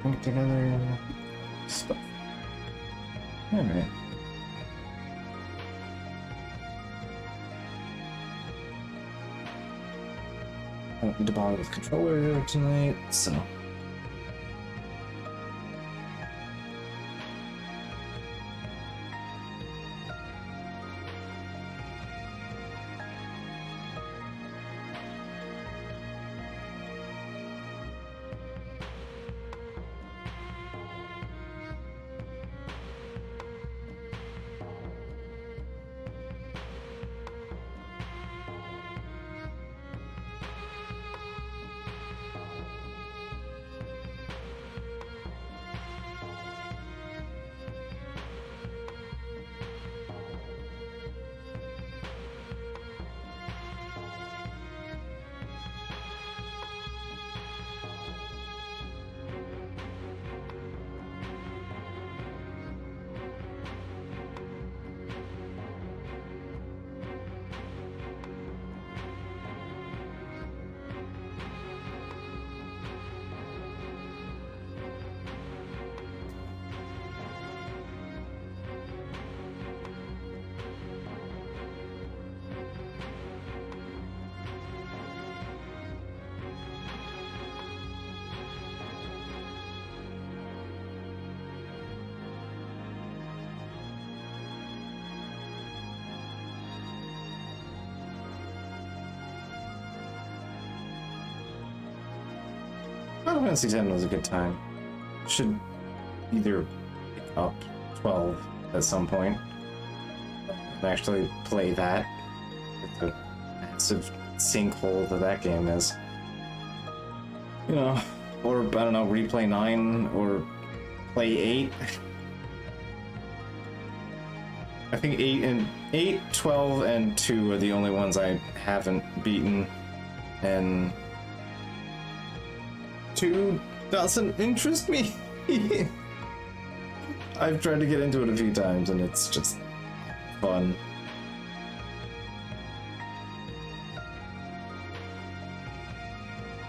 Put together stuff. Alright. I don't need to bother with controller tonight, so. Final Fantasy X was a good time. Should either pick up 12 at some point and actually play that. With the massive sinkhole that game is. You know, or I don't know, replay 9 or play 8. I think 8, 12, and 2 are the only ones I haven't beaten, and 2 doesn't interest me. I've tried to get into it a few times and it's just fun.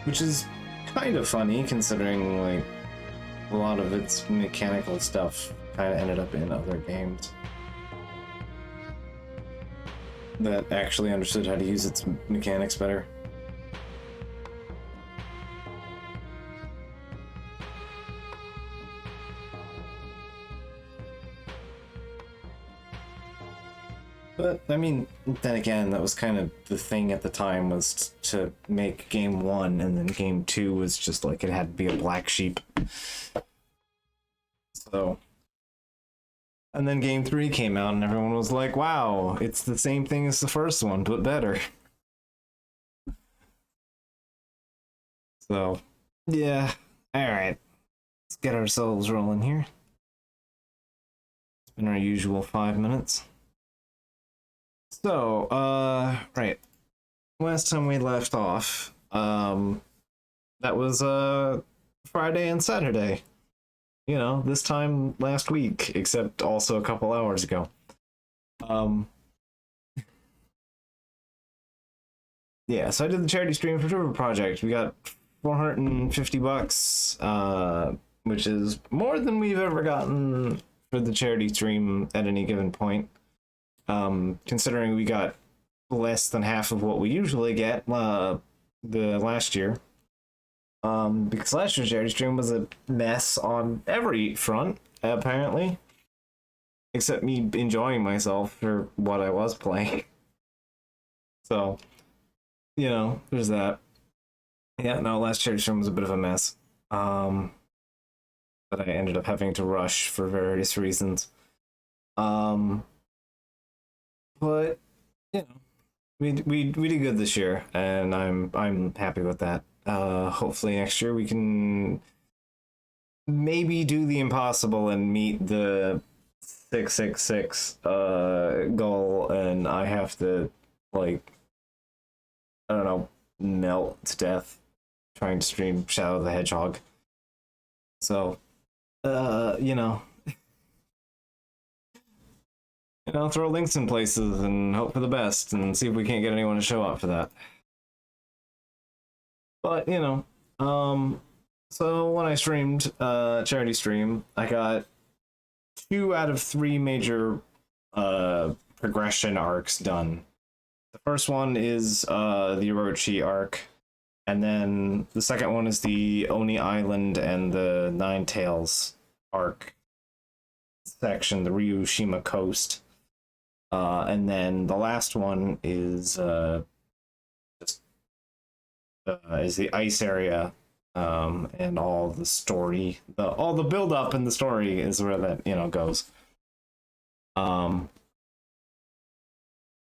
Which is kind of funny considering like a lot of its mechanical stuff kind of ended up in other games that actually understood how to use its mechanics better. But, I mean, then again, that was kind of the thing at the time, was to make game 1, and then game 2 was just like, it had to be a black sheep. So, and then game 3 came out, and everyone was like, wow, it's the same thing as the first one, but better. So, yeah, alright. Let's get ourselves rolling here. It's been our usual 5 minutes. So, right. Last time we left off, that was, Friday and Saturday. You know, this time last week, except also a couple hours ago. Yeah, so I did the charity stream for River Project. We got $450, which is more than we've ever gotten for the charity stream at any given point. Considering we got less than half of what we usually get the last year. Because last year's charity stream was a mess on every front, apparently. Except me enjoying myself for what I was playing. So, you know, there's that. Yeah, no, last charity stream was a bit of a mess. But I ended up having to rush for various reasons. But you know, we did good this year, and I'm happy with that. Hopefully next year we can maybe do the impossible and meet the 666 goal, and I have to, like, I don't know, melt to death trying to stream Shadow the Hedgehog. So, you know, throw links in places and hope for the best and see if we can't get anyone to show up for that. But, you know, So when I streamed charity stream, I got 2 out of 3 major progression arcs done. The first one is the Orochi arc, and then the second one is the Oni Island and the Nine Tails arc section, the Ryushima coast. And then the last one is is the ice area, and all the story, all the build up in the story is where that goes.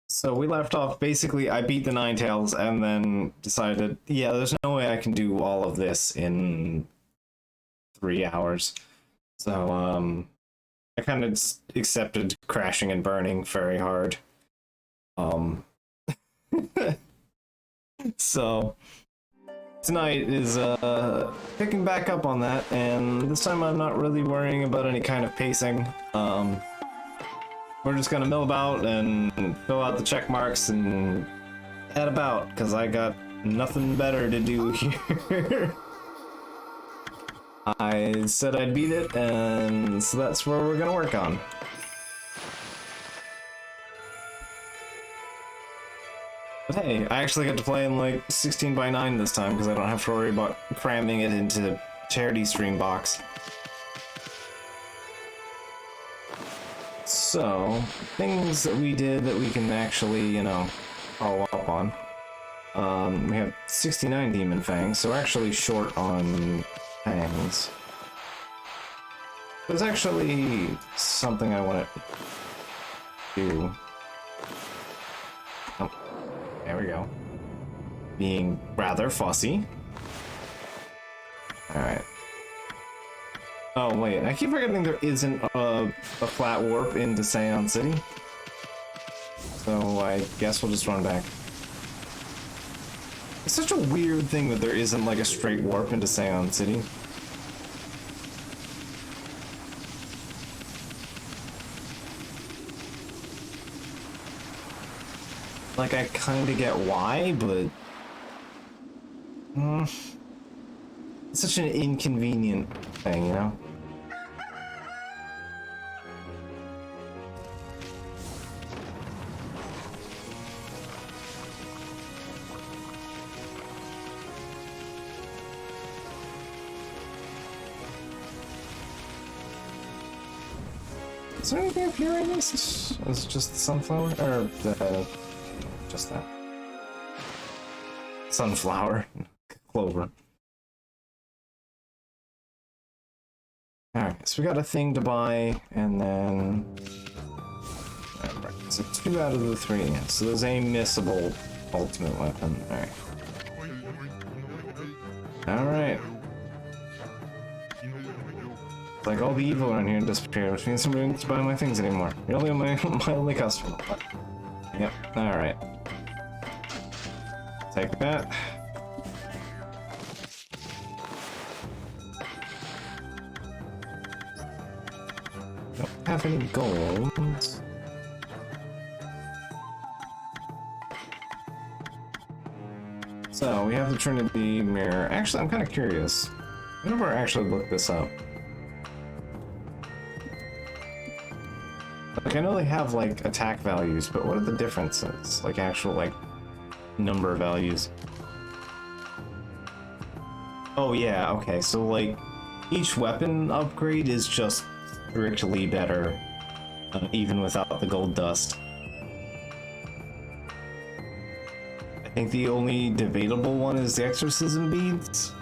So we left off, basically I beat the Nine Tails and then decided, yeah, there's no way I can do all of this in 3 hours. So I kind of accepted crashing and burning very hard. So tonight is picking back up on that, and this time I'm not really worrying about any kind of pacing. We're just gonna mill about and fill out the check marks and head about, because I got nothing better to do here. I said I'd beat it, and so that's where we're gonna work on. But hey, I actually get to play in like 16:9 this time, because I don't have to worry about cramming it into charity stream box. So, things that we did that we can actually, follow up on. We have 69 Demon Fangs, so we're actually short on fangs. There's actually something I want to do. Oh, there we go. Being rather fussy. Alright. Oh wait, I keep forgetting there isn't a flat warp into Seon City. So I guess we'll just run back. It's such a weird thing that there isn't like a straight warp into Seon City. Like, I kinda get why, but it's such an inconvenient thing, you know? Is there anything up here, I guess? Is it just the sunflower? Or the... just that. Sunflower. Clover. Alright, so we got a thing to buy, and then... Alright, so 2 out of the 3, yeah. So there's a missable ultimate weapon. Alright. Alright. Like, all the evil around here disappeared, which means somebody needs to buy my things anymore. You're only my only customer. Yep, alright. Take that. Don't have any gold. So, we have the Trinity Mirror. Actually, I'm kind of curious. I've never actually looked this up. Like, I know they have, like, attack values, but what are the differences? Like, actual, like, number values. Oh, yeah, okay, so, like, each weapon upgrade is just strictly better, even without the gold dust. I think the only debatable one is the exorcism beads.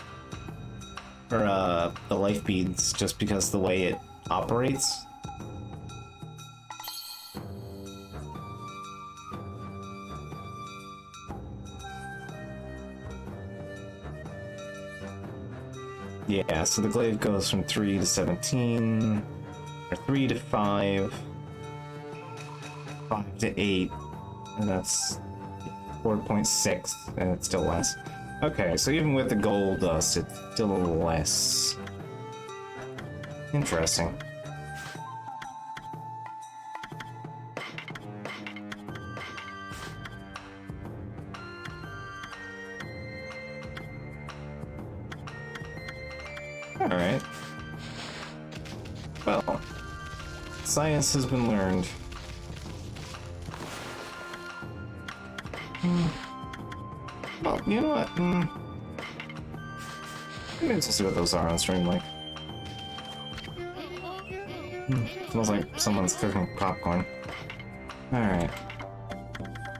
Or, the life beads, just because the way it operates. Yeah, so the glaive goes from 3 to 17, or 3 to 5, 5 to 8, and that's 4.6, and it's still less. Okay, so even with the gold dust, it's still less. Interesting. Alright. Well, science has been learned. Well, you know what? Maybe let's see what those are on stream like. Smells like someone's cooking popcorn. Alright.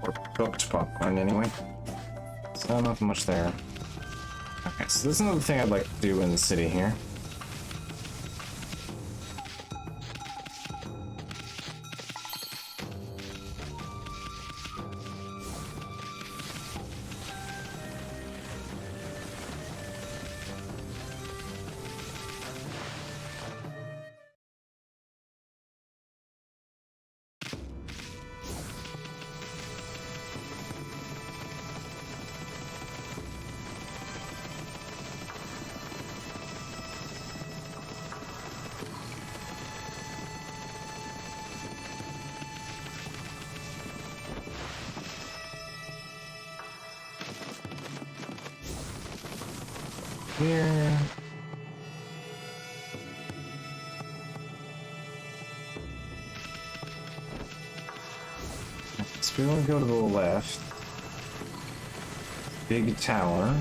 Or cooked popcorn, anyway. So, nothing much there. Okay, so there's another thing I'd like to do in the city here. Here. So we're gonna go to the left. Big tower.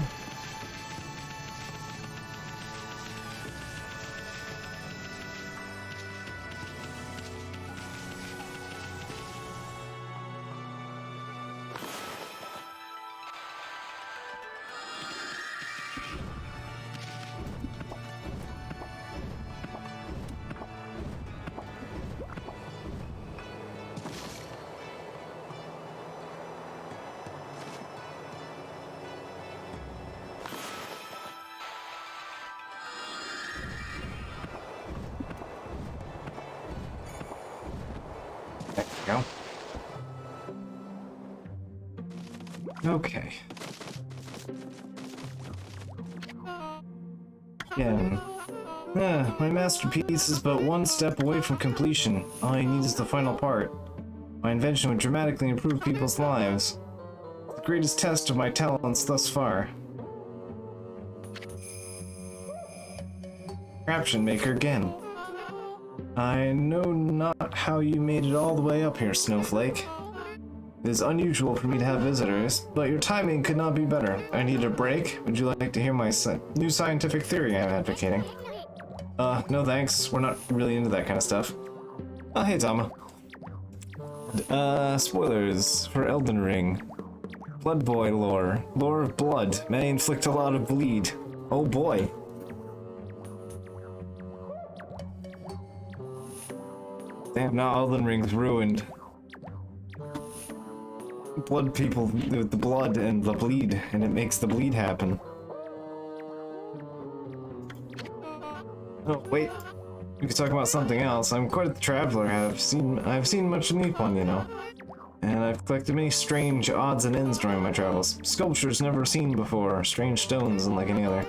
There we go. Okay. Again. My masterpiece is but one step away from completion. All I need is the final part. My invention would dramatically improve people's lives. The greatest test of my talents thus far. Contraption maker again. I know not how you made it all the way up here, Snowflake. It is unusual for me to have visitors, but your timing could not be better. I need a break. Would you like to hear my new scientific theory I'm advocating? No thanks. We're not really into that kind of stuff. Oh, hey, Tama. Spoilers for Elden Ring. Blood Boy lore. Lore of blood. May inflict a lot of bleed. Oh boy. Damn, now Elden Ring's ruined. Blood people with the blood and the bleed, and it makes the bleed happen. Oh, wait. We could talk about something else. I'm quite the traveler. I've seen much of Nippon, you know. And I've collected many strange odds and ends during my travels. Sculptures never seen before, strange stones unlike any other.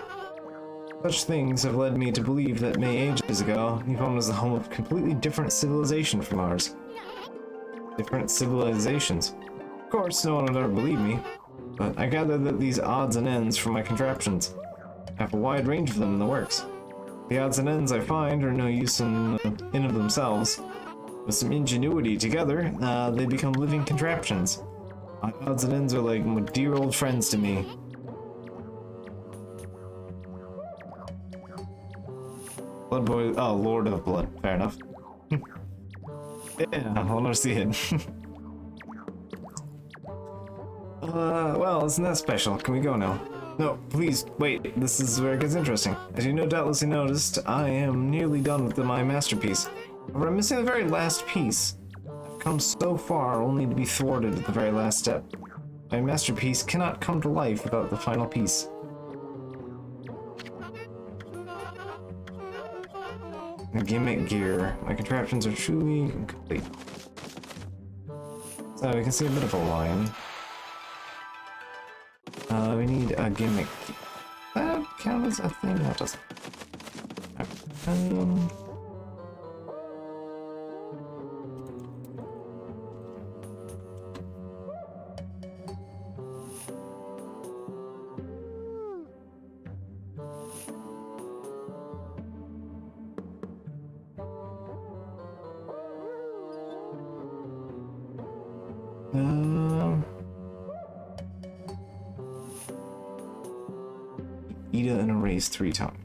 Such things have led me to believe that many ages ago, Nippon was the home of a completely different civilization from ours. Different civilizations. Of course, no one would ever believe me, but I gather that these odds and ends from my contraptions. I have a wide range of them in the works. The odds and ends I find are no use in of themselves. With some ingenuity together, they become living contraptions. My odds and ends are like dear old friends to me. Blood Boy, oh, Lord of Blood, fair enough. Yeah, I'll never see it. Well, isn't that special? Can we go now? No, please, wait, this is where it gets interesting. As you doubtlessly noticed, I am nearly done with my masterpiece. However, I'm missing the very last piece. I've come so far only to be thwarted at the very last step. My masterpiece cannot come to life without the final piece. Gimmick gear. My contraptions are truly incomplete. So we can see a bit of a line. We need a gimmick. That count as a thing? That doesn't. Ida in a race 3 times.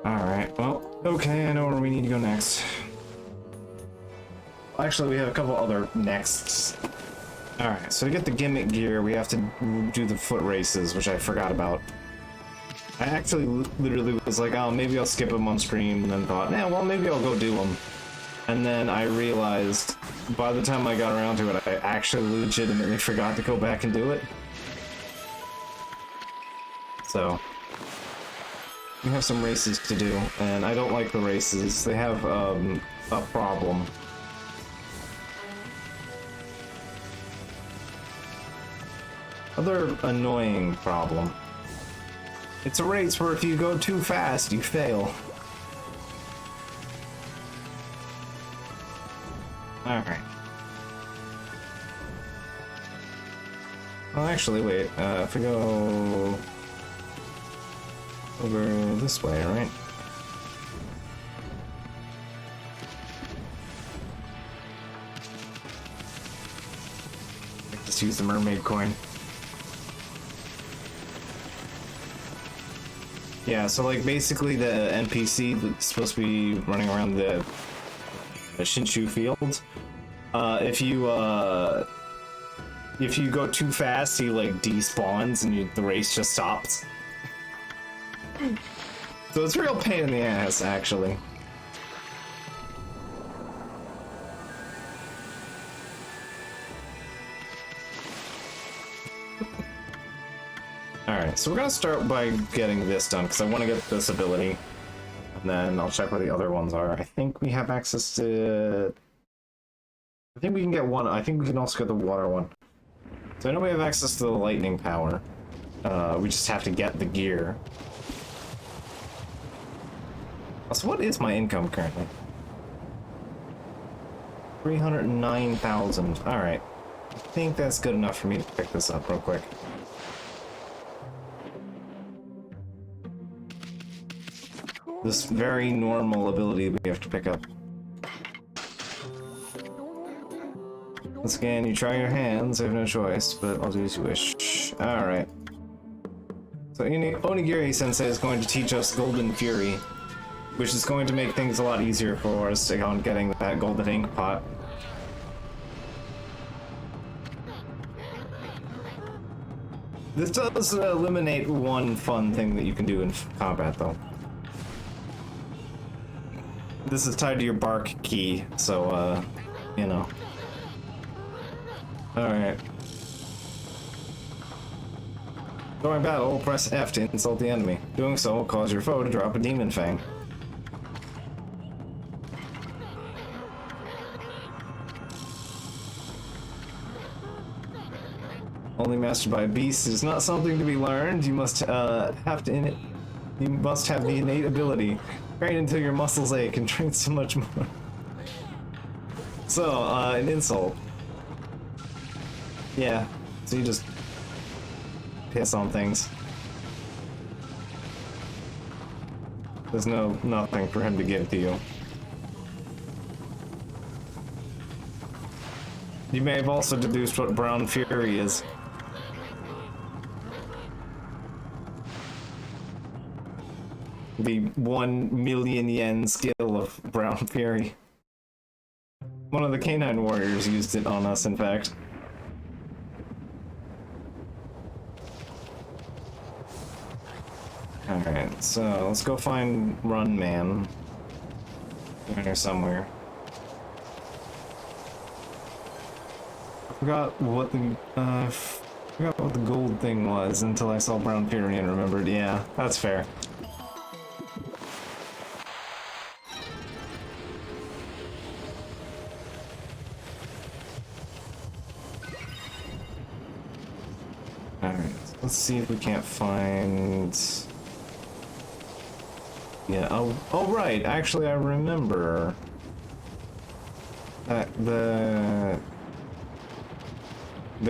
Alright, well, okay, I know where we need to go next. Actually, we have a couple other nexts. Alright, so to get the gimmick gear, we have to do the foot races, which I forgot about. I actually literally was like, oh, maybe I'll skip them on stream, and then thought, nah, well, maybe I'll go do them. And then I realized, by the time I got around to it, I actually legitimately forgot to go back and do it. So, we have some races to do, and I don't like the races. They have, a problem. Other annoying problem. It's a race where if you go too fast, you fail. Alright. Oh, actually, wait. If we go over this way, right? Just use the mermaid coin. Yeah, so like basically the NPC that's supposed to be running around the Shinshu field, if you go too fast, he like despawns and the race just stops. So it's a real pain in the ass, actually. Alright, so we're gonna start by getting this done, because I want to get this ability. And then I'll check where the other ones are. I think we have access to... I think we can get one. I think we can also get the water one. So I know we have access to the lightning power. We just have to get the gear. So what is my income currently? 309,000. Alright. I think that's good enough for me to pick this up real quick. This very normal ability we have to pick up. Once again, you try your hands, I have no choice, but I'll do as you wish. Alright. So Onigiri Sensei is going to teach us Golden Fury, which is going to make things a lot easier for us on getting that golden ink pot. This does eliminate one fun thing that you can do in combat, though. This is tied to your bark key, so, you know. Alright. During battle, press F to insult the enemy. Doing so will cause your foe to drop a demon fang. Only mastered by a beast is not something to be learned. You must have the innate ability. Train until your muscles ache and train so much more. So, an insult. Yeah, so you just piss on things. There's nothing for him to give to you. You may have also deduced what Brown Fury is. The 1 million yen skill of Brown Fury. One of the canine warriors used it on us, in fact. Alright, so let's go find Run Man. In here somewhere. I forgot what the gold thing was until I saw Brown Fury and remembered. Yeah, that's fair. Alright, let's see if we can't find... Yeah, oh right, actually I remember that the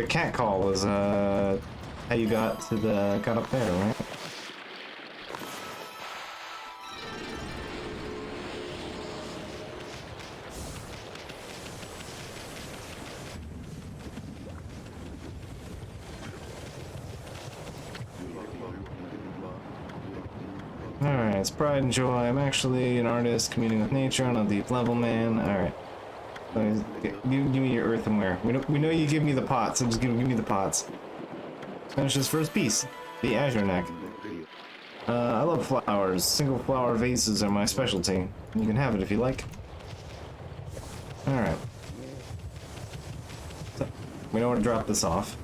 cat call was how you got up there, right? It's pride and joy. I'm actually an artist communing with nature on a deep level, man. Alright. Give me your earthenware. We know you give me the pots, so just give me the pots. Let's finish this first piece. The azure neck. I love flowers. Single flower vases are my specialty. You can have it if you like. Alright. So, we know where to drop this off.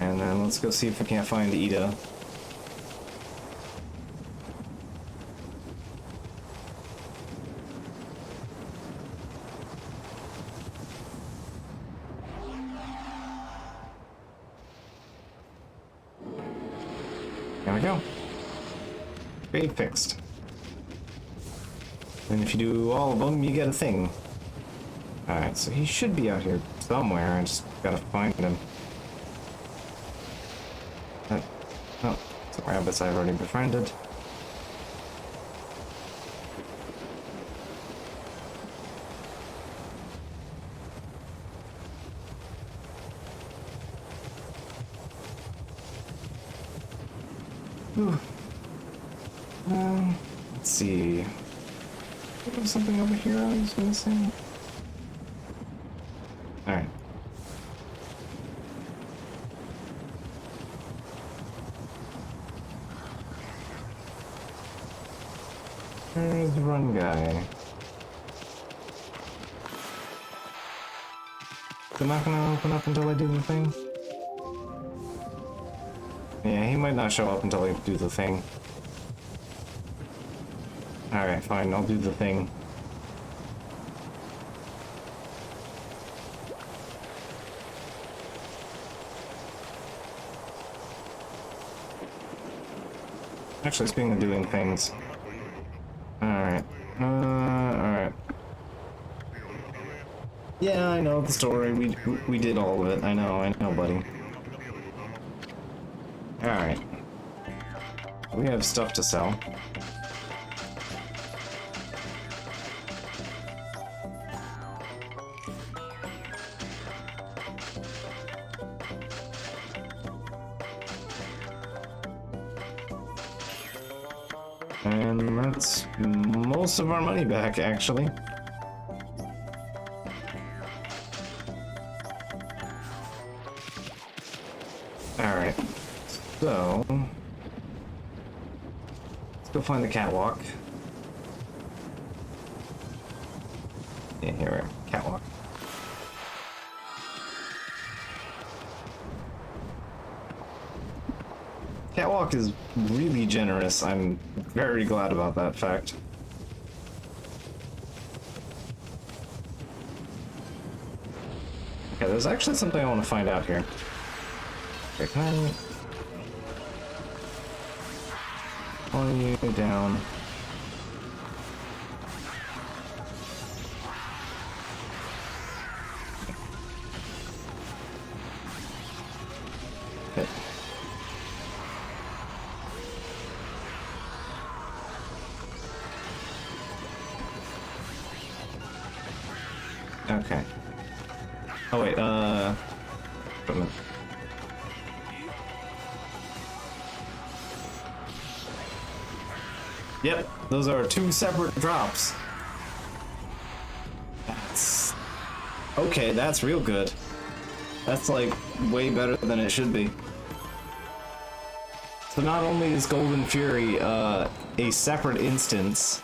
And then let's go see if we can't find Ida. There we go. Grade fixed. And if you do all of them, you get a thing. Alright, so he should be out here somewhere. I just gotta find him. Oh, some rabbits I've already befriended. Ooh. Let's see. There's something over here I was gonna say. Alright. There's the run guy. They're not gonna open up until I do the thing? Yeah, he might not show up until I do the thing. Alright, fine, I'll do the thing. Actually, speaking of doing things. Alright. Alright. Yeah, I know the story. We did all of it. I know, buddy. Alright. We have stuff to sell. And that's most of our money back, actually. Alright. So, let's go find the catwalk. Yeah, here we are. Catwalk. Catwalk is really generous. I'm very glad about that fact. Okay, there's actually something I want to find out here. Okay, can I... pull you down? Okay. Okay. Oh wait, equipment. Yep, those are two separate drops. That's... okay, that's real good. That's like way better than it should be. So not only is Golden Fury a separate instance,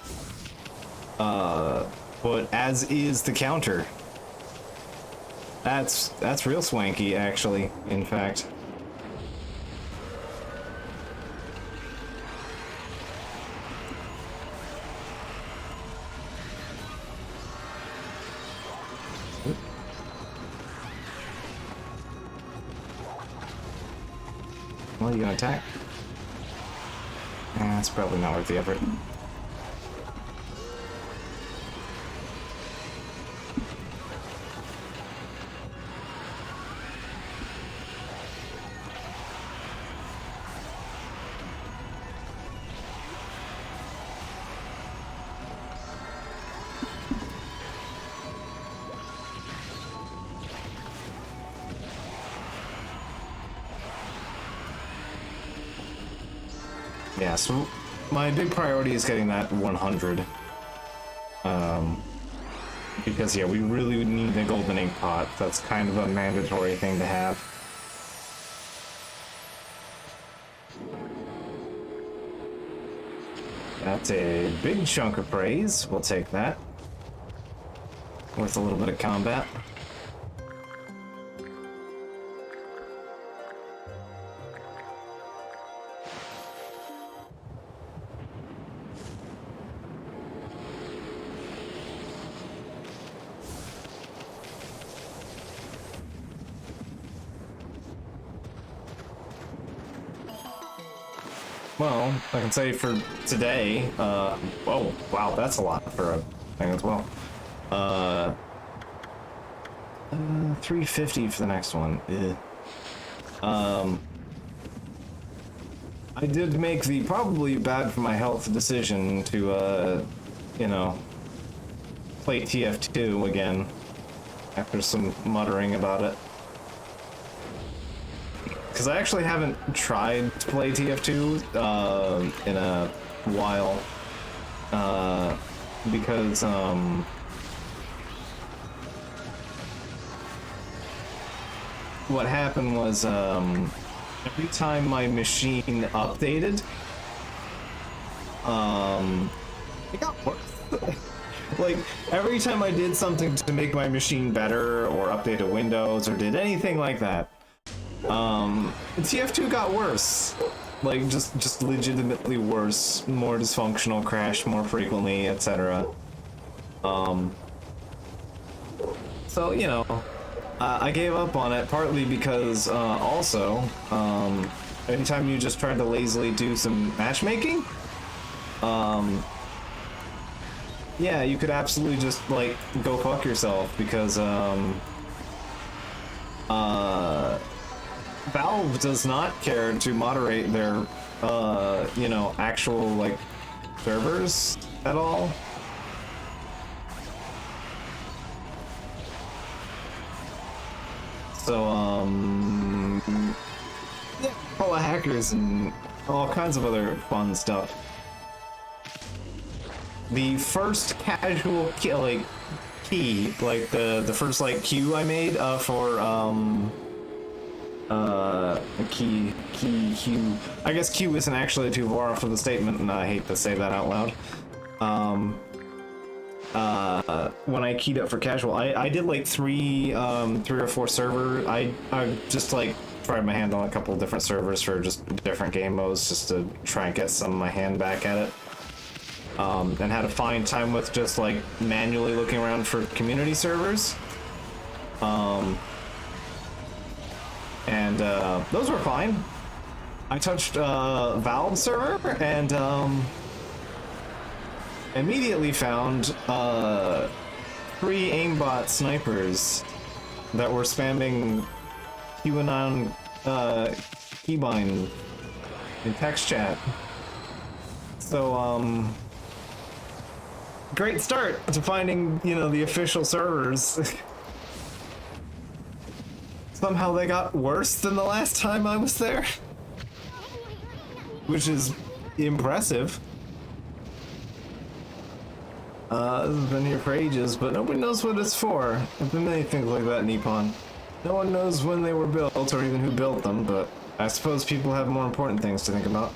but as is the counter. That's real swanky, actually, in fact. Well, you gonna attack? That's probably not worth the effort. Yeah, so my big priority is getting that 100. Because yeah, we really need the golden ink pot. That's kind of a mandatory thing to have. That's a big chunk of praise. We'll take that. Worth a little bit of combat. Well, I can say for today, oh, wow, that's a lot for a thing as well. 350 for the next one. I did make the probably bad for my health decision to, you know, play TF2 again after some muttering about it. Because I actually haven't tried to play TF2 in a while. Because what happened was every time my machine updated, it got worse. Like, every time I did something to make my machine better or update a Windows or did anything like that, TF2 got worse. Like, just legitimately worse, more dysfunctional, crashed more frequently, etc. So, you know, I gave up on it partly because, also, anytime you just try to lazily do some matchmaking, yeah, you could absolutely just, like, go fuck yourself because, Valve does not care to moderate their, you know, actual, like, servers at all. So, yeah, full of hackers and all kinds of other fun stuff. The first casual key, like the first like queue I made for key queue. I guess Q isn't actually too far off of the statement, and I hate to say that out loud. When I keyed up for casual, I did like three or four server. I just like tried my hand on a couple of different servers for just different game modes, just to try and get some of my hand back at it. And had a fine time with just like manually looking around for community servers. And those were fine. I touched Valve server and immediately found 3 aimbot snipers that were spamming QAnon keybind in text chat. So great start to finding, you know, the official servers. Somehow they got worse than the last time I was there, which is impressive. This has been here for ages, but nobody knows what it's for. There's been many things like that in Nippon. No one knows when they were built or even who built them, but I suppose people have more important things to think about.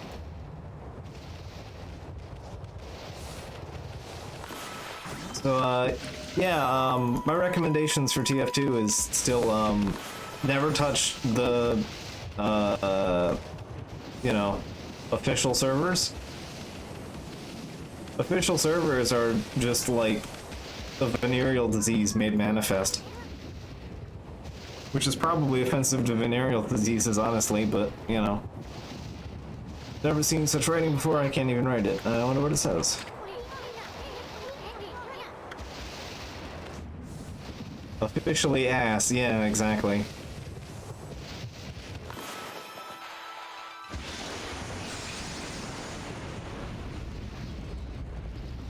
So, yeah, my recommendations for TF2 is still, never touch the, you know, official servers. Official servers are just like a venereal disease made manifest. Which is probably offensive to venereal diseases, honestly, but, you know. Never seen such writing before, I can't even write it. I wonder what it says. Officially ass, yeah, exactly.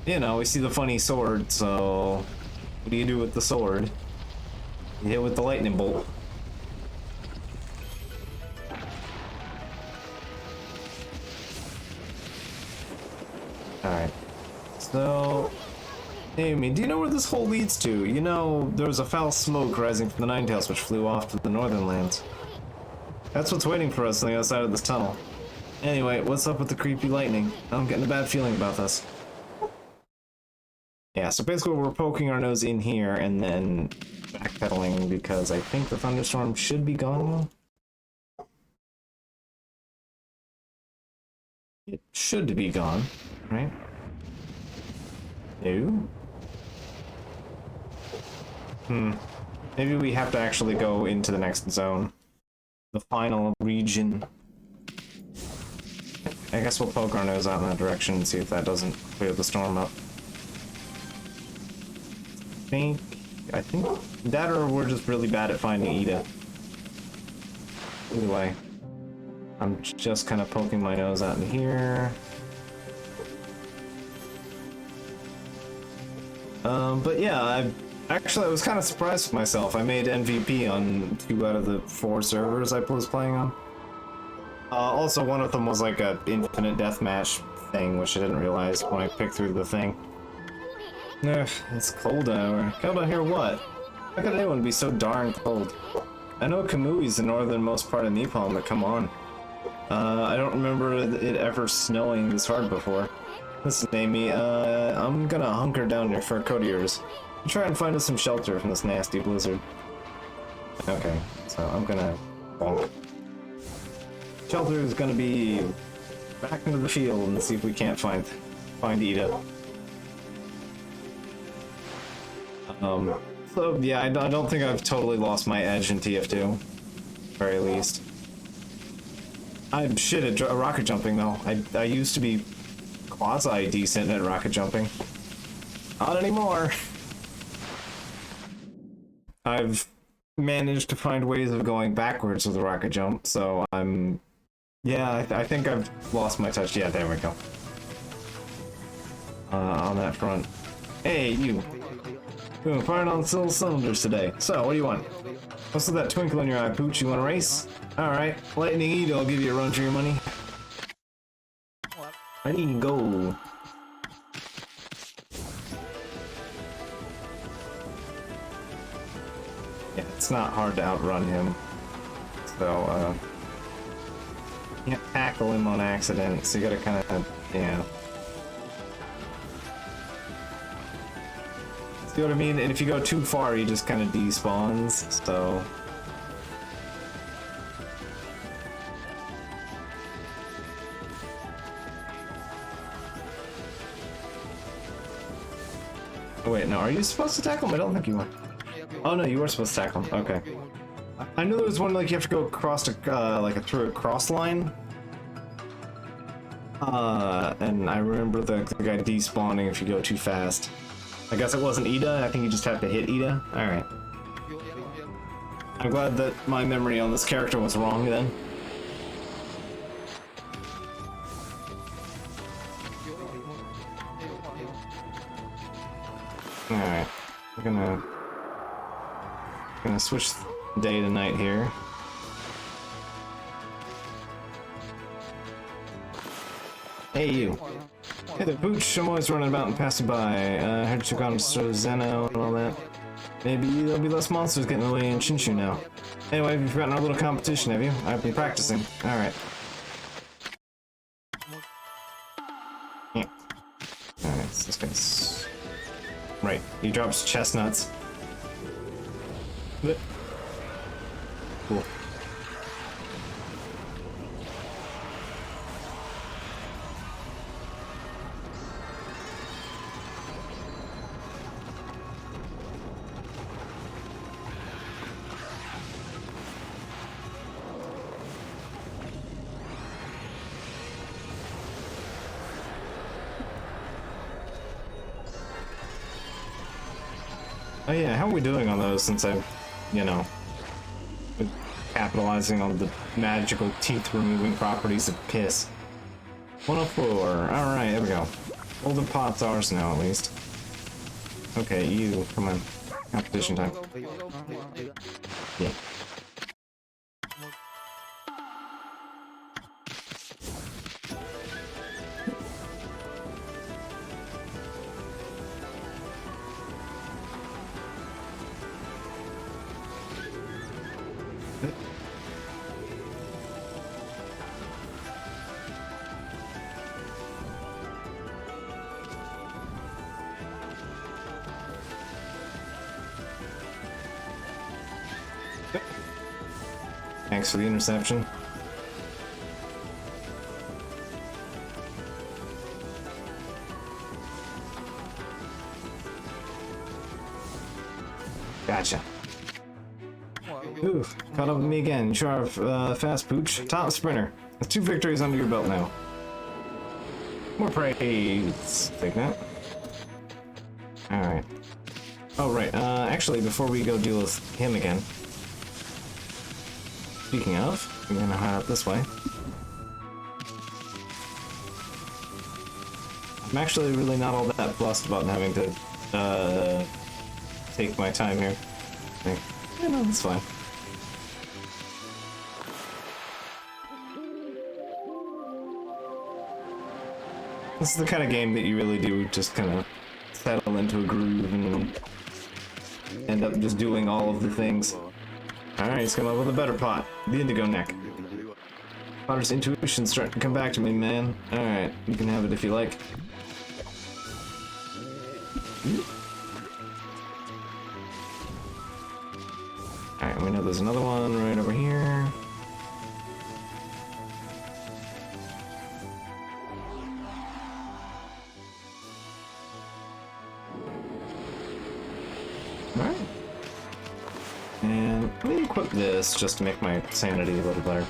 You know, we see the funny sword, so what do you do with the sword? You hit with the lightning bolt. Amy, do you know where this hole leads to? You know, there was a foul smoke rising from the Ninetales which flew off to the northern lands. That's what's waiting for us on the other side of this tunnel. Anyway, what's up with the creepy lightning? I'm getting a bad feeling about this. Yeah, so basically we're poking our nose in here and then backpedaling because I think the thunderstorm should be gone now. It should be gone, right? No? Maybe we have to actually go into the next zone. The final region. I guess we'll poke our nose out in that direction and see if that doesn't clear the storm up. I think that, or we're just really bad at finding Ida. Either way, I'm just kind of poking my nose out in here. But yeah, I was kind of surprised with myself. I made MVP on 2 out of the 4 servers I was playing on. Also, one of them was like a infinite deathmatch thing, which I didn't realize when I picked through the thing. Ugh, it's cold out. Cold out here what? How could anyone be so darn cold? I know Kamui's the northernmost part of Nepal, but come on. I don't remember it ever snowing this hard before. Listen, Amy, I'm gonna hunker down your fur coat of yours. Try and find us some shelter from this nasty blizzard. Okay, so I'm gonna bonk. Shelter is gonna be back into the field and see if we can't find Ida. So yeah, I don't think I've totally lost my edge in TF2, very least. I'm shit at rocket jumping though. I used to be quasi decent at rocket jumping. Not anymore. I've managed to find ways of going backwards with the rocket jump, so yeah, I think I've lost my touch. Yeah, there we go. On that front. Hey, you. We're firing on all cylinders today. So, what do you want? What's with that twinkle in your eye, Pooch? You want to race? Alright, Lightning Ida will give you a run for your money. Ready, go. Yeah, it's not hard to outrun him. So, you can't tackle him on accident, so you gotta kind of, yeah. See what I mean? And if you go too far, he just kind of despawns, so... Oh wait, no, are you supposed to tackle him? I don't think you are. Oh no, you were supposed to tackle him. Okay. I knew there was one like you have to go across through a cross line. And I remember the guy despawning if you go too fast. I guess it wasn't Ida. I think you just have to hit Ida. All right. I'm glad that my memory on this character was wrong then. All right. We're gonna switch day to night here. Hey you. Hey there, Pooch. I'm always running about and passing by. I heard you took on Zeno and all that. Maybe there'll be less monsters getting away in Shinshu now. Anyway, have you forgotten our little competition, have you? I've been practicing. Alright. Yeah. Alright, so this guy's... Right, he drops chestnuts. Cool. Oh yeah, how are we doing on those since I've, been capitalizing on the magical teeth-removing properties of piss. 104, alright, there we go. Golden pot's ours now, at least. Okay, you, come on. Competition time. Yeah. Thanks for the interception. Gotcha. Ooh, caught up with me again. You sure are fast, Pooch. Top sprinter. With 2 victories under your belt now. More praise. Take that. Alright. Oh, right. Actually, before we go deal with him again. Speaking of, I'm gonna head up this way. I'm actually really not all that fussed about having to, take my time here. Yeah, no, that's fine. This is the kind of game that you really do just kind of settle into a groove and end up just doing all of the things. Alright, he's come up with a better pot. The indigo neck. Potter's intuition's starting to come back to me, man. Alright, you can have it if you like. Alright, we know there's another one right over here. Alright. And let me equip this just to make my sanity a little better.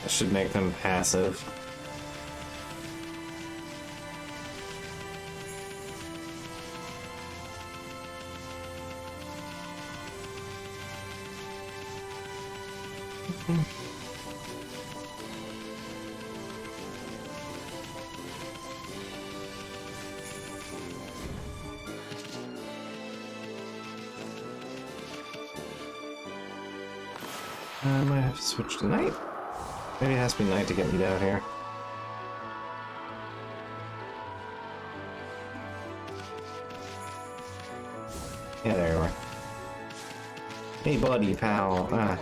That should make them passive. I might have to switch to night. Maybe it has to be night to get me down here. Yeah, there you are. Hey, buddy, pal. I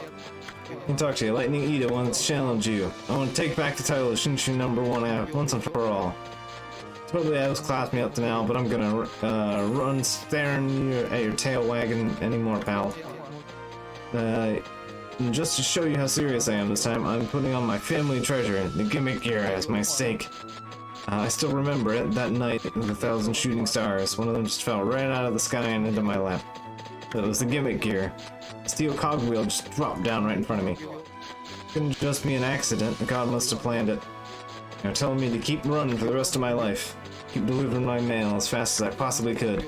can talk to you. Lightning Ida wants to challenge you. I want to take back the title of Shinshu #1 out once and for all. Totally outclassed me up to now, but I'm gonna run staring at your tail wagging anymore, pal. And just to show you how serious I am this time, I'm putting on my family treasure, the gimmick gear, as my stake. I still remember it, that night with 1,000 shooting stars. One of them just fell right out of the sky and into my lap. It was the gimmick gear. A steel cogwheel just dropped down right in front of me. Couldn't just be an accident, the god must have planned it. They're telling me to keep running for the rest of my life. Keep delivering my mail as fast as I possibly could.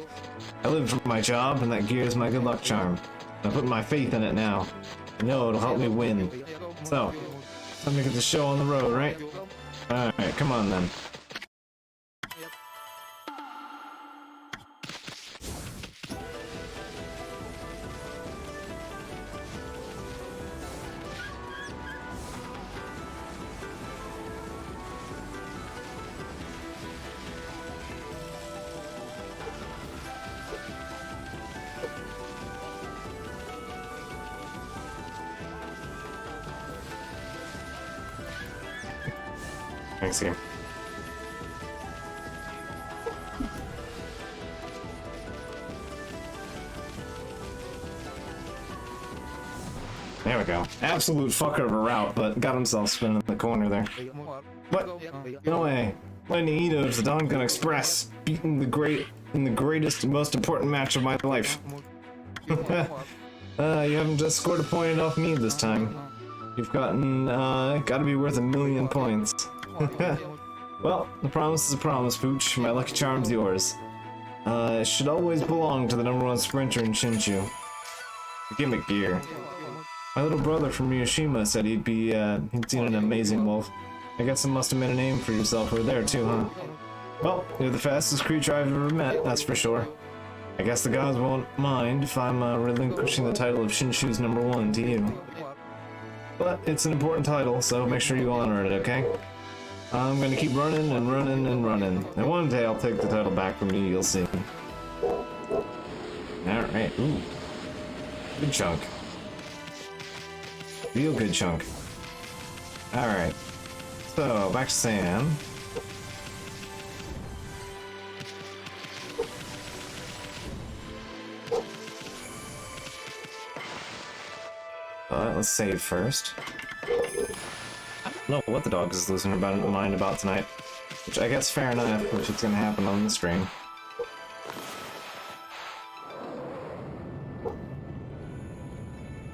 I live for my job, and that gear is my good luck charm. I put my faith in it now. I know it'll help me win. So, time to get the show on the road, right? Alright, come on then. Thanks, game. There we go. Absolute fucker of a route, but got himself spinning in the corner there. What? No way. Lightning Ida of the Dongun Express, beating the greatest and most important match of my life. You haven't just scored a point off me this time. You've gotten, gotta be worth 1,000,000 points. Well, the promise is a promise, Pooch. My lucky charm's yours. It should always belong to the #1 sprinter in Shinshu. The gimmick gear. My little brother from Miyashima said he'd seen an amazing wolf. I guess it must have made a name for yourself over there too, huh? Well, you're the fastest creature I've ever met, that's for sure. I guess the gods won't mind if I'm relinquishing the title of Shinshu's #1 to you. But it's an important title, so make sure you honor it, okay? I'm gonna keep running and running and running. And one day I'll take the title back from you, you'll see. Alright, ooh. Good chunk. Real good chunk. Alright. So, back to Sam. Let's save first. I don't know what the dog is losing mind about tonight. Which I guess fair enough, which is gonna happen on the stream.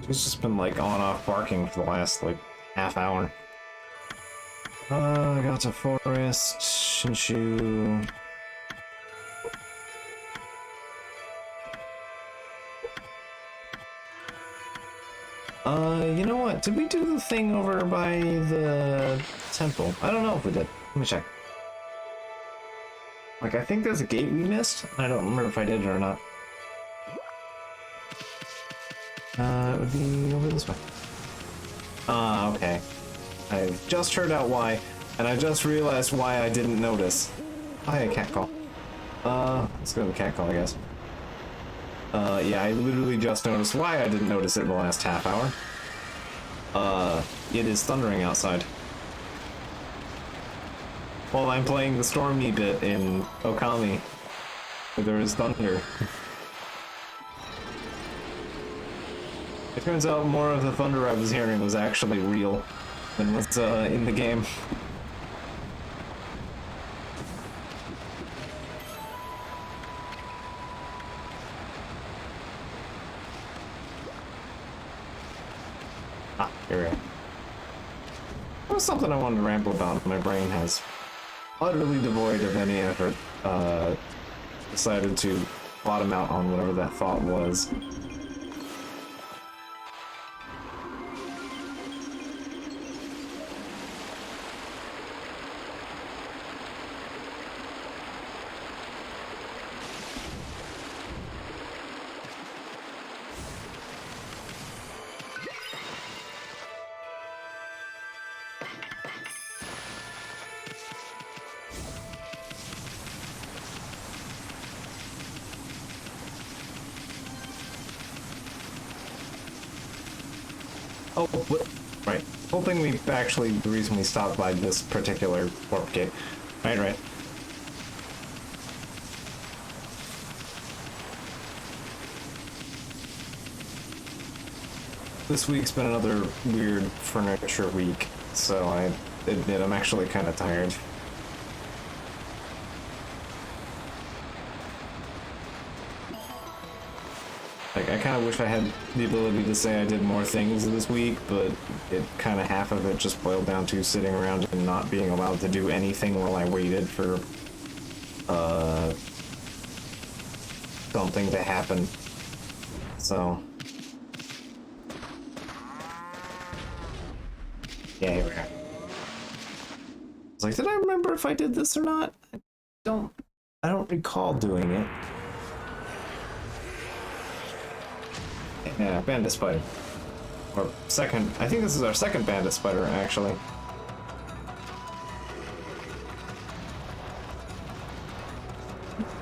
He's just been like on off barking for the last like half hour. I got to forest, Shinshu. You know what? Did we do the thing over by the temple? I don't know if we did. Let me check. Like, I think there's a gate we missed. I don't remember if I did or not. It would be over this way. Okay. I just heard out why, and I just realized why I didn't notice. Hi, cat call. Let's go to the cat call, I guess. Yeah, I literally just noticed why I didn't notice it in the last half hour. It is thundering outside. While I'm playing the Stormy bit in Okami, where there is thunder. It turns out more of the thunder I was hearing was actually real than what's in the game. Ah, here we go. That was something I wanted to ramble about. My brain has, utterly devoid of any effort, decided to bottom out on whatever that thought was. Oh, what? Right. The whole thing we actually, the reason we stopped by this particular warp gate. Right. This week's been another weird furniture week, so I admit I'm actually kind of tired. Like, I kind of wish I had the ability to say I did more things this week, but it kind of half of it just boiled down to sitting around and not being allowed to do anything while I waited for, something to happen. So. Yeah, here we are. I was like, did I remember if I did this or not? I don't recall doing it. Yeah, bandit spider. Or second, I think this is our second bandit spider, actually.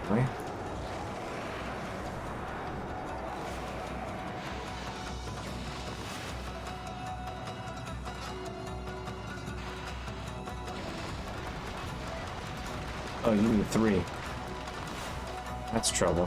Right. Oh, you need 3. That's trouble.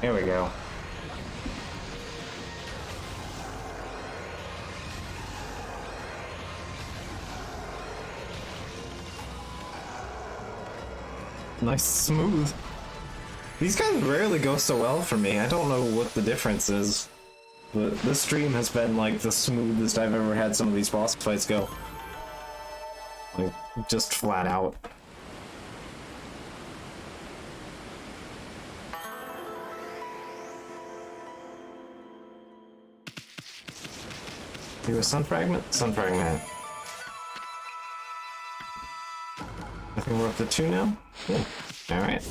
There we go. Nice smooth. These guys rarely go so well for me. I don't know what the difference is. but this stream has been like the smoothest I've ever had some of these boss fights go. Like, just flat out. Do a sun fragment? Sun fragment. I think we're up to 2 now? Yeah. Alright.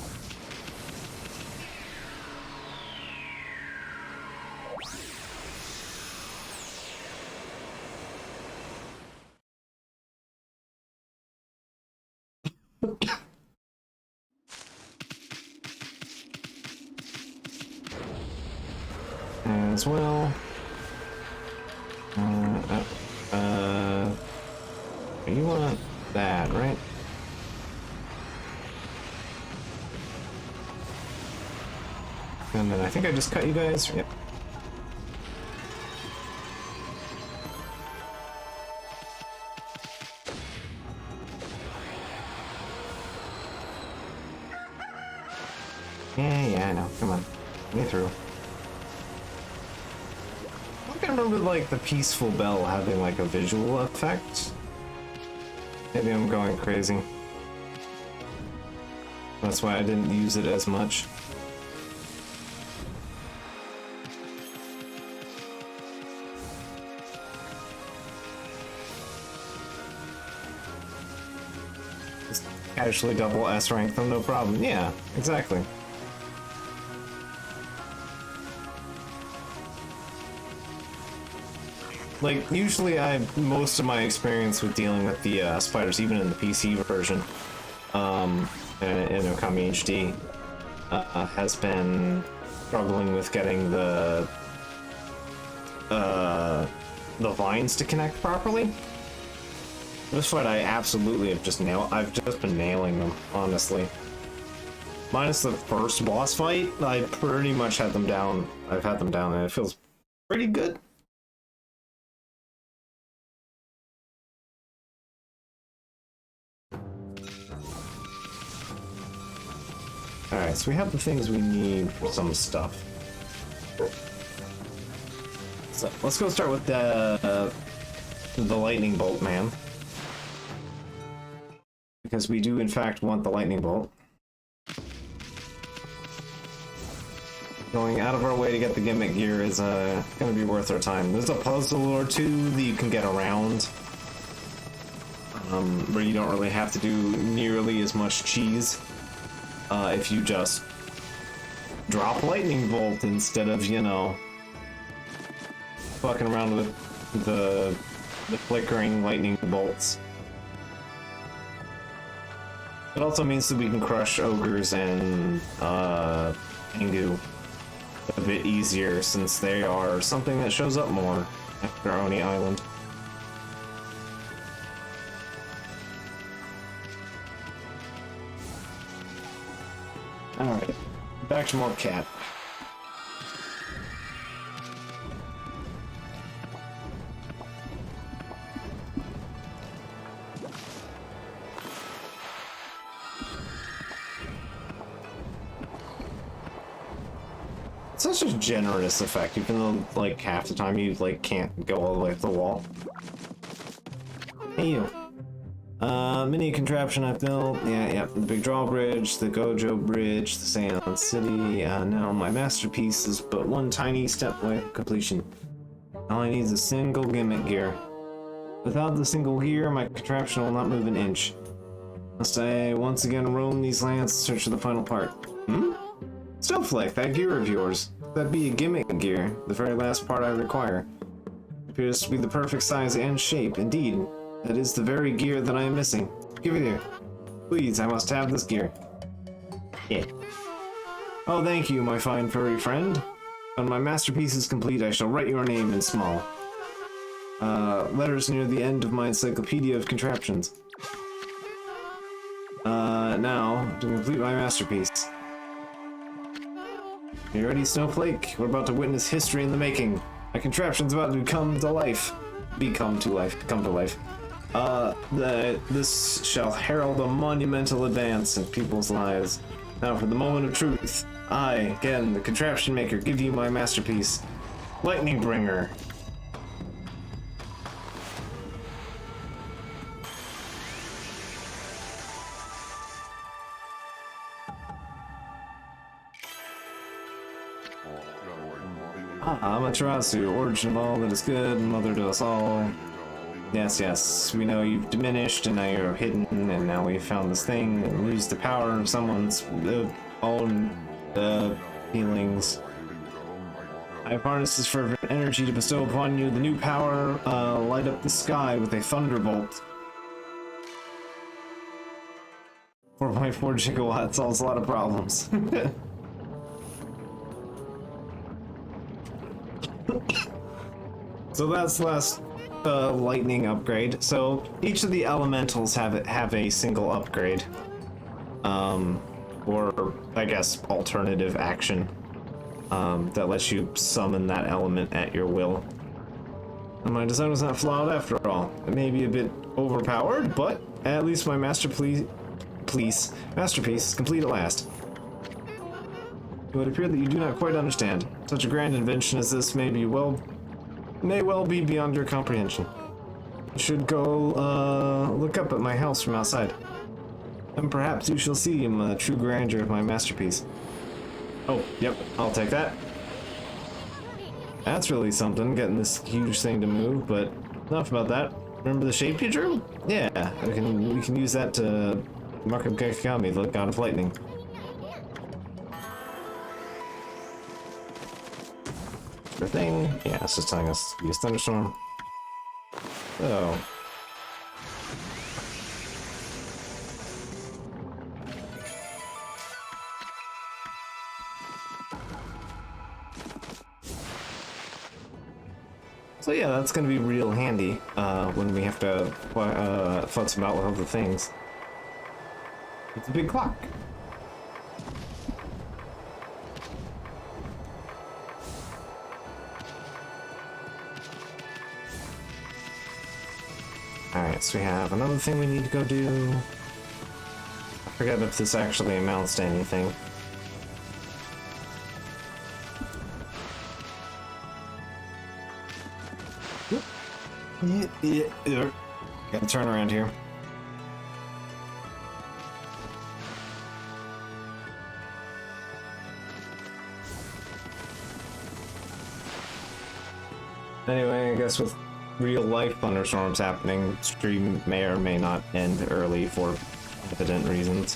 As well. You want that, right? And then I think I just cut you guys. Yep. Yeah, I know. Come on. Get me through. I remember like the peaceful bell having like a visual effect. Maybe I'm going crazy. That's why I didn't use it as much. Just casually double S rank them, no problem. Yeah, exactly. Like, usually most of my experience with dealing with the spiders, even in the PC version, in Okami HD, has been struggling with getting the vines to connect properly. This fight I absolutely have I've just been nailing them, honestly. Minus the first boss fight, I pretty much had them down. I've had them down and it feels pretty good. Alright, so we have the things we need for some stuff. So let's go start with the lightning bolt man. Because we do in fact want the lightning bolt. Going out of our way to get the gimmick gear is gonna be worth our time. There's a puzzle or two that you can get around. Where you don't really have to do nearly as much cheese. If you just drop lightning bolt instead of, you know, fucking around with the flickering lightning bolts. It also means that we can crush ogres and Tengu a bit easier, since they are something that shows up more after Oni Island. Alright, back to more cat. It's such a generous effect, even though, like, half the time you, like, can't go all the way to the wall. Hey, you. Mini contraption I've built. Yeah, the big drawbridge, the Gojo bridge, the Seion City. Now my masterpiece is but one tiny step away from completion. All I need is a single gimmick gear. Without the single gear, my contraption will not move an inch. Must I once again roam these lands to search for the final part? Snowflake, that gear of yours. That'd be a gimmick gear, the very last part I require. It appears to be the perfect size and shape, indeed. That is the very gear that I am missing. Give it here. Please, I must have this gear. Yeah. Oh, thank you, my fine furry friend. When my masterpiece is complete, I shall write your name in small. Letters near the end of my encyclopedia of contraptions. Now, to complete my masterpiece. Are you ready, Snowflake? We're about to witness history in the making. My contraption's about to come to life. Come to life. This shall herald a monumental advance in people's lives. Now for the moment of truth. I, again, the contraption maker, give you my masterpiece. Lightning Bringer. Amaterasu, origin of all that is good, mother to us all. Yes, yes, we know you've diminished, and now you're hidden, and now we've found this thing, and lose the power of someone's own feelings. I have harnessed this fervent energy to bestow upon you the new power, light up the sky with a thunderbolt. 4.4 gigawatts solves a lot of problems. So that's the last lightning upgrade. So each of the elementals have a single upgrade, or I guess alternative action that lets you summon that element at your will. And my design was not flawed after all. It may be a bit overpowered, but at least my masterpiece is complete at last. It would appear that you do not quite understand. Such a grand invention as this may well be beyond your comprehension. You should go look up at my house from outside, and perhaps you shall see the true grandeur of my masterpiece. Oh, yep, I'll take that. That's really something, getting this huge thing to move, but enough about that. Remember the shape you drew? Yeah, we can use that to mark up Okami, the god of lightning. The thing? Yeah, it's just telling us to use thunderstorm. So. So yeah, that's gonna be real handy when we have to futz about with other things. It's a big clock. Alright, so we have another thing we need to go do. I forget if this actually amounts to anything. Yeah. Gotta turn around here. Anyway, I guess with real life thunderstorms happening, stream may or may not end early for evident reasons.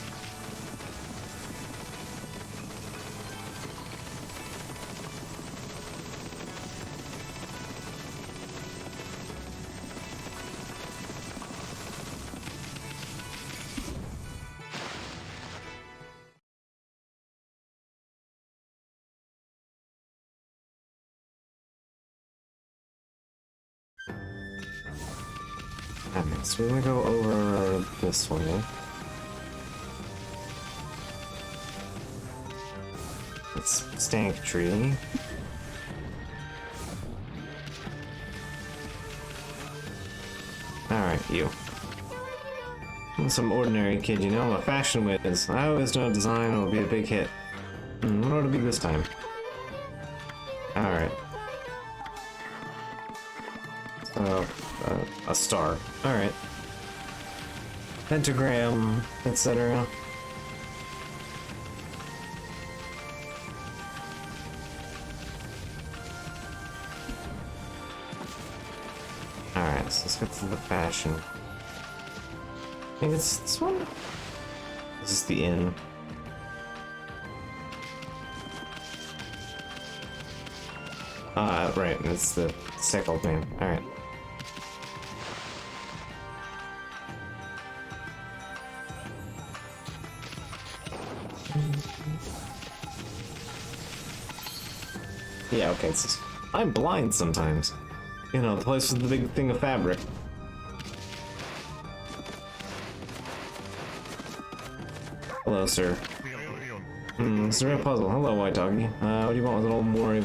Alright, so we're gonna go over this way. It's stank tree. Alright, you. I'm some ordinary kid, you know, I'm a fashion whiz. I always know design will be a big hit. What will it be this time? Alright. A star. Alright. Pentagram, etc. Alright, so let's get to the fashion. I think it's this one? This is the inn. Right, it's the second name. Alright. Yeah, okay, it's just, I'm blind sometimes. You know, the place with the big thing of fabric. Hello, sir. It's a real puzzle. Hello, White Doggy. What do you want with an old Mori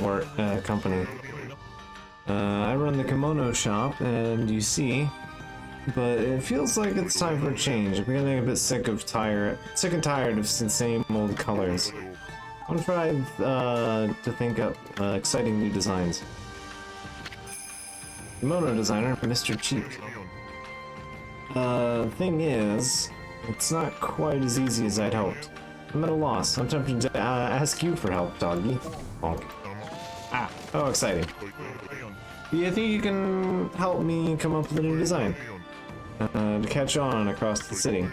company? I run the kimono shop, and you see, but it feels like it's time for a change. I'm getting a bit sick and tired of the same old colors. I want to try to think up exciting new designs. Kimono designer, Mr. Cheek. Thing is, it's not quite as easy as I'd hoped. I'm at a loss. I'm tempted to ask you for help, doggy. Bonk. Ah, oh, exciting. Do you think you can help me come up with a new design? To catch on across the city.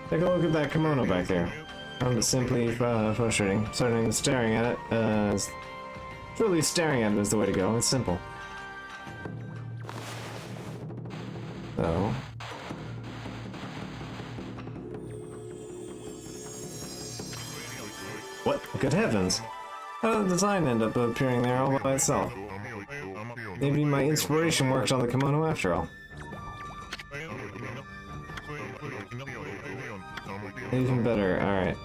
Take a look at that kimono back there. Found it simply frustrating. Starting staring at it, truly staring at it is the way to go. It's simple. So... What? Good heavens! How did the design end up appearing there all by itself? Maybe my inspiration worked on the kimono after all. Even better, alright.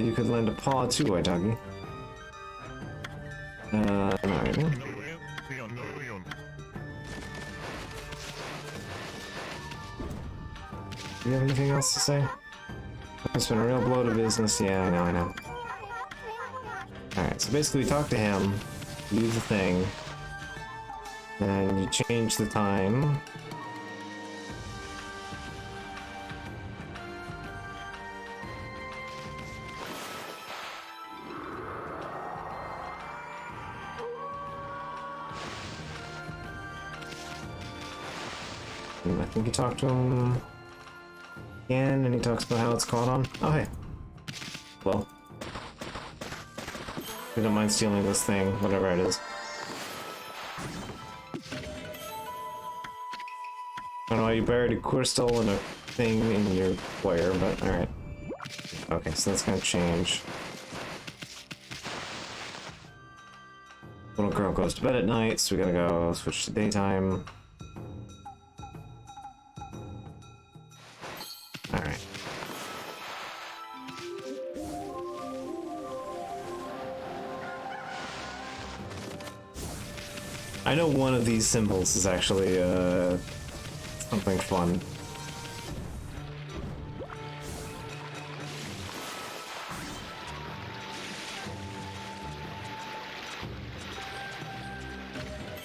You could lend a paw too, Doggy. Alright. Do you have anything else to say? It's been a real blow to business. Yeah, I know. Alright, so basically we talk to him, do the thing, and you change the time. I think you talk to him again, and he talks about how it's caught on. Oh, hey. Well. We don't mind stealing this thing, whatever it is. I don't know why you buried a crystal and a thing in your player, but alright. Okay, so that's gonna change. Little girl goes to bed at night, so we gotta go switch to daytime. Alright. I know one of these symbols is actually, something fun.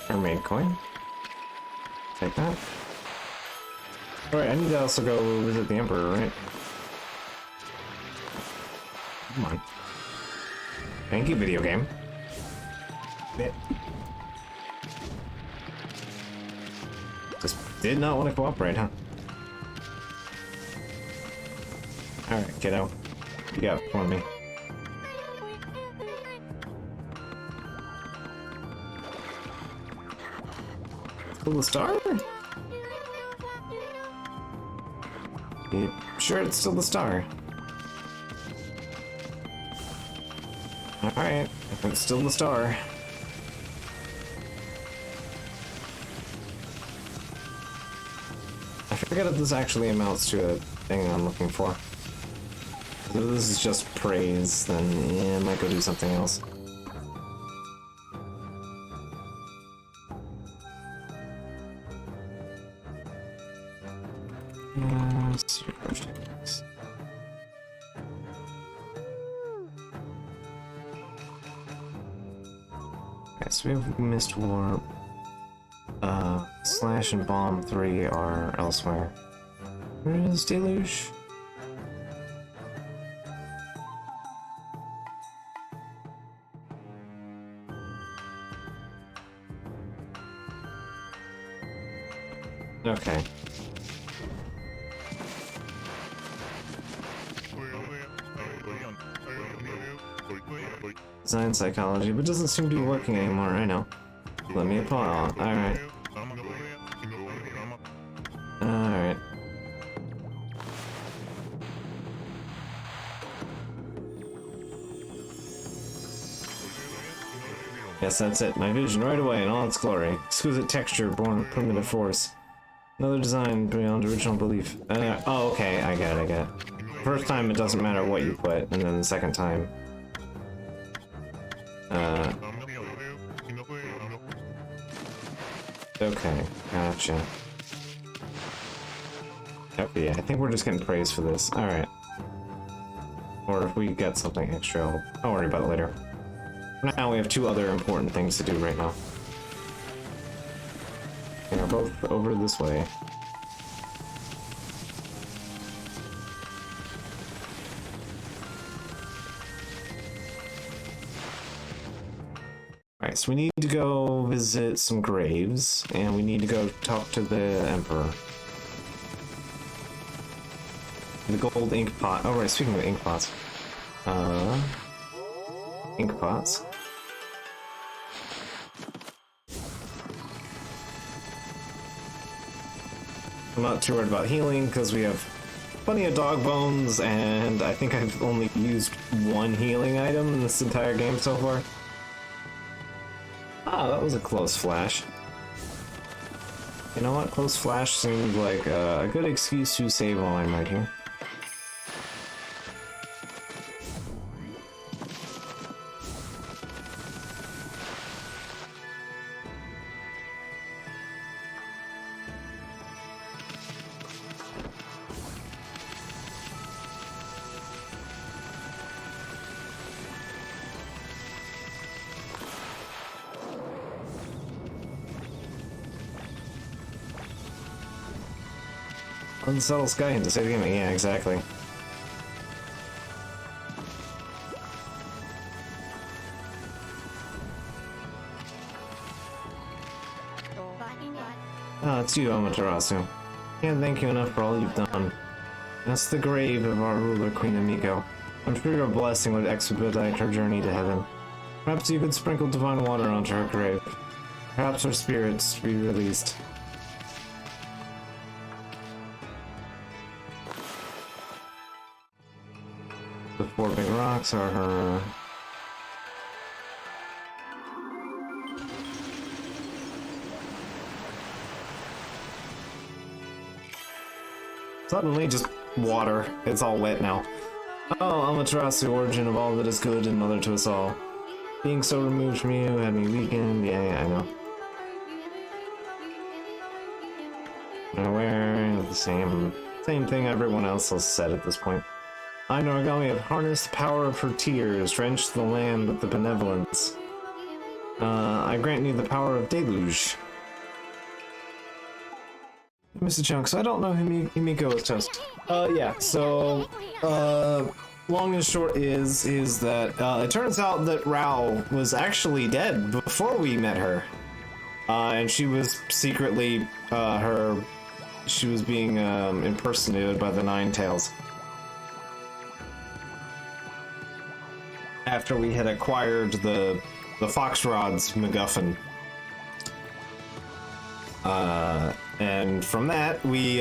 Mermaid coin. Take that. Alright, I need to also go visit the Emperor, right? Come on. Thank you, video game. Bit. Just did not want to cooperate, huh? Alright, kiddo. You got it for me. Still the star? You sure it's still the star? Alright, if it's still the star. I forget if this actually amounts to a thing I'm looking for. If this is just praise, then yeah, I might go do something else. Okay, so we have Mist Warp. Slash and Bomb 3 are elsewhere. Where is Deluge? Okay. Design psychology, but doesn't seem to be working anymore, I know. Let me apply. Alright. Alright. Yes, that's it. My vision right away in all its glory. Exquisite texture, born of primitive force. Another design beyond original belief. Oh, okay, I get it. First time it doesn't matter what you put, and then the second time. Okay, gotcha. Okay, yeah, I think we're just getting praise for this. Alright. Or if we get something extra, I'll worry about it later. For now, we have two other important things to do right now. And our both over this way. Alright, so we need to go visit some graves, and we need to go talk to the Emperor. The gold ink pot. Oh right, speaking of ink pots. Ink pots. I'm not too worried about healing because we have plenty of dog bones, and I think I've only used one healing item in this entire game so far. Ah, that was a close flash. You know what? Close flash seemed like a good excuse to save while I'm right here. Unsettled sky into save the game. Yeah, exactly. Ah, it's you, Amaterasu. Can't thank you enough for all you've done. That's the grave of our ruler, Queen Emiko. I'm sure your blessing would expedite her journey to heaven. Perhaps you could sprinkle divine water onto her grave. Perhaps her spirits be released. The 4 big rocks are her... Suddenly, just water. It's all wet now. Oh, Amaterasu, origin of all that is good and mother to us all. Being so removed from you had me weakened. Yeah, I know. I'm aware of the same thing everyone else has said at this point. I, Okami, have harnessed the power of her tears, drenched the land with the benevolence. I grant you the power of deluge. Mr. Chunks, I don't know who Emiko is just. Yeah, so, long and short is that, it turns out that Rao was actually dead before we met her. And she was secretly, she was being, impersonated by the Nine Tails. After we had acquired the Foxrod's MacGuffin. And from that, we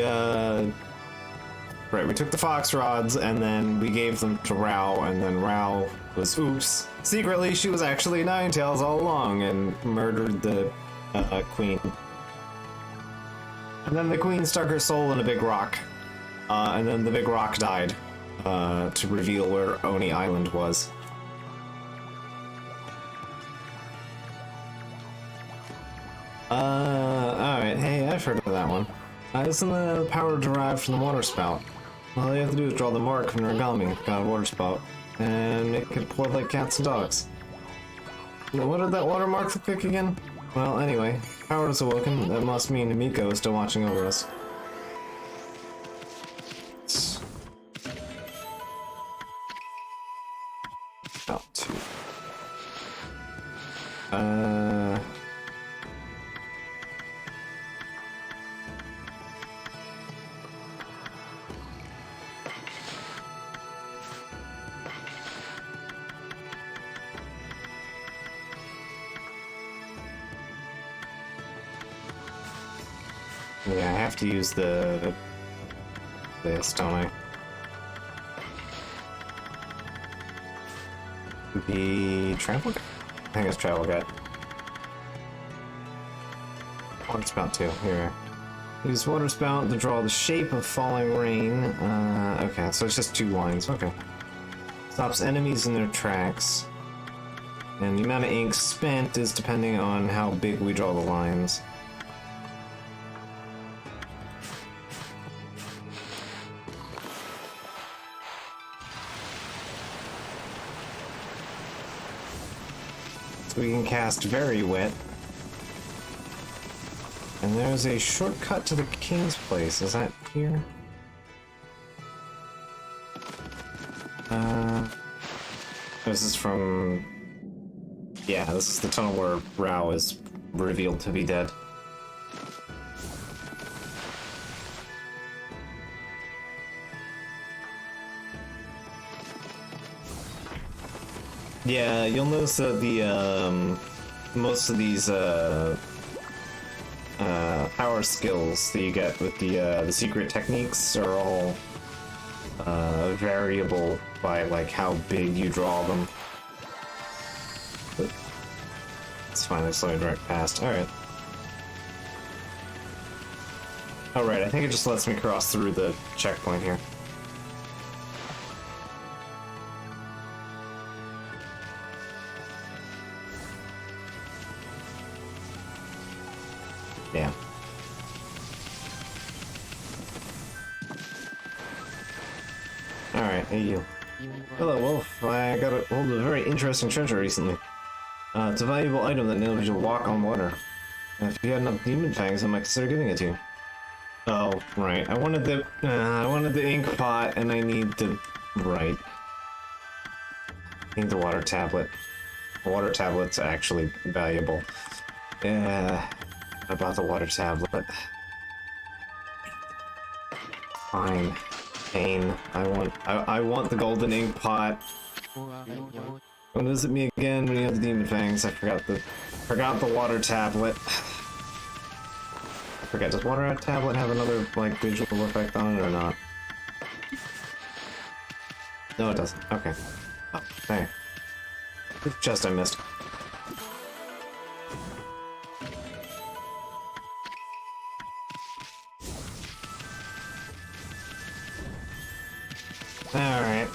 took the Foxrods, and then we gave them to Rao, and then Rao was, oops, secretly she was actually Ninetales all along, and murdered the queen. And then the queen stuck her soul in a big rock, and then the big rock died, to reveal where Oni Island was. Alright, hey, I've heard of that one. Isn't the power derived from the water spout? All you have to do is draw the mark from Okami, got a water spout, and make it pour like cats and dogs. What did that water mark look like again? Well, anyway, power is awoken. That must mean Emiko is still watching over us. About 2. Yeah, I have to use this, don't I? The travel guide? I think it's travel guide. Water spout too, here. Use water spout to draw the shape of falling rain. Okay, so it's just 2 lines, okay. Stops enemies in their tracks. And the amount of ink spent is depending on how big we draw the lines. We can cast Very Wet. and there's a shortcut to the king's place. Is that here? This is from... Yeah, this is the tunnel where Rao is revealed to be dead. Yeah, you'll notice that the, most of these, power skills that you get with the secret techniques are all, variable by, like, how big you draw them. But it's fine, it's slowing direct past. Alright. Alright, I think it just lets me cross through the checkpoint here. Yeah. Alright, hey you. Hello, Wolf. I got a hold of a very interesting treasure recently. It's a valuable item that enables you to walk on water. If you had enough demon fangs, I might consider giving it to you. Oh, right. I wanted the ink pot, and I need the... Right. I need the water tablet. The water tablet's actually valuable. Yeah, I bought the water tablet. Fine. Pain. I want the golden ink pot. Don't visit me again when you have the demon fangs. I forgot the water tablet. I forget, does water tablet have another, like, visual effect on it or not? No, it doesn't. Okay. Oh, hey. Which chest I missed? Alright.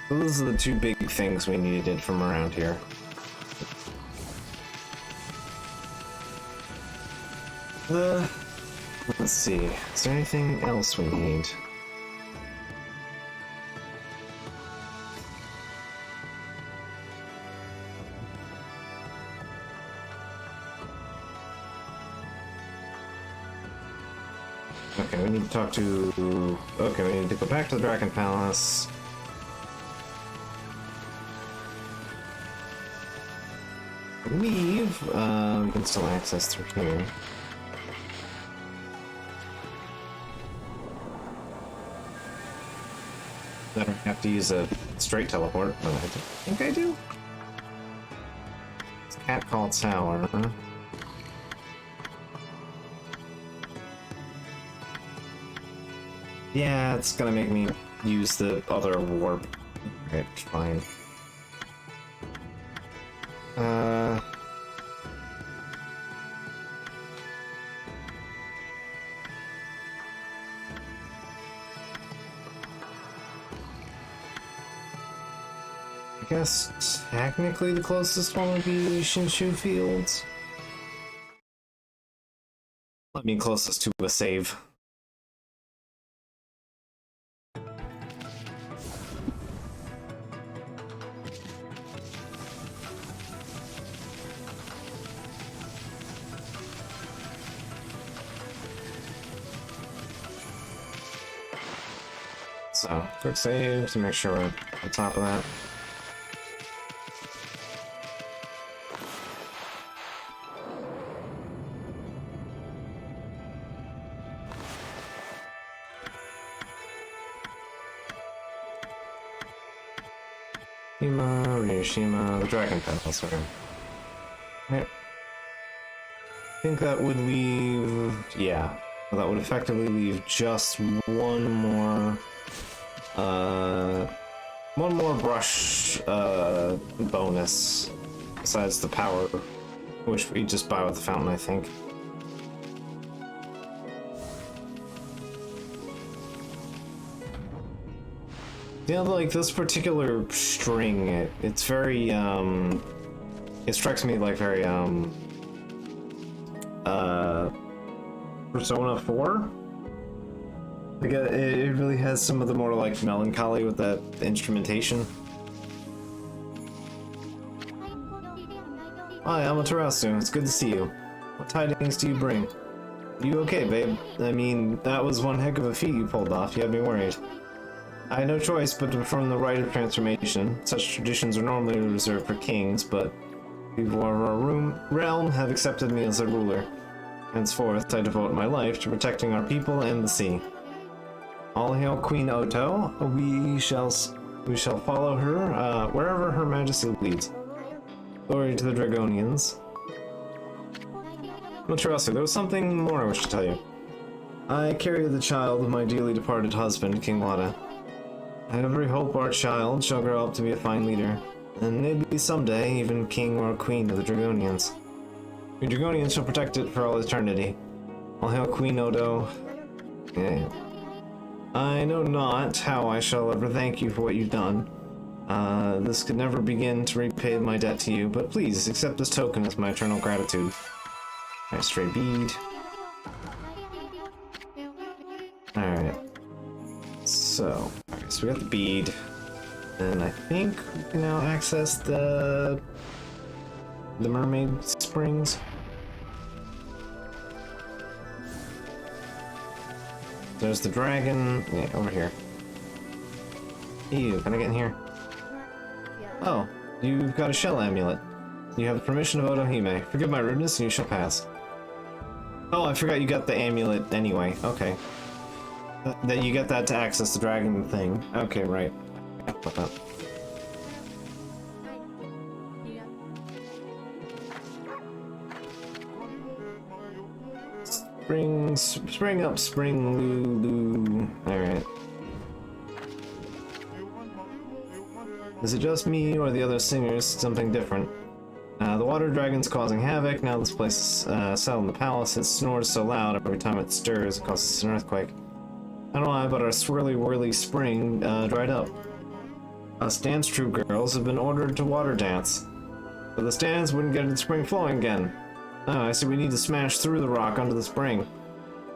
So those are the two big things we needed from around here. Let's see. Is there anything else we need? Okay, we need to talk to... Okay, we need to go back to the Dragon Palace. I believe, we can still access through here. I don't have to use a straight teleport, but I think I do. It's Cat Call Tower, huh? Yeah, it's gonna make me use the other warp. Okay, fine. I guess technically the closest one would be Shinshu Fields. I mean, closest to a save. So, quick save to make sure we're on top of that. Ryushima, the Dragon Palace room. Right. I think that would leave... Yeah. Well, that would effectively leave just one more brush bonus besides the power, which we just buy with the fountain, I think. Yeah, like this particular string, it's very it strikes me like very Persona 4. Like it really has some of the more like melancholy with that instrumentation. Hi, Amaterasu. It's good to see you. What tidings do you bring? You okay, babe? I mean, that was one heck of a feat you pulled off. You had me worried. I had no choice but to perform the rite of transformation. Such traditions are normally reserved for kings, but people of our realm have accepted me as their ruler. Henceforth, I devote my life to protecting our people and the sea. All hail Queen Oto. We shall follow her wherever Her Majesty leads. Glory to the Dragonians. Materasu, there was something more I wish to tell you. I carry the child of my dearly departed husband, King Wada. I have every hope our child shall grow up to be a fine leader, and maybe someday even king or queen of the Dragonians. The Dragonians shall protect it for all eternity. All hail Queen Odo. Yeah. I know not how I shall ever thank you for what you've done. This could never begin to repay my debt to you, but please accept this token as my eternal gratitude. Nice stray bead. Alright. So we got the bead. And I think we can now access the mermaid springs. There's the dragon. Yeah, over here. Ew, can I get in here? Oh, you've got a shell amulet. You have the permission of Otohime. Forgive my rudeness and you shall pass. Oh, I forgot you got the amulet anyway. Okay. That you get that to access the dragon thing. Okay, right. What up? Spring up, spring Lulu. Alright. Is it just me or the other singers something different? The water dragon's causing havoc. Now this place is settled in the palace. It snores so loud every time it stirs it causes an earthquake. I don't know why, but our swirly whirly spring dried up. Us dance troupe girls have been ordered to water dance, but the stands wouldn't get the spring flowing again. Oh, I see we need to smash through the rock onto the spring.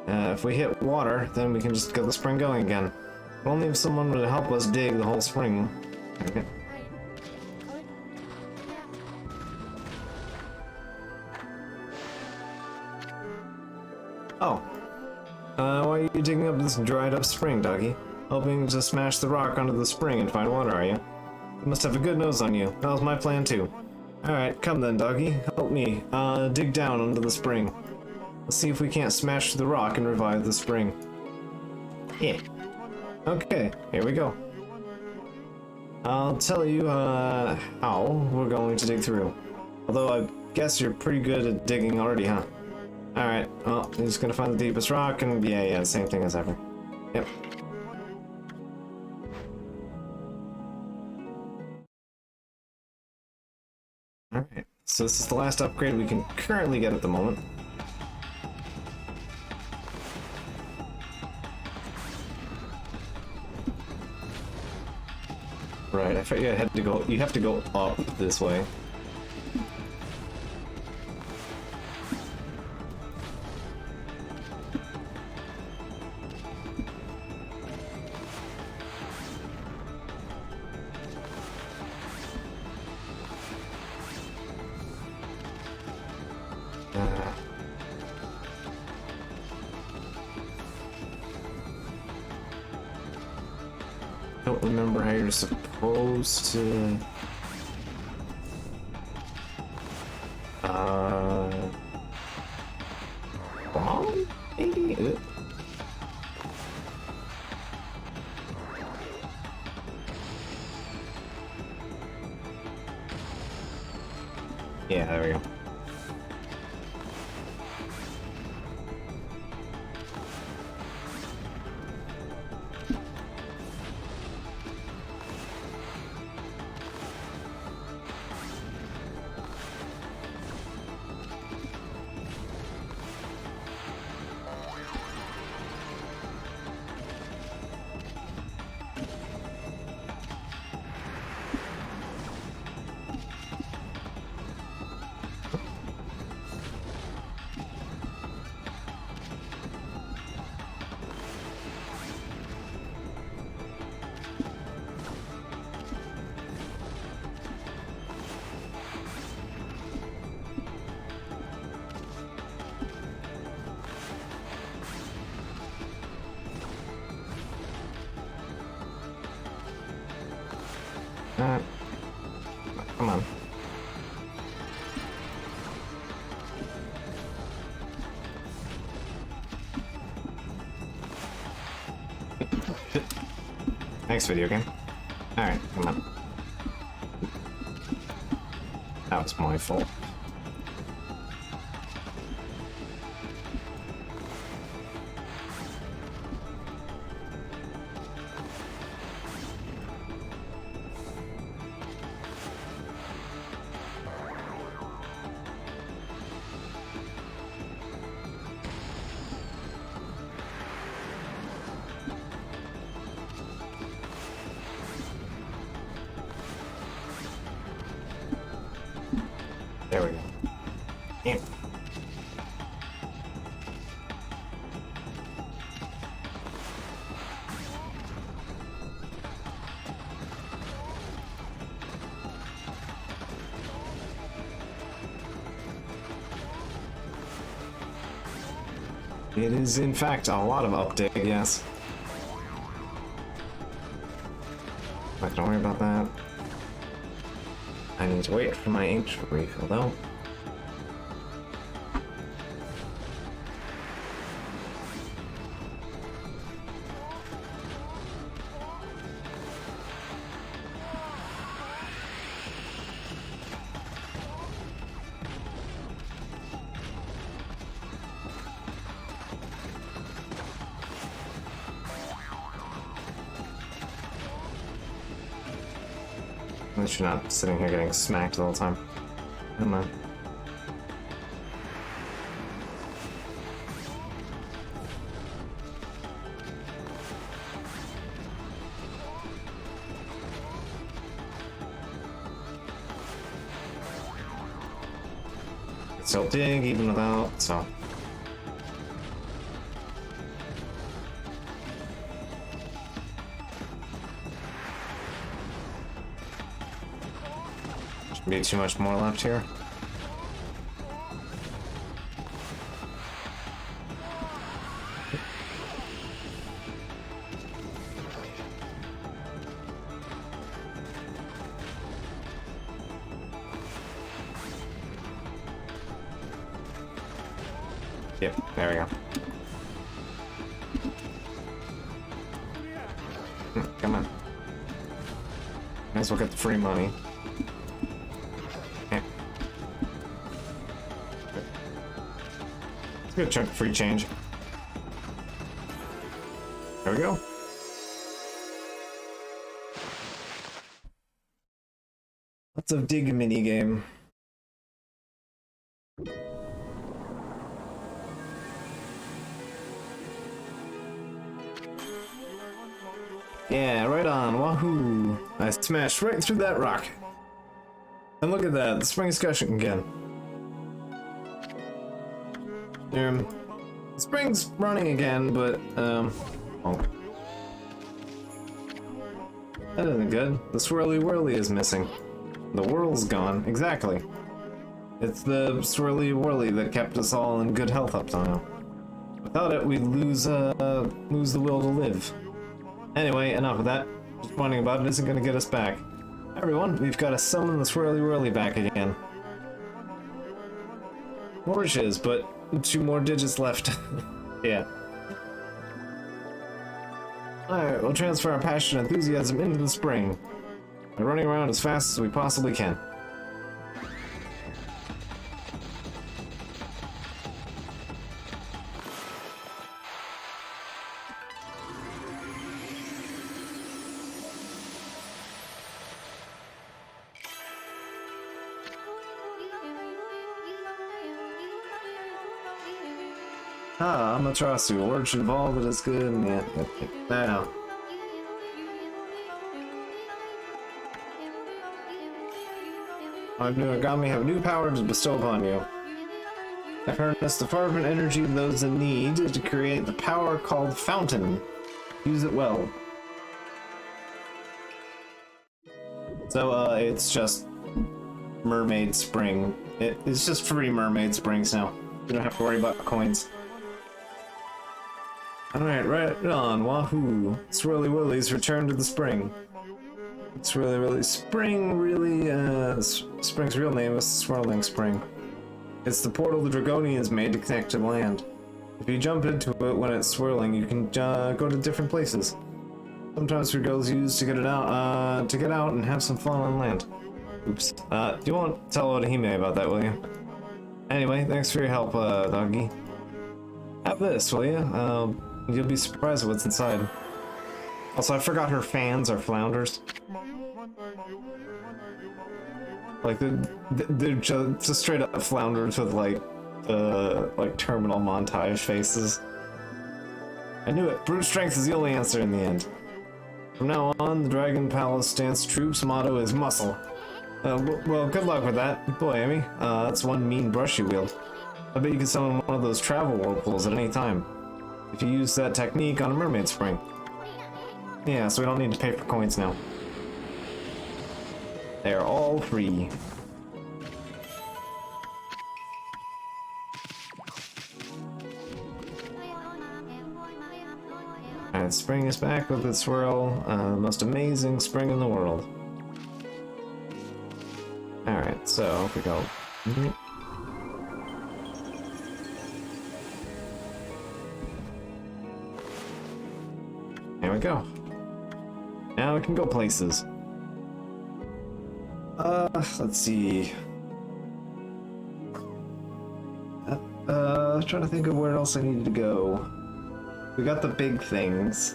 If we hit water, then we can just get the spring going again. If only if someone would help us dig the whole spring. Okay. Oh. Why are you digging up this dried up spring, doggy? Hoping to smash the rock onto the spring and find water, are you? You must have a good nose on you. That was my plan too. Alright, come then, doggy. Help me, dig down onto the spring. Let's see if we can't smash the rock and revive the spring. Yeah. Okay, here we go. I'll tell you, how we're going to dig through. Although I guess you're pretty good at digging already, huh? Alright, well, you're just gonna find the deepest rock, and yeah, same thing as ever. Yep. Alright, so this is the last upgrade we can currently get at the moment. Right, I figured I had to go, you have to go up this way. Don't remember how you're supposed to... Bomb? Maybe? Yeah, there we go. Come on. Next video game. Alright, come on. That was my fault. There we go. Yeah. It is, in fact, a lot of update, yes. Not gonna worry about that. I need to wait for my ink to refill, though. At least you're not sitting here getting smacked the whole time. Come on. Still dig even without, so. Be too much more left here. Yep, there we go. Come on. Might as well get the free money. Good chunk of free change. There we go. Lots of dig mini game. Yeah, right on. Wahoo! I smashed right through that rock. And look at that, the spring discussion again. The spring's running again, but, oh. That isn't good. The swirly whirly is missing. The whirl's gone. Exactly. It's the swirly whirly that kept us all in good health up till now. Without it, we'd lose the will to live. Anyway, enough of that. Just whining about it isn't gonna get us back. Everyone, we've got to summon the swirly whirly back again. More wishes, but 2 more digits left. Yeah. Alright, we'll transfer our passion and enthusiasm into the spring by running around as fast as we possibly can. Ah, Amaterasu, a word should evolve, it is good, yeah, now. New Okami have new power to bestow upon you. Harness the fervent energy of those in need to create the power called Fountain. Use it well. So, it's just Mermaid Spring. It's just free Mermaid Springs now. You don't have to worry about coins. Alright, right on, wahoo. Swirly Willies return to the spring. It's really spring. Spring's real name is Swirling Spring. It's the portal the Dragonians made to connect to land. If you jump into it when it's swirling, you can go to different places. Sometimes your girls use to get out and have some fun on land. Oops. Do you want to tell Odahime about that, will you? Anyway, thanks for your help, doggy. Have this, will you? You'll be surprised at what's inside. Also, I forgot her fans are flounders. Like, they're just straight up flounders with, like terminal montage faces. I knew it. Brute strength is the only answer in the end. From now on, the Dragon Palace Dance Troop's motto is muscle. Well, good luck with that. Boy, Amy, that's one mean brush you wield. I bet you can summon one of those travel whirlpools at any time. If you use that technique on a mermaid spring. Yeah, so we don't need to pay for coins now. They're all free. Alright, spring is back with its swirl. The most amazing spring in the world. Alright, so if we go. There we go. Now we can go places. Let's see. Trying to think of where else I needed to go. We got the big things.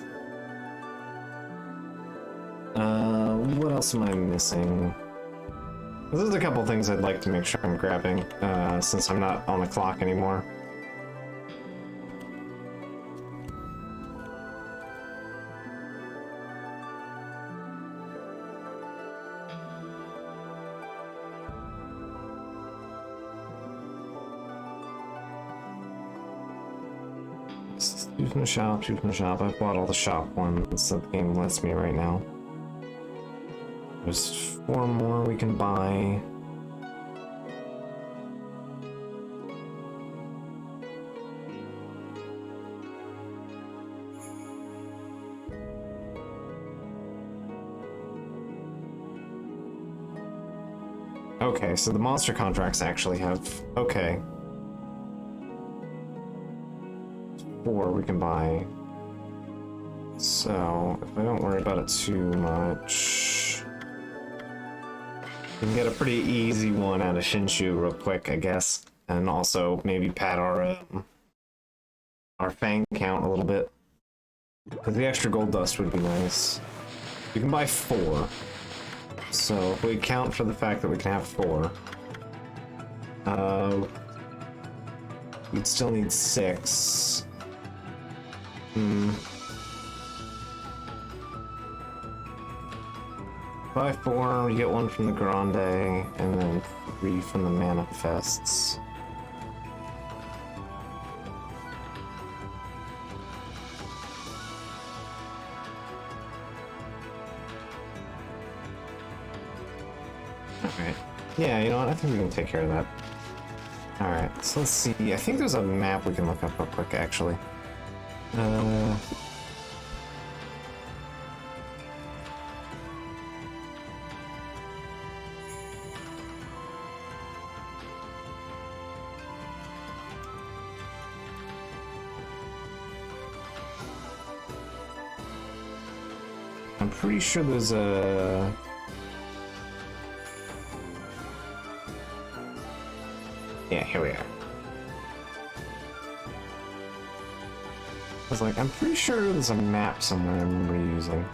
What else am I missing? There's a couple things I'd like to make sure I'm grabbing, since I'm not on the clock anymore. Choose from the shop, choose from the shop. I bought all the shop ones that the game lets me right now. There's 4 more we can buy. Okay, so the monster contracts actually have... Okay. 4 we can buy. So, if I don't worry about it too much... We can get a pretty easy one out of Shinshu real quick, I guess. And also maybe pad our fang count a little bit. Because the extra gold dust would be nice. You can buy 4. So if we count for the fact that we can have 4, we'd still need 6. Buy 4, we get 1 from the Grande, and then 3 from the Manifests. Alright. Yeah, you know what? I think we can take care of that. Alright, so let's see. I think there's a map we can look up real quick, actually. I'm pretty sure there's a... Yeah, here we are. I was like, I'm pretty sure there's a map somewhere I remember using.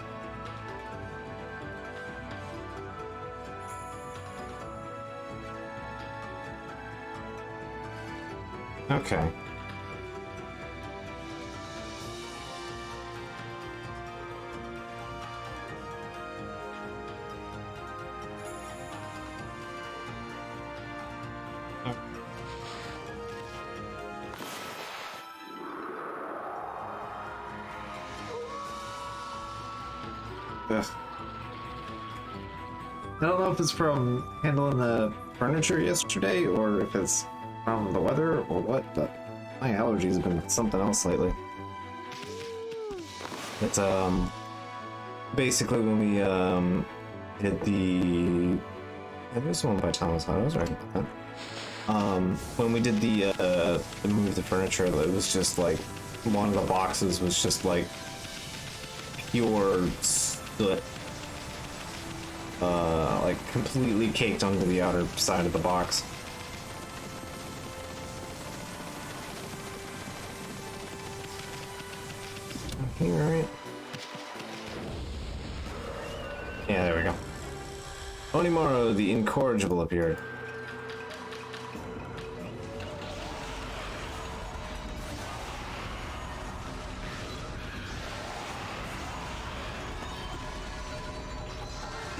Okay. Ugh. I don't know if it's from handling the furniture yesterday or if it's from the weather or what, but my allergies have been something else lately. It's basically when we did the... Yeah, there's one by Thomas. I was right about that. When we did the move the furniture, it was just like one of the boxes was just like pure soot, like completely caked onto the outer side of the box. Here, right? Yeah, there we go. Onimaru, the incorrigible, appeared.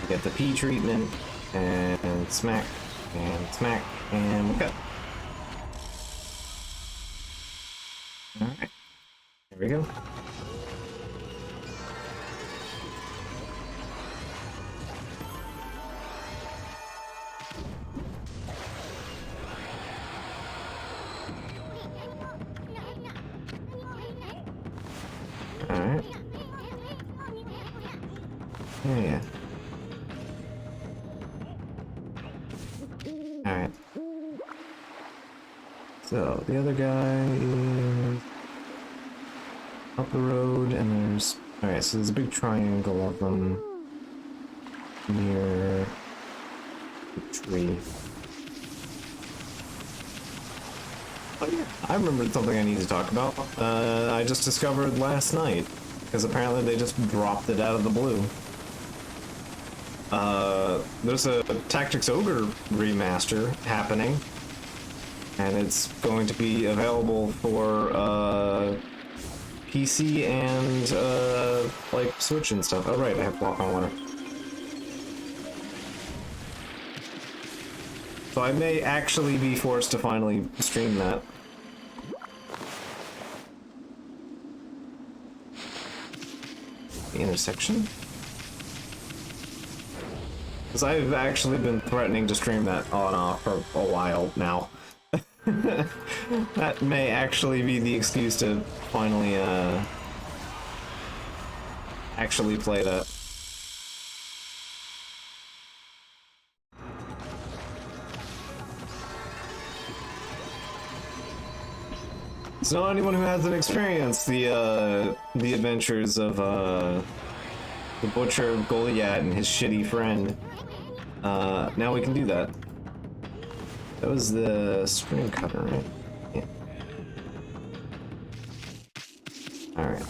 You get the P treatment, and smack, and cut. Alright, there we go. Alright. Yeah. Alright. So, the other guy is up the road, and there's... Alright, so there's a big triangle of them near the tree. Oh yeah, I remembered something I need to talk about. I just discovered last night, because apparently they just dropped it out of the blue. There's a Tactics Ogre remaster happening, and it's going to be available for PC and like Switch and stuff. Oh right, I have Block on Water. So I may actually be forced to finally stream that. The intersection? Because I've actually been threatening to stream that on and off for a while now. That may actually be the excuse to finally actually play that. So anyone who hasn't experienced the adventures of the Butcher of Goliath and his shitty friend, now we can do that. That was the string cutter, right? Yeah. Alright.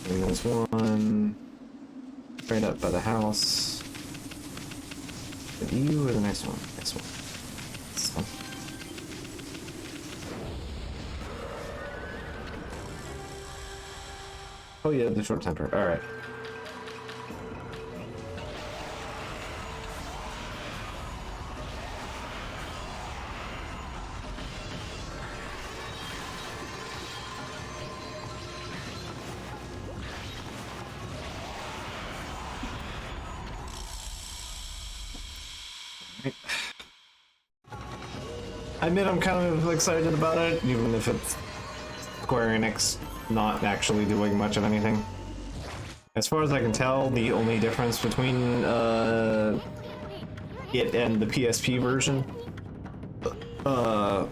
And there's one right up by the house. Is it you or the next one? Next one. This one. Oh yeah, the short temper. Alright. I admit I'm kind of excited about it, even if it's Square Enix not actually doing much of anything. As far as I can tell, the only difference between it and the PSP version are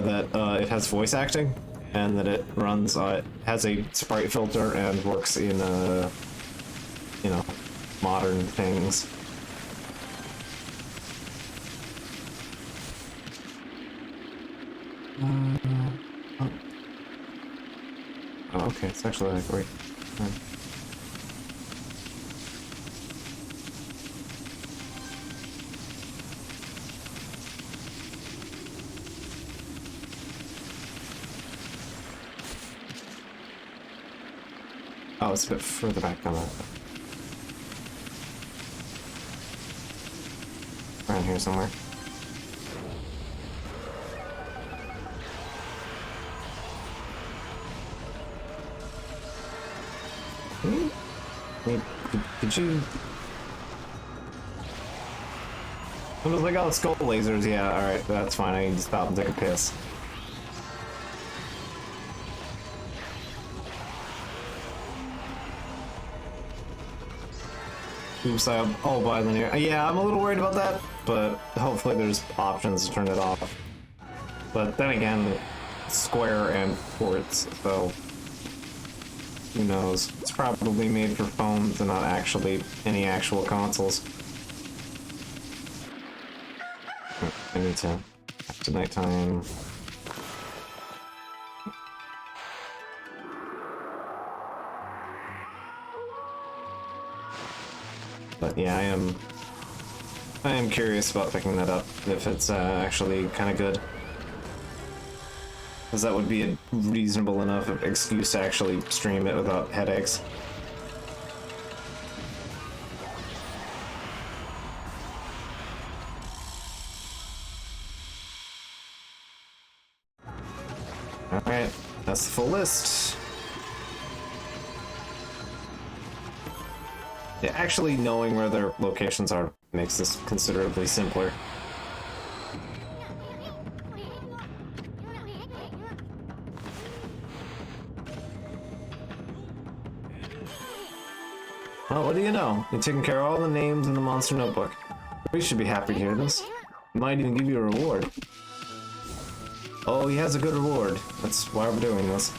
that it has voice acting, and that it runs, it has a sprite filter and works in, you know, modern things. Oh, okay, it's actually like right. Oh, it's a bit further back on that. Around here somewhere. Wait, did you... I was like, oh, skull lasers, yeah, alright, that's fine, I need to stop and take a piss. Oops, I'll buy linear. Yeah, I'm a little worried about that, but hopefully there's options to turn it off. But then again, Square and ports, so who knows? It's probably made for phones and not actually any actual consoles. I need to after nighttime. But yeah, I am curious about picking that up if it's actually kind of good. Because that would be a reasonable enough excuse to actually stream it without headaches. Alright, that's the full list. Yeah, actually knowing where their locations are makes this considerably simpler. Well, what do you know? You're taking care of all the names in the monster notebook. We should be happy to hear this. We might even give you a reward. Oh, he has a good reward. That's why we're doing this.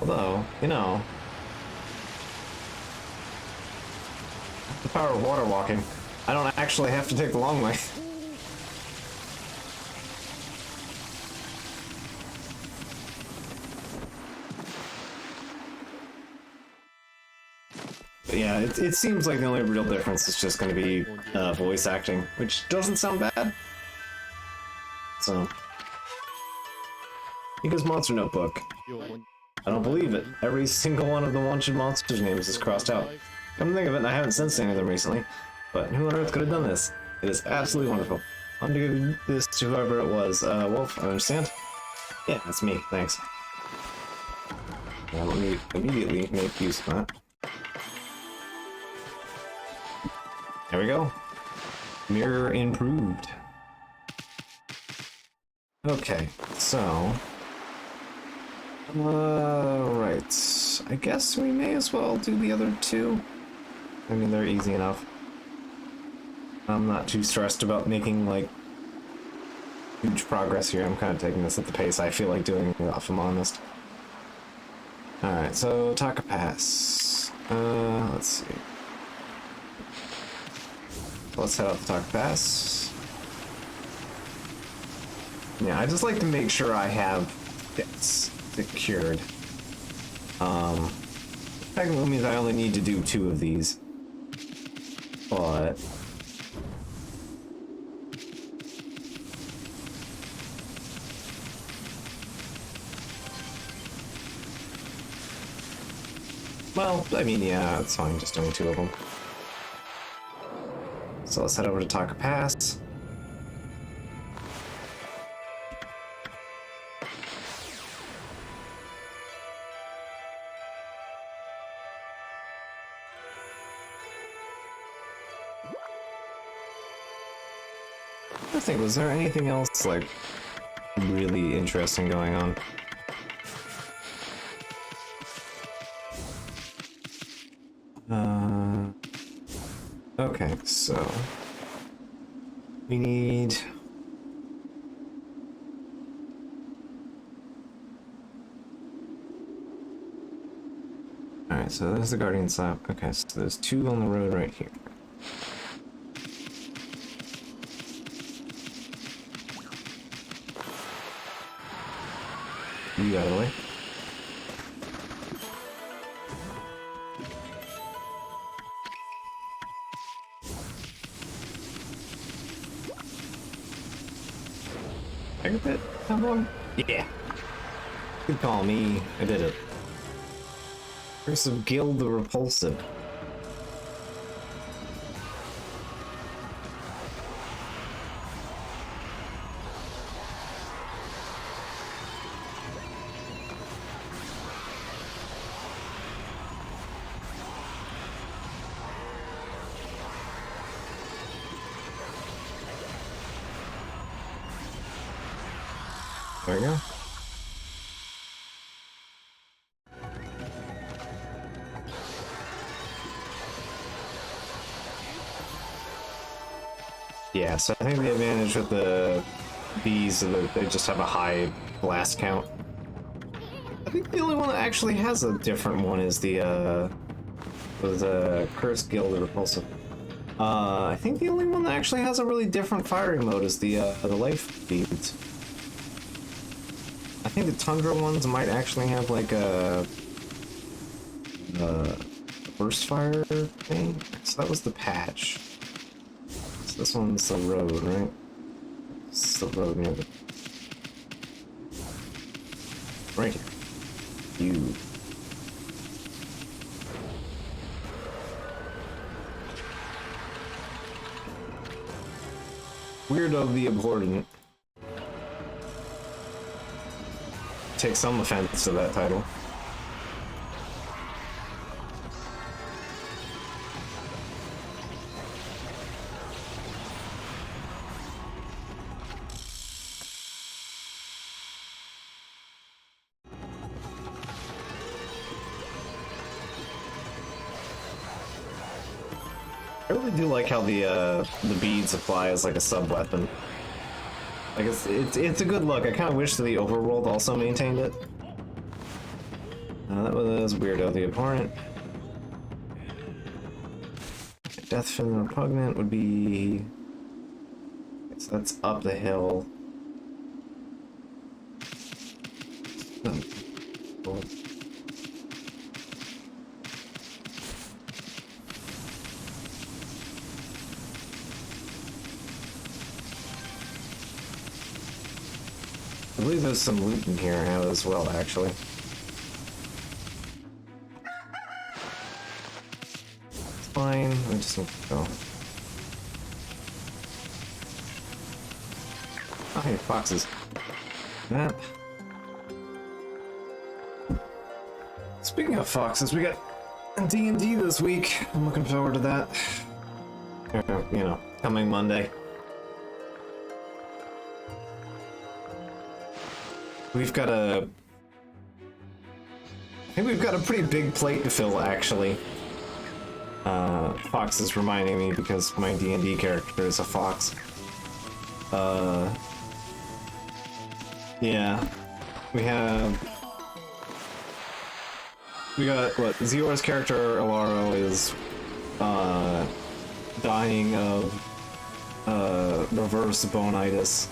Although, you know, the power of water walking. I don't actually have to take the long way. But yeah, it seems like the only real difference is just going to be voice acting, which doesn't sound bad. So, Mika's Monster Notebook. I don't believe it. Every single one of the wanted monsters' names is crossed out. Come to think of it, I haven't sensed any of them recently. But who on earth could have done this? It is absolutely wonderful. I want to give this to whoever it was. Wolf, I understand? Yeah, that's me. Thanks. Let me immediately make use of that. There we go. Mirror improved. Okay, so... right. I guess we may as well do the other two. I mean, they're easy enough. I'm not too stressed about making, like, huge progress here. I'm kind of taking this at the pace I feel like doing, if I'm honest. Alright, so Taka Pass. Let's see. Let's head out to Taka Pass. Yeah, I just like to make sure I have this secured. Technically means I only need to do 2 of these. But... well, I mean, yeah, it's fine, just doing 2 of them. So let's head over to Taka Pass. I think, was there anything else, like, really interesting going on? Okay, so... we need... Alright, so there's the Guardian Slab. Okay, so there's 2 on the road right here. You out of the way. Megabit? How long? Yeah. Good call me. I did it. Curse of Gil the Repulsive. There we go. Yeah, so I think the advantage with the bees is that they just have a high blast count. I think the only one that actually has a different one is the Cursed Guild or Repulsive. I think the only one that actually has a really different firing mode is the life beads. I think the Tundra ones might actually have like a burst fire thing. So that was the patch. So this one's the road, right? This is the road near the... Right here. You... Weirdo the Abhorrent. Take some offense to that title. I really do like how the beads apply as like a sub weapon. Like it's a good look. I kind of wish that the overworld also maintained it. That was weirdo the Abhorrent. Death from the Repugnant would be... So that's up the hill. Cool. I believe there's some loot in here as well, actually. It's fine, I just need to go. Oh, hey, foxes. Map. Speaking of foxes, we got D&D this week. I'm looking forward to that. You know, coming Monday. We've got I think we've got a pretty big plate to fill, actually. Fox is reminding me because my D&D character is a fox. Yeah. We got, what, Zior's character, Alaro, is, dying of, reverse bonitis.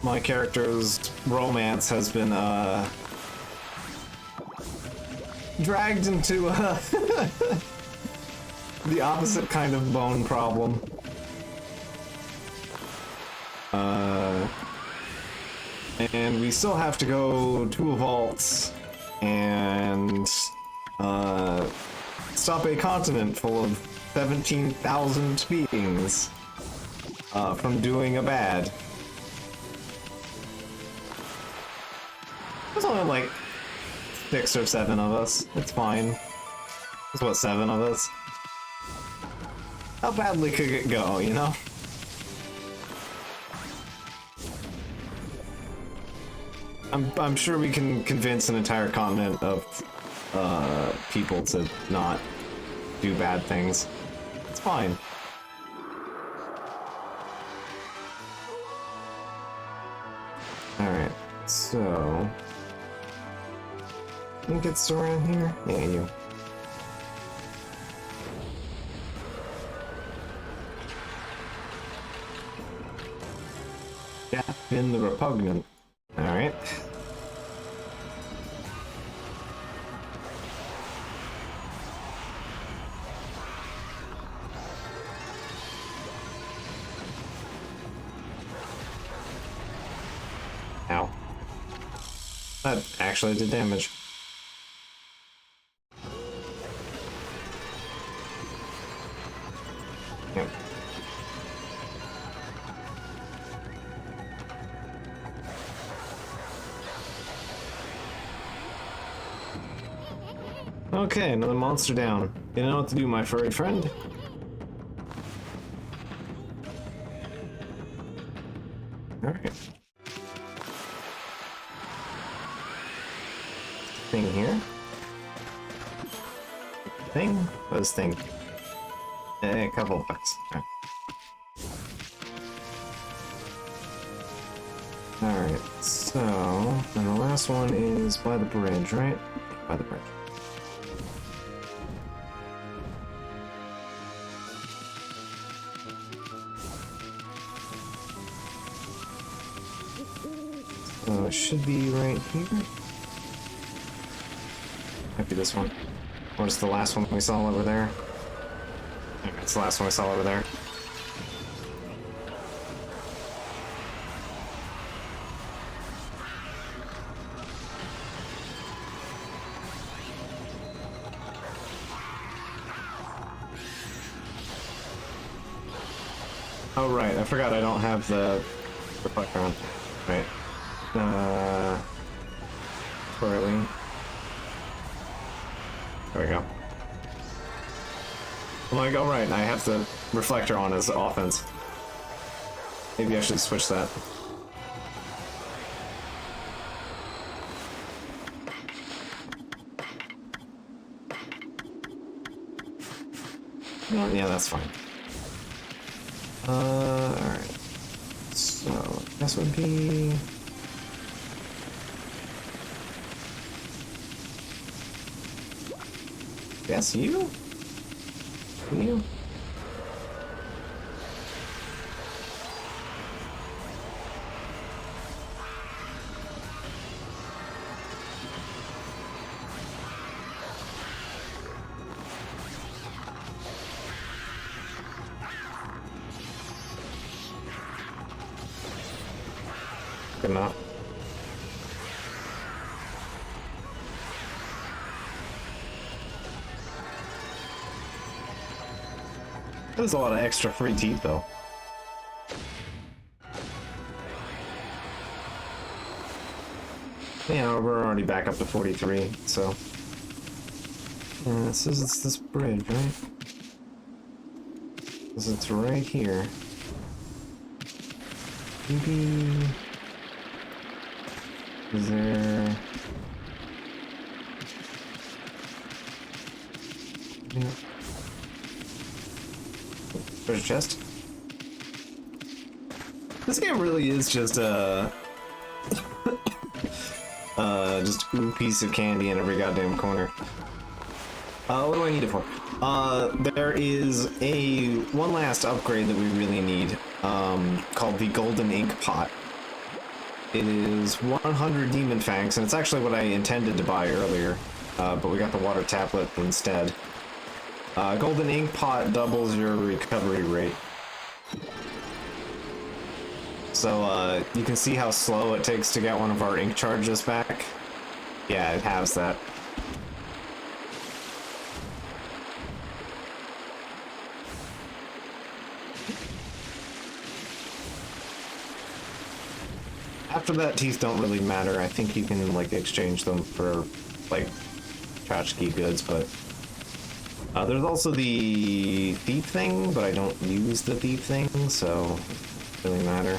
My character's romance has been, dragged into, the opposite kind of bone problem. And we still have to go to a vault and, stop a continent full of 17,000 beings, from doing a bad. There's only like 6 or 7 of us. It's fine. There's what, 7 of us? How badly could it go, you know? I'm sure we can convince an entire continent of people to not do bad things. It's fine. Alright, so... Can we get store in here? Yeah, you. Yeah, in the Repugnant. Alright. Ow. That actually did damage. Yep. Okay, another monster down. You know what to do, my furry friend? Alright. Thing here. Thing? What is thing? A couple of bucks. Alright, so... and the last one is by the bridge, right? By the bridge. So it should be right here. Might be this one. Or is the last one we saw over there? Okay, it's the last one we saw over there. Oh right, I forgot I don't have the reflector on. Right. Where are we? There we go. I'm like, oh right, I have the reflector on as offense. Maybe I should switch that. Yeah, that's fine. Alright. So, this would be... Yes, you? You? Good enough. There's a lot of extra free teeth, though. Yeah, we're already back up to 43, so... Yeah, this is this bridge, right? Because it's right here. Maybe... Is there... Yeah. Treasure chest. This game really is just just a piece of candy in every goddamn corner. What do I need it for? There is one last upgrade that we really need, called the Golden Ink Pot. It is 100 Demon Fangs, and it's actually what I intended to buy earlier, but we got the water tablet instead. Golden Ink Pot doubles your recovery rate. So, you can see how slow it takes to get one of our ink charges back. Yeah, it has that. After that, teeth don't really matter. I think you can, like, exchange them for, like, tchotchke goods, but... there's also the thief thing, but I don't use the thief thing, so it doesn't really matter.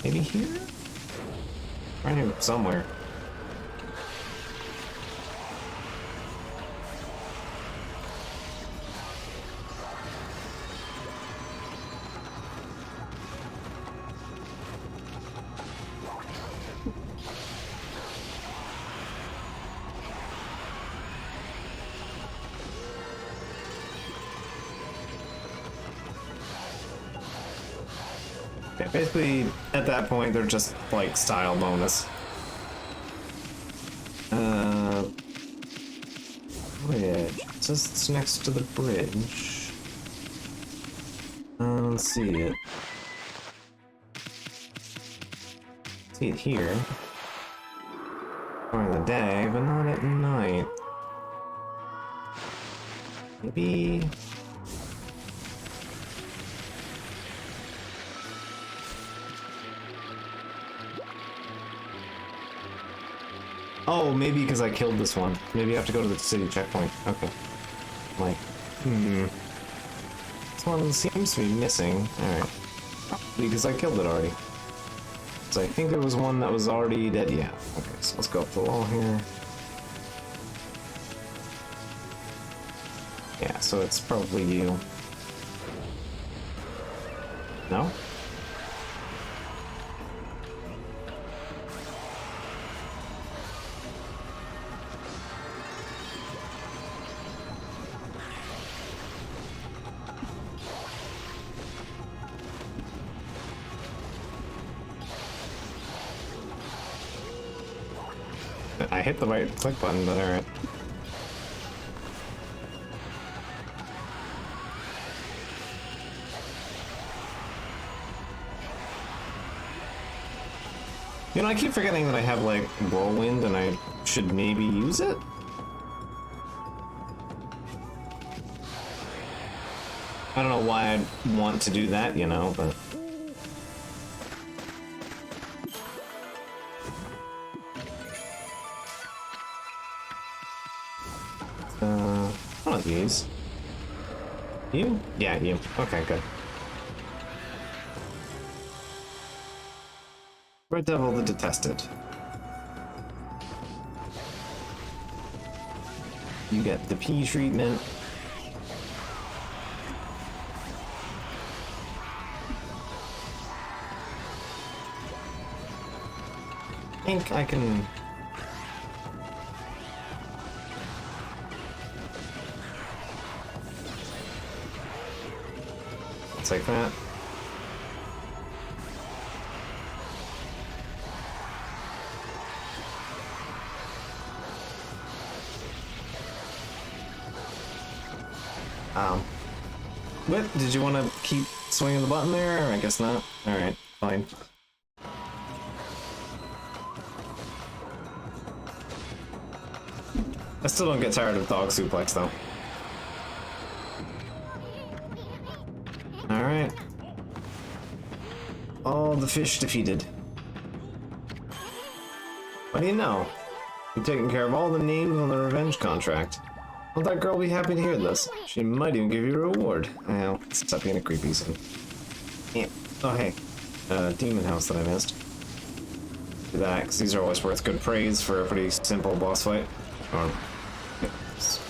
Maybe here? Right here somewhere. Yeah, basically, at that point, they're just, like, style bonus. Bridge. It says it's next to the bridge. Let's see it. See it here. During the day, but not at night. Maybe... Oh, maybe because I killed this one. Maybe I have to go to the city checkpoint. Okay. Like, This one seems to be missing. Alright. Because I killed it already. So I think there was one that was already dead. Yeah. Okay, so let's go up the wall here. Yeah, so it's probably you. No? I hit the right click button, but alright. You know, I keep forgetting that I have, like, Whirlwind, and I should maybe use it? I don't know why I'd want to do that, you know, but... one of these. You? Yeah, you. Okay, good. Red Devil the Detested. You get the P treatment. I think I can... It's like that. What? Did you want to keep swinging the button there? I guess not. Alright, fine. I still don't get tired of dog suplex, though. Alright. All the fish defeated. What do you know? You've taken care of all the names on the revenge contract. Will that girl be happy to hear this? She might even give you a reward. Well, stop being a creepy son. Yeah. Oh, hey. Demon House that I missed. Do that, because these are always worth good praise for a pretty simple boss fight. Or... Yes.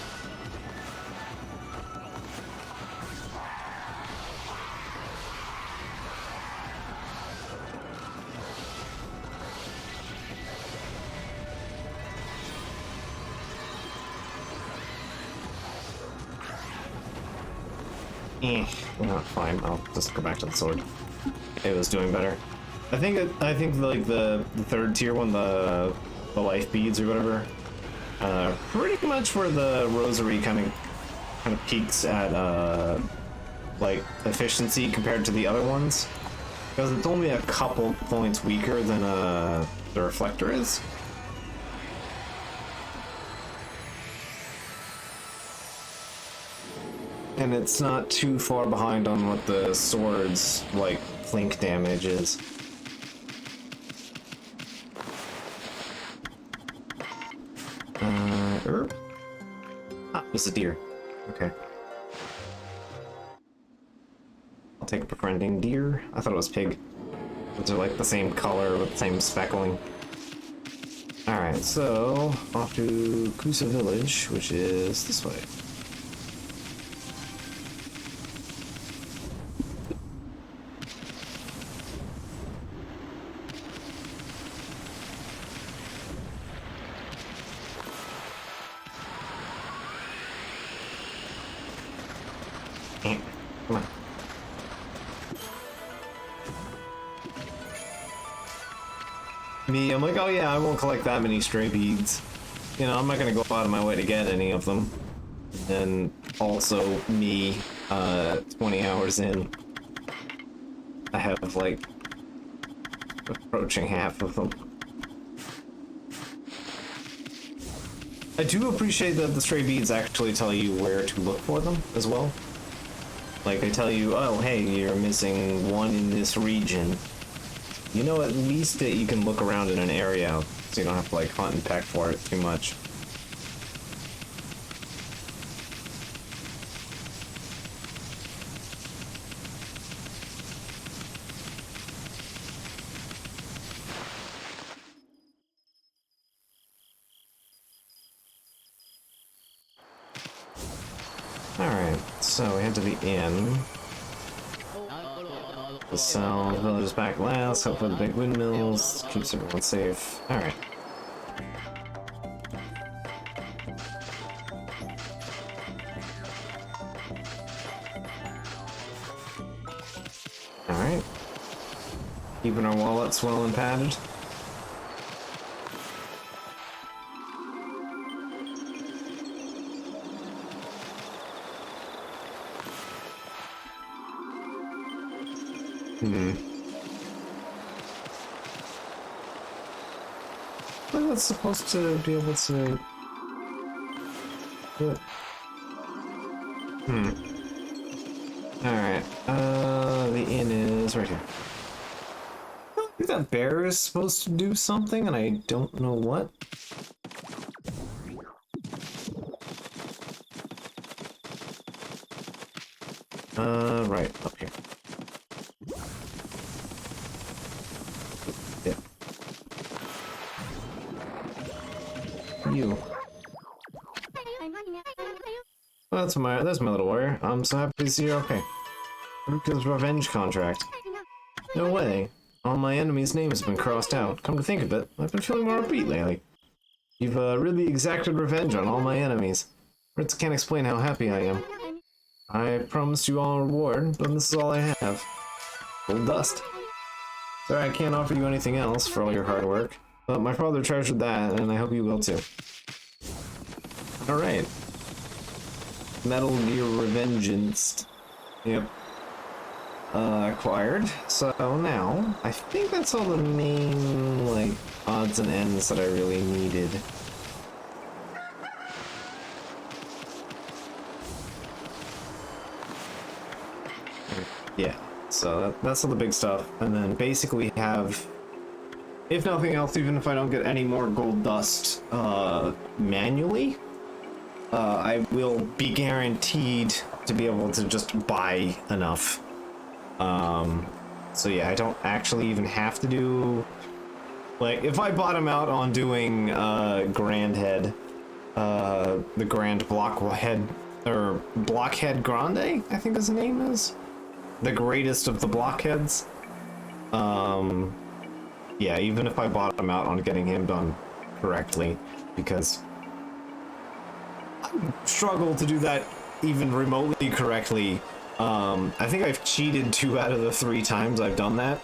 Not fine. I'll just go back to the sword. It was doing better. I think like the third tier one, the life beads or whatever, pretty much where the rosary kind of peaks at like efficiency compared to the other ones, because it's only a couple points weaker than the reflector is. And it's not too far behind on what the sword's, like, plink damage is. Ah, it's a deer. Okay. I'll take a befriending deer. I thought it was pig. Those are, like, the same color with the same speckling. Alright, so, off to Kusa Village, which is this way. Come on. Me, I'm like, oh yeah, I won't collect that many stray beads. You know, I'm not gonna go out of my way to get any of them. And also, me, 20 hours in, I have, like, approaching half of them. I do appreciate that the stray beads actually tell you where to look for them, as well. Like, they tell you, oh, hey, you're missing one in this region. You know, at least that you can look around in an area, so you don't have to, like, hunt and peck for it too much. So we head to the inn. The cell, the village is back last, hope for the big windmills, keeps everyone safe. Alright. Alright. Keeping our wallets well and padded. Well, that's supposed to be able to... What? Alright, the inn is right here. I think that bear is supposed to do something, and I don't know what. Right, up here. Yeah. You. Well, that's my little warrior. I'm so happy to see you're okay. Ruka's revenge contract. No way. All my enemies' names have been crossed out. Come to think of it, I've been feeling more upbeat lately. You've really exacted revenge on all my enemies. Words can't explain how happy I am. I promised you all a reward, but this is all I have. Gold dust. Sorry I can't offer you anything else for all your hard work, but my father treasured that, and I hope you will too. Alright. Metal Gear Revengeance. Yep. Acquired. So now, I think that's all the main, like, odds and ends that I really needed. Yeah, so that's all the big stuff. And then basically have, if nothing else, even if I don't get any more gold dust manually, I will be guaranteed to be able to just buy enough. So yeah, I don't actually even have to do, like, if I bottom out on doing Grand Head, the Grand Blockhead, or Blockhead Grande, I think his name is, the greatest of the blockheads. Yeah, even if I bottom out on getting him done correctly, because I struggle to do that even remotely correctly. I think I've cheated 2 out of the 3 times I've done that.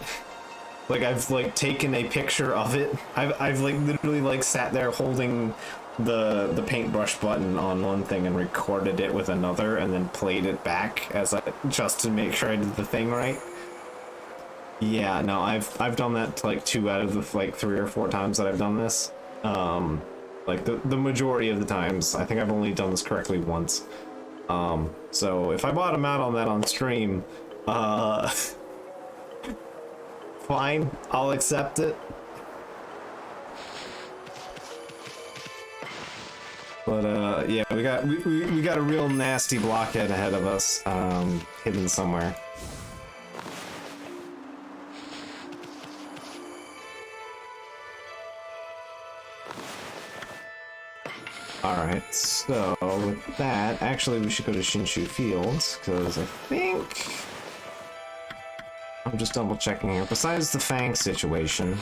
Like, I've, like, taken a picture of it. I've like, literally, like, sat there holding the paintbrush button on one thing and recorded it with another and then played it back as just to make sure I did the thing right. Yeah, no, I've done that, like, 2 out of the, like, 3 or 4 times that I've done this. Like, the majority of the times. I think I've only done this correctly once. So if I bottom out on that on stream, fine, I'll accept it. But yeah, we got a real nasty blockhead ahead of us, hidden somewhere. Alright, so with that, actually we should go to Shinshu Fields, because I think... I'm just double checking here. Besides the Fang situation,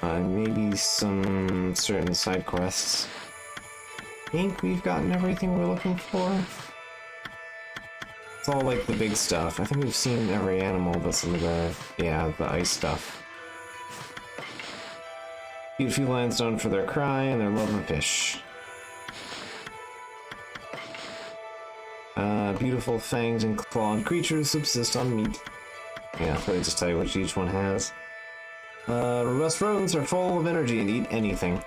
maybe some certain side quests, I think we've gotten everything we're looking for. It's all like the big stuff. I think we've seen every animal but some of the, yeah, the ice stuff. Feed felines known for their cry and their love of fish. Beautiful fanged and clawed creatures subsist on meat. Yeah, let me just tell you what each one has. Rust rodents are full of energy and eat anything.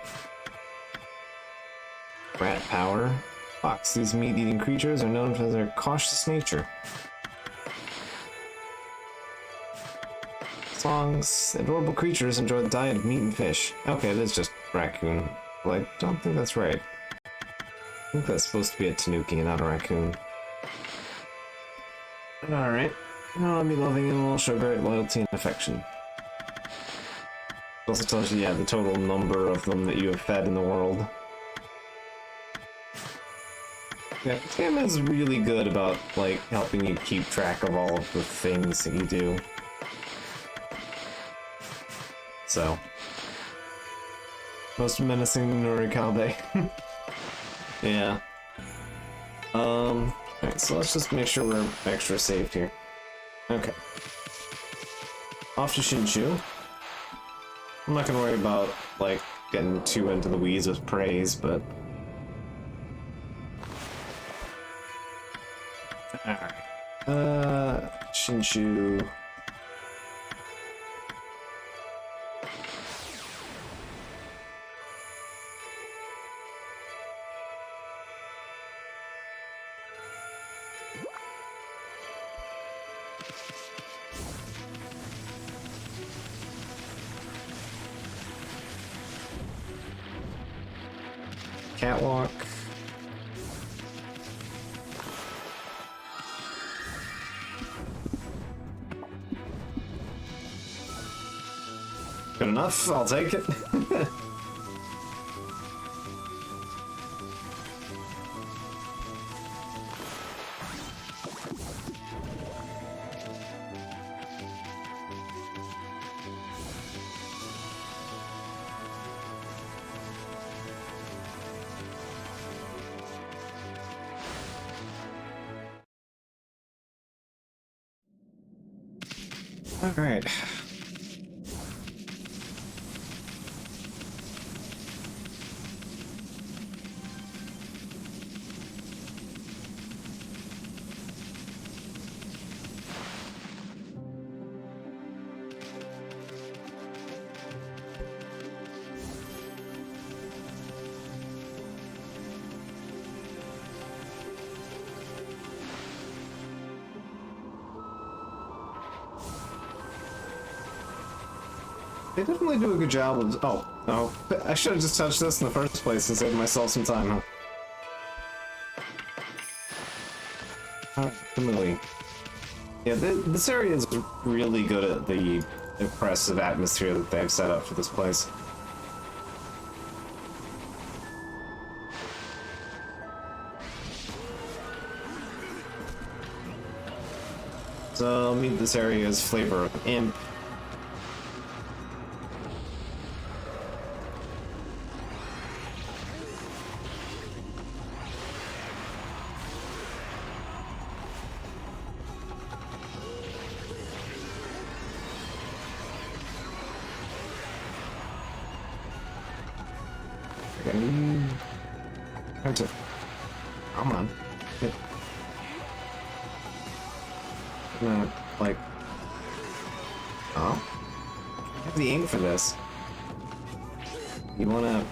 Rat power. Fox. These meat-eating creatures are known for their cautious nature. Songs. Adorable creatures enjoy the diet of meat and fish. Okay, it is just raccoon. Well, I don't think that's right. I think that's supposed to be a tanuki and not a raccoon. Alright. I'll be loving and will show great loyalty and affection. It also tells you, yeah, the total number of them that you have fed in the world. Yeah, this game is really good about, like, helping you keep track of all of the things that you do. So. Most menacing Norikabe. Yeah. Alright, so let's just make sure we're extra safe here. Okay. Off to Shinshu. I'm not gonna worry about, like, getting too into the weeds with praise, but... Alright. Shinshu... Catwalk. Good enough, I'll take it. Alright. They definitely do a good job of... Oh, no. I should have just touched this in the first place and saved myself some time, huh? Kamui. Yeah, this area is really good at the impressive atmosphere that they've set up for this place. So, I'll meet this area's flavor of imp. Come on. Like... Oh? I have the aim for this. You wanna...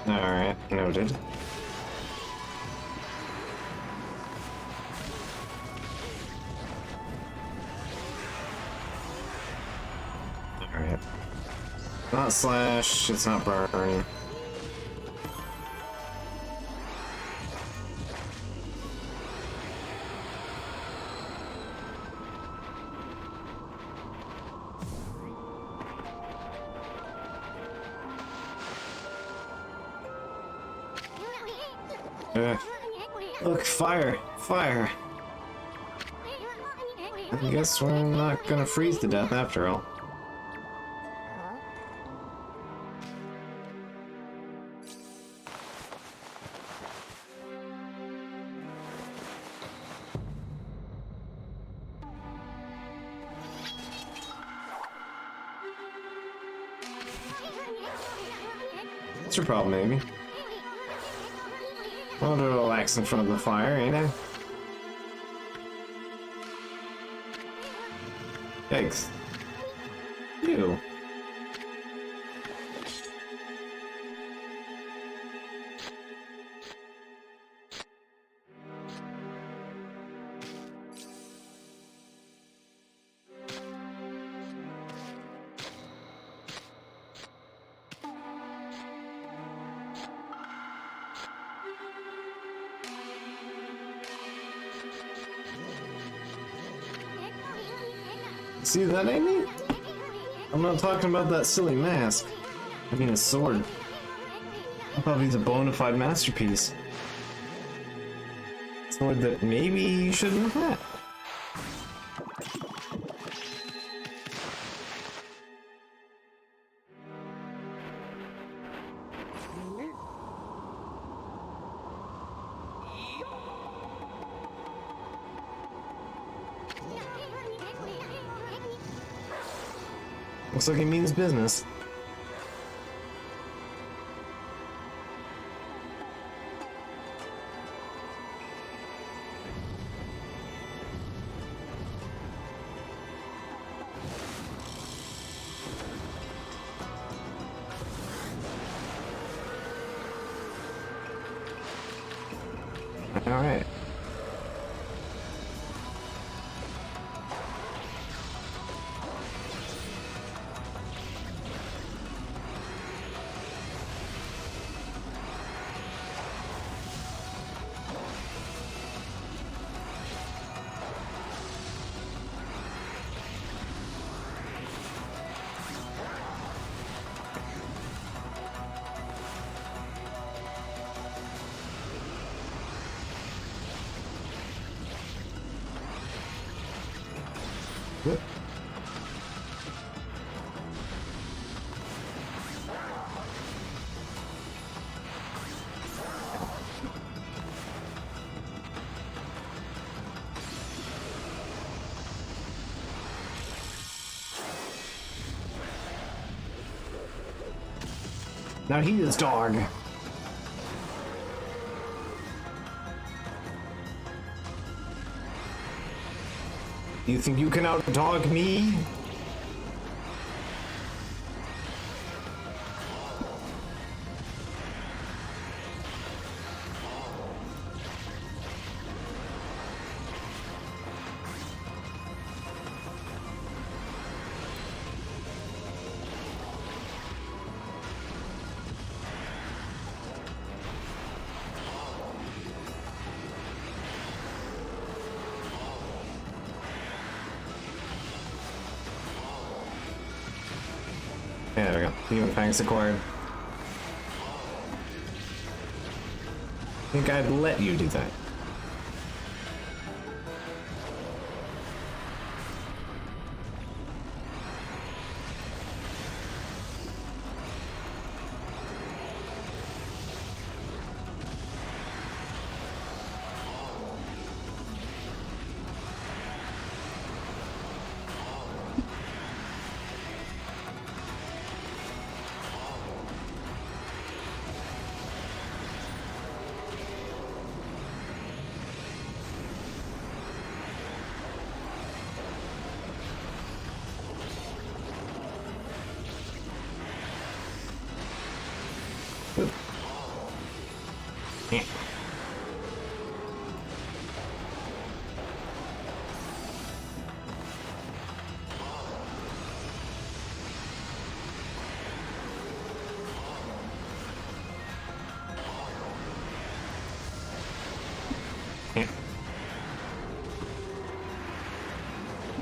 Alright, noted. Alright. Not slash, it's not burn. Look, fire! Fire! I guess we're not gonna freeze to death after all. What's your problem, Amy? I want to relax in front of the fire, ain't I? Yikes. Ew. See that, Amy? I'm not talking about that silly mask. I mean his sword. I thought he's a bona fide masterpiece. Sword that maybe you shouldn't have had. Looks like he means business. All right. Good. Now he is dog. You think you can outdog me? Yeah, there we go. Human Fangs acquired. Think I'd let you do that. Yeah.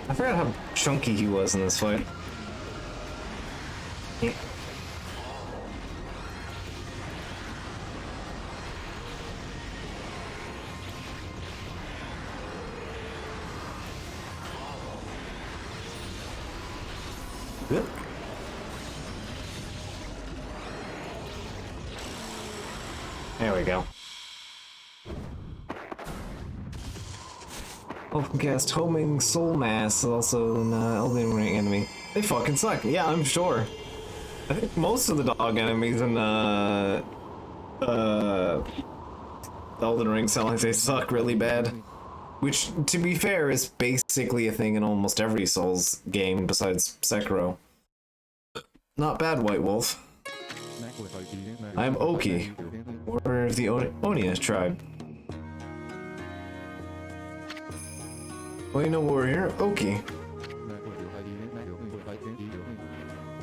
I forgot how chunky he was in this fight. Yeah. Good. There we go. Opencast homing soul mass, also an Elden Ring enemy. They fucking suck. Yeah, I'm sure. I think most of the dog enemies in Elden Ring sound like they suck really bad. Which, to be fair, is basically a thing in almost every Souls game besides Sekiro. Not bad, White Wolf. I am Oki, warrior of the Onia tribe. Well, you know, warrior, Oki.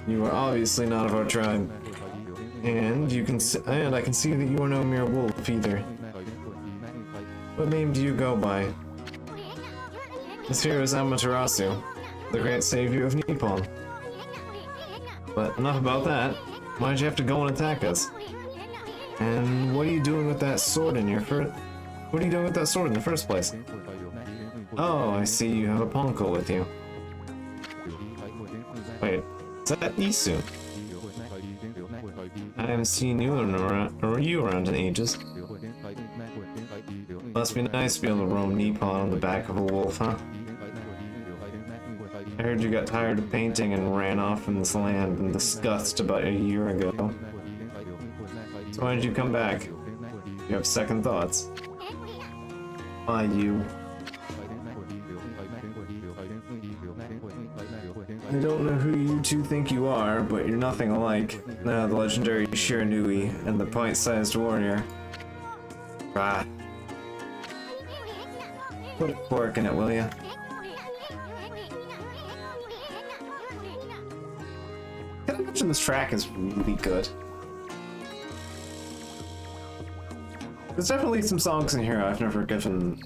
You are obviously not of our tribe, and I can see that you are no mere wolf either. What name do you go by? This here is Amaterasu, the great savior of Nippon. But enough about that. Why'd you have to go and attack us? And what are you doing with that sword in your first... What are you doing with that sword in the first place? Oh, I see you have a ponko with you. Wait, is that Isu? I haven't seen you around in ages. Must be nice to be able to roam Nippon on the back of a wolf, huh? I heard you got tired of painting and ran off from this land in disgust about a year ago. So why did you come back? You have second thoughts. Why you? I don't know who you two think you are, but you're nothing alike. The legendary Shiranui and the pint-sized warrior. Ah. Put a fork in it, will ya? Can I mention this track is really good? There's definitely some songs in here I've never given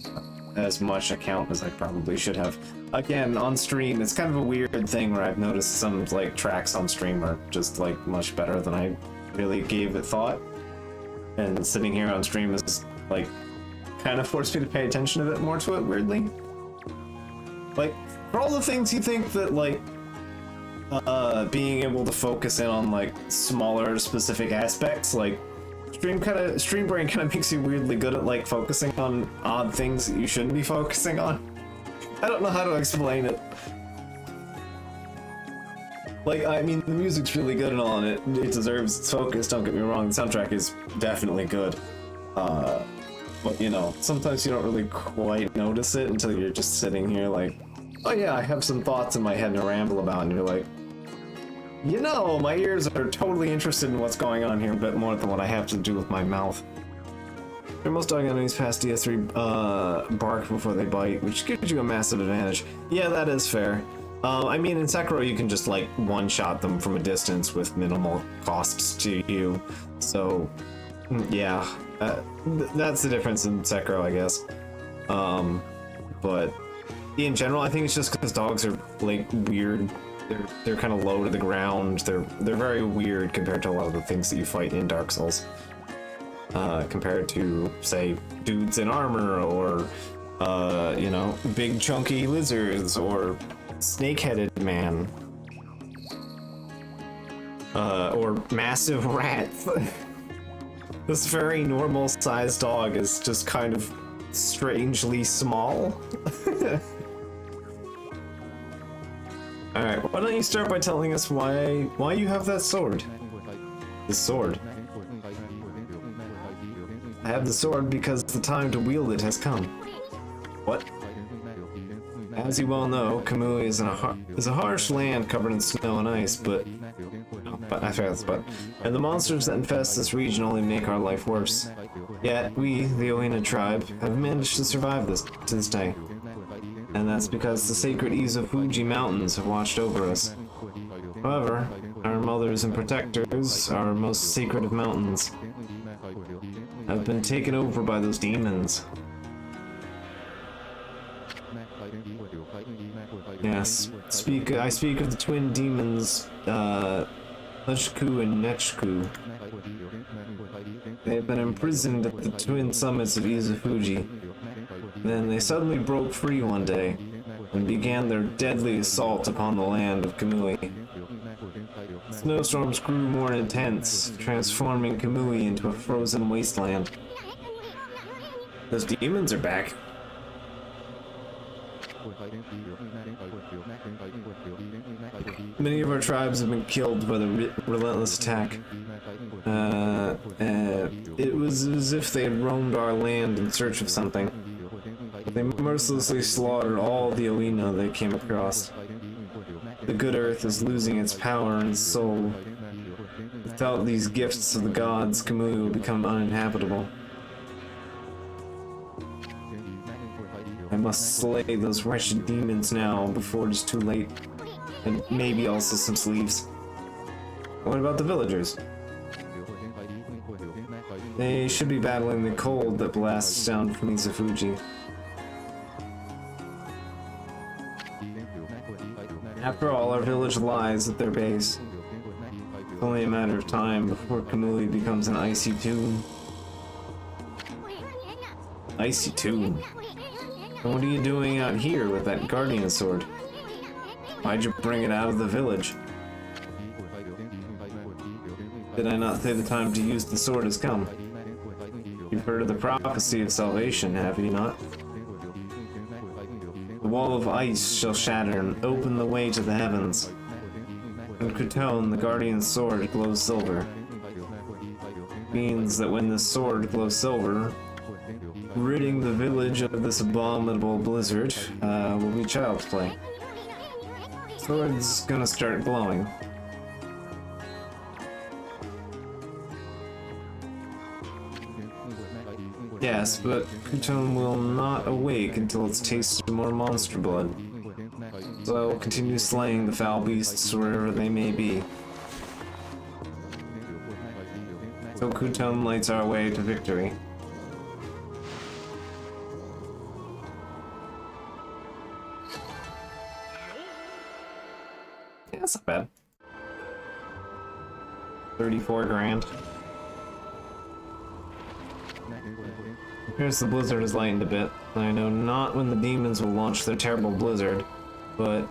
as much account as I probably should have. Again, on stream, it's kind of a weird thing where I've noticed some, like, tracks on stream are just, like, much better than I really gave it thought. And sitting here on stream is, like, kind of forced me to pay attention a bit more to it, weirdly. Like, for all the things you think that, like, being able to focus in on, like, smaller specific aspects, like, Stream Brain kind of makes you weirdly good at, like, focusing on odd things that you shouldn't be focusing on. I don't know how to explain it. Like, I mean, the music's really good and all, and it deserves its focus, don't get me wrong, the soundtrack is definitely good. But, you know, sometimes you don't really quite notice it until you're just sitting here like, oh yeah, I have some thoughts in my head to ramble about, and you're like, you know, my ears are totally interested in what's going on here a bit more than what I have to do with my mouth. Most dog enemies pass DS3 bark before they bite, which gives you a massive advantage. Yeah, that is fair. I mean, in Sekiro you can just, like, one-shot them from a distance with minimal costs to you. So, yeah. That's the difference in Sekiro, I guess. But in general, I think it's just because dogs are, like, weird. They're kind of low to the ground. They're very weird compared to a lot of the things that you fight in Dark Souls. Compared to, say, dudes in armor, or, you know, big chunky lizards, or snake-headed man. Or massive rats. This very normal-sized dog is just kind of strangely small. Alright, why don't you start by telling us why you have that sword? This sword. I have the sword because the time to wield it has come. What? As you well know, Kamui is a harsh land covered in snow and ice, but I forgot this but. And the monsters that infest this region only make our life worse. Yet, we, the Oina tribe, have managed to survive to this day. And that's because the sacred Izufuji Mountains have watched over us. However, our mothers and protectors, our most sacred of mountains, have been taken over by those demons. Yes, I speak of the twin demons, Ushku and Nechku. They have been imprisoned at the twin summits of Izufuji. Then they suddenly broke free one day, and began their deadly assault upon the land of Kamui. Snowstorms grew more intense, transforming Kamui into a frozen wasteland. Those demons are back. Many of our tribes have been killed by the relentless attack. It was as if they had roamed our land in search of something. They mercilessly slaughtered all the Oina they came across. The good earth is losing its power and soul. Without these gifts of the gods, Kamui will become uninhabitable. I must slay those wretched demons now, before it is too late. And maybe also some sleeves. What about the villagers? They should be battling the cold that blasts down from After all, our village lies at their base. It's only a matter of time before Kamui becomes an icy tomb. Icy tomb? And what are you doing out here with that guardian sword? Why'd you bring it out of the village? Did I not say the time to use the sword has come? You've heard of the prophecy of salvation, have you not? The wall of ice shall shatter and open the way to the heavens. And Kutone, the guardian's sword, glows silver. Means that when this sword glows silver, ridding the village of this abominable blizzard will be child's play. Sword's gonna start glowing. Yes, but Kutone will not awake until it's tasted more monster blood. So I will continue slaying the foul beasts wherever they may be. So Kutone lights our way to victory. Yeah, that's not bad. 34 grand. Appears the blizzard has lightened a bit. I know not when the demons will launch their terrible blizzard, but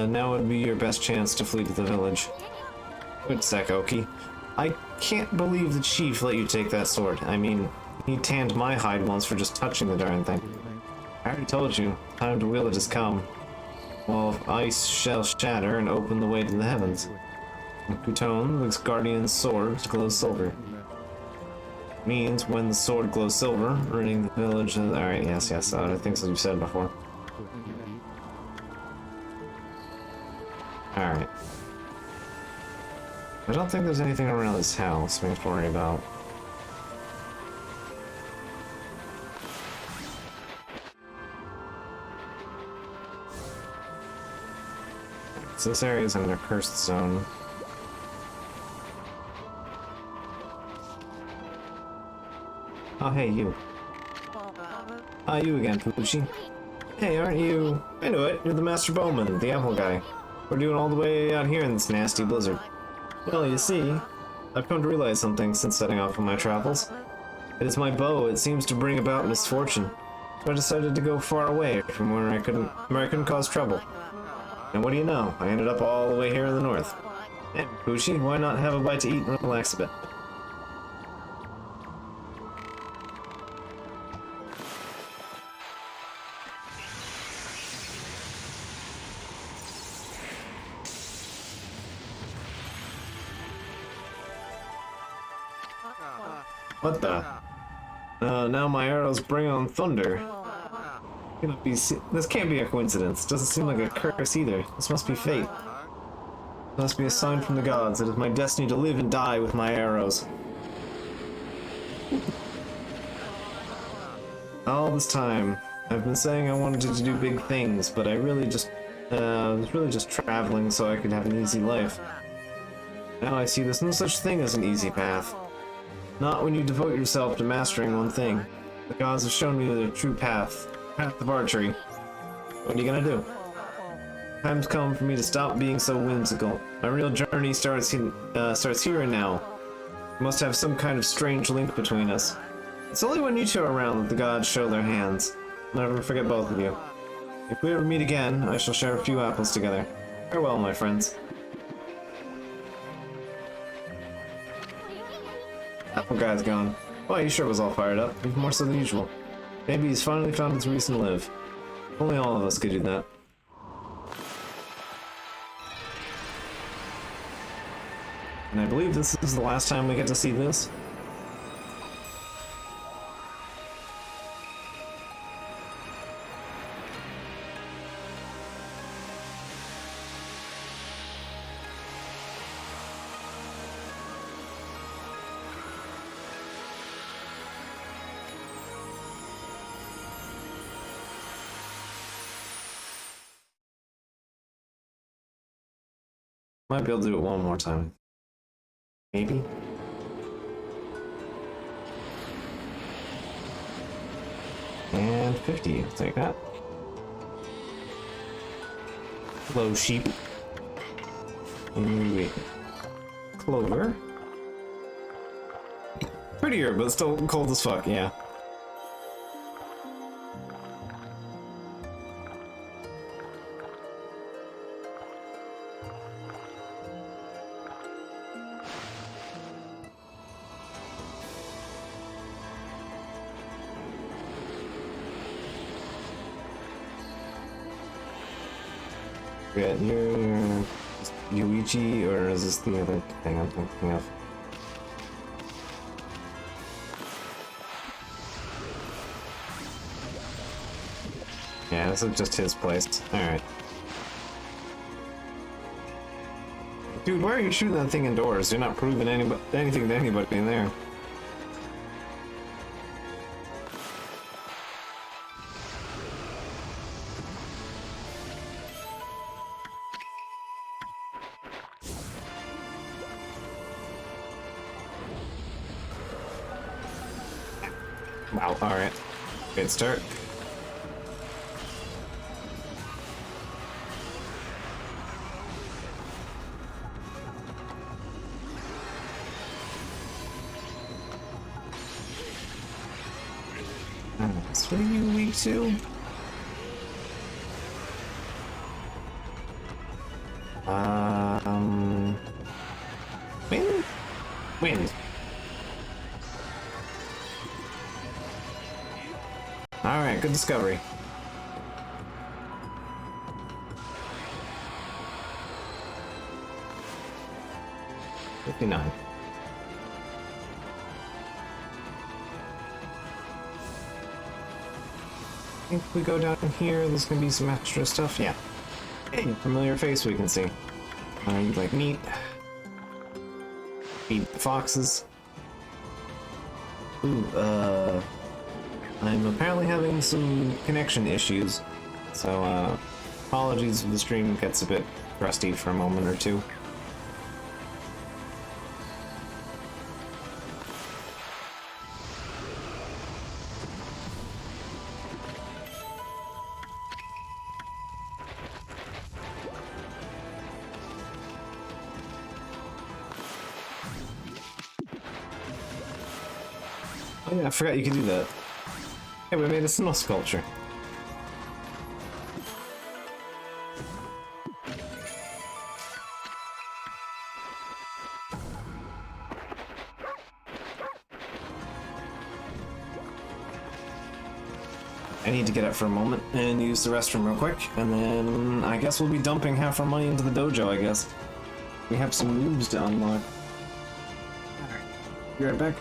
now would be your best chance to flee to the village. Good sec, Oki. I can't believe the chief let you take that sword. I mean, he tanned my hide once for just touching the darn thing. I already told you, time to wield it has come. Well, ice shall shatter and open the way to the heavens. Kutone, the guardian's sword, glows silver. Means when the sword glows silver, ridding the village. Alright, yes, I think so, you said before. Alright. I don't think there's anything around this house we have to worry about. So this area is under cursed zone. Oh, hey, you. Ah, you again, Fukushi. Hey, aren't you... I know it, you're the Master Bowman, the apple guy. We're doing all the way out here in this nasty blizzard. Well, you see, I've come to realize something since setting off on my travels. It is my bow, it seems to bring about misfortune. So I decided to go far away from where I couldn't cause trouble. And what do you know, I ended up all the way here in the north. Hey, Fukushi, why not have a bite to eat and relax a bit? What the? Now my arrows bring on thunder. This can't be a coincidence. Doesn't seem like a curse either. This must be fate. It must be a sign from the gods. It is my destiny to live and die with my arrows. All this time, I've been saying I wanted to do big things, but I really just, was really just traveling so I could have an easy life. Now I see there's no such thing as an easy path. Not when you devote yourself to mastering one thing. The gods have shown me their true path of archery. What are you gonna do? Time's come for me to stop being so whimsical. My real journey starts here and now. We must have some kind of strange link between us. It's only when you two are around that the gods show their hands. I'll never forget both of you. If we ever meet again, I shall share a few apples together. Farewell, my friends. Apple guy's gone. Well, he sure was all fired up, even more so than usual. Maybe he's finally found his reason to live. Only all of us could do that. And I believe this is the last time we get to see this. Might be able to do it one more time. Maybe? And 50, take that. Hello, sheep. Wait. Clover. Prettier, but still cold as fuck, yeah. Yeah, you're Yuichi, or is this the other thing I'm thinking of? Yeah, this is just his place. Alright. Dude, why are you shooting that thing indoors? You're not proving anything to anybody in there. Wow, alright. Good start. What are you weak to? Wind? Wind. Alright, good discovery. $59. I think if we go down here, there's gonna be some extra stuff. Yeah. Hey, familiar face we can see. You like meat? Eat foxes. Ooh, I'm apparently having some connection issues, so apologies if the stream gets a bit rusty for a moment or two. Oh yeah, I forgot you could do that. Hey, we made a snow sculpture. I need to get up for a moment and use the restroom real quick, and then I guess we'll be dumping half our money into the dojo, I guess. We have some moves to unlock. Alright, be right back.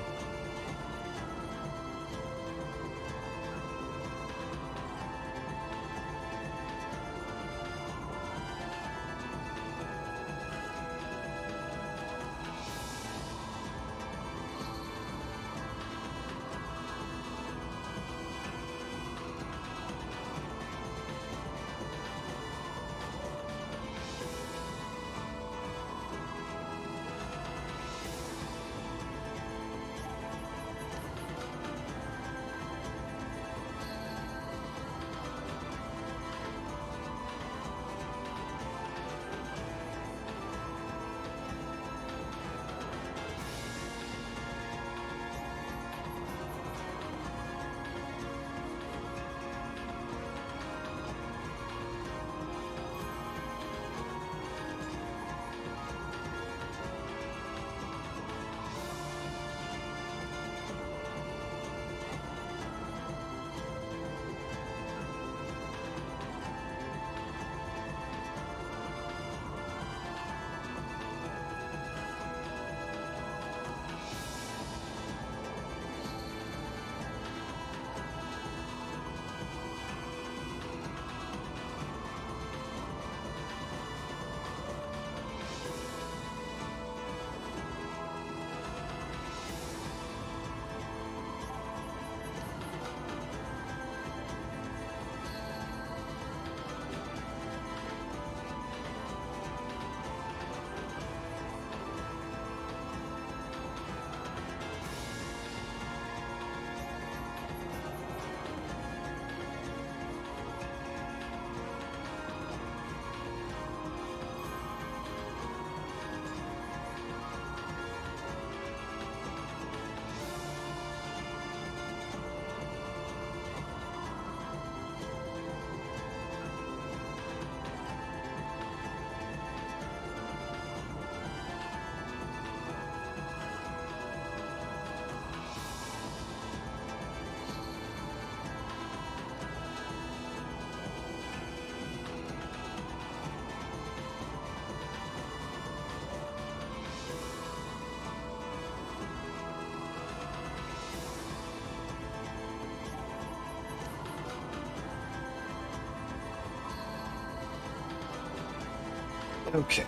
Okay.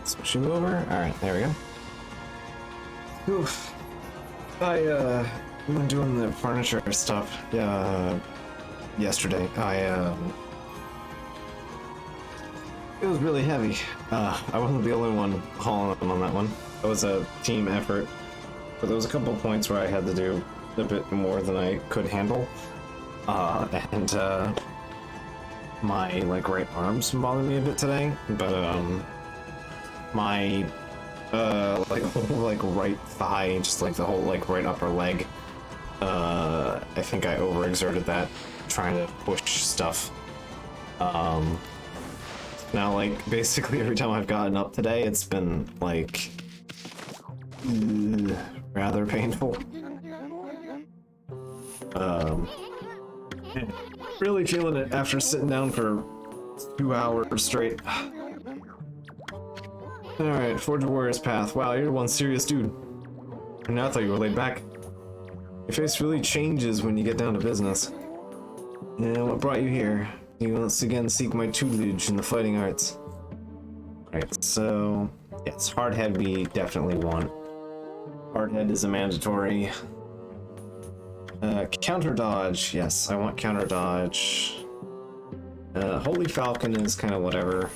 Switch you over. Alright, there we go. Oof. I've been doing the furniture stuff yesterday. It was really heavy. I wasn't the only one hauling on that one. It was a team effort. But there was a couple of points where I had to do a bit more than I could handle. My right arms bother me a bit today, but my whole right thigh, just the whole right upper leg, I think I overexerted that trying to push stuff. Now basically every time I've gotten up today, it's been rather painful. Really feeling it after sitting down for 2 hours straight. Alright, Forge a Warrior's Path. Wow, you're one serious dude. And I thought you were laid back. Your face really changes when you get down to business. Yeah, what brought you here? You once again seek my tutelage in the fighting arts. Right, so yes, Hardhead we definitely want. Hardhead is a mandatory. Counter dodge, yes, I want counter dodge. Holy Falcon is kind of whatever.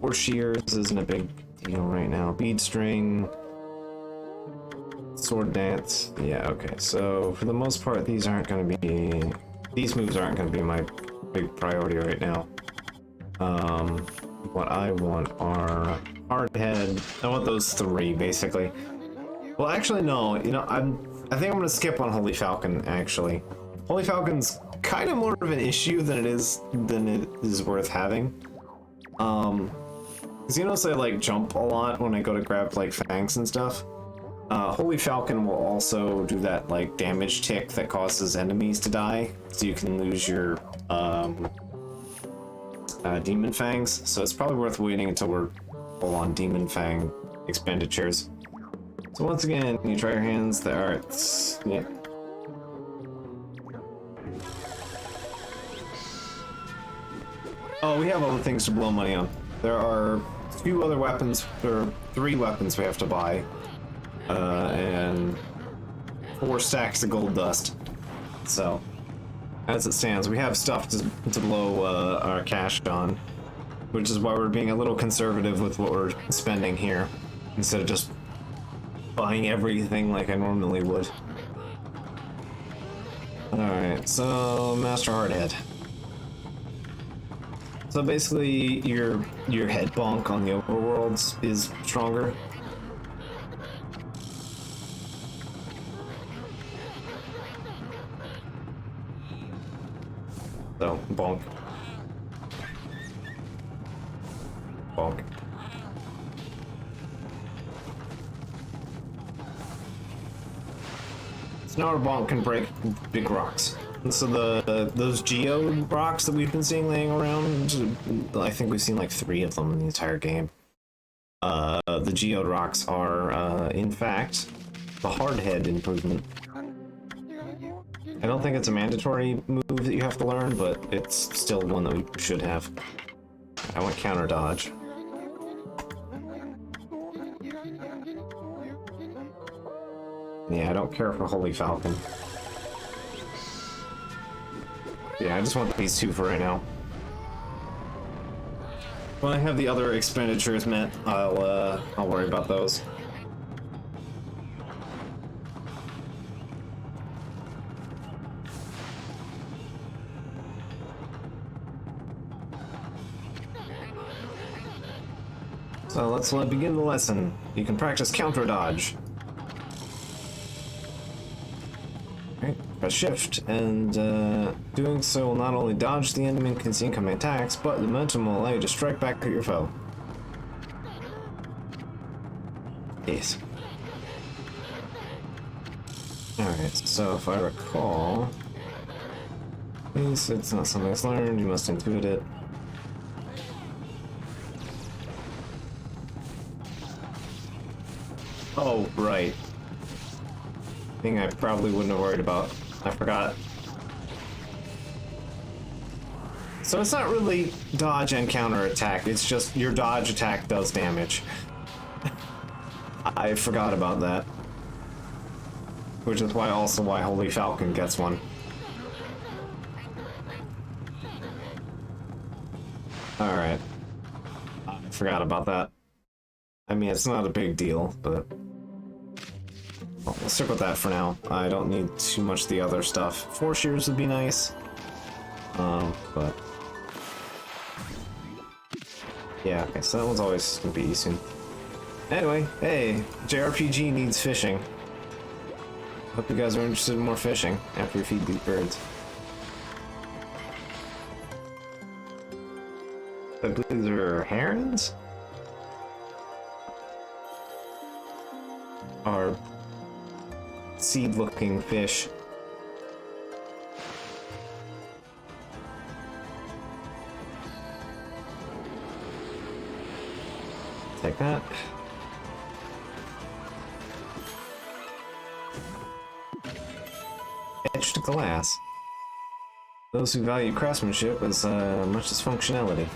4 shears isn't a big deal right now. Bead string, sword dance, yeah, okay. So for the most part, these moves aren't going to be my big priority right now. What I want are Hardhead. I want those 3 basically. Well, actually, no. You know, I think I'm gonna skip on Holy Falcon. Actually, Holy Falcon's kind of more of an issue than it is worth having. Because you notice I jump a lot when I go to grab fangs and stuff. Holy Falcon will also do that damage tick that causes enemies to die, so you can lose your demon fangs. So it's probably worth waiting until we're full on demon fang expenditures. So once again, you try your hands, the arts, yeah. Oh, we have other things to blow money on. There are 2 other weapons, or 3 weapons we have to buy, and 4 stacks of gold dust. So, as it stands, we have stuff to blow our cash on, which is why we're being a little conservative with what we're spending here, instead of just buying everything like I normally would. Alright, so Master Hardhead. So basically your head bonk on the overworlds is stronger. So bonk. Bonk. Now our bonk can break big rocks. And so those geode rocks that we've been seeing laying around, I think we've seen 3 of them in the entire game. The geode rocks are, in fact, the Hardhead improvement. I don't think it's a mandatory move that you have to learn, but it's still one that we should have. I want counter dodge. Yeah, I don't care for Holy Falcon. Yeah, I just want these 2 for right now. When I have the other expenditures met, I'll worry about those. So let's begin the lesson. You can practice counter dodge. Press shift, and doing so will not only dodge the enemy's incoming attacks, but the momentum will allow you to strike back at your foe. Yes. Alright, so if I recall, please, it's not something that's learned, you must intuit it. Oh, right. Thing I probably wouldn't have worried about. I forgot. So it's not really dodge and counter attack, it's just your dodge attack does damage. I forgot about that. Which is why Holy Falcon gets one. Alright. I forgot about that. I mean, it's not a big deal, but... well, we'll stick with that for now. I don't need too much of the other stuff. 4 shears would be nice. But... yeah, okay, so that one's always gonna be soon. Anyway, hey, JRPG needs fishing. Hope you guys are interested in more fishing after we feed these birds. I believe these are herons? Or seed-looking fish. Take that. Etched glass. Those who value craftsmanship as much as functionality.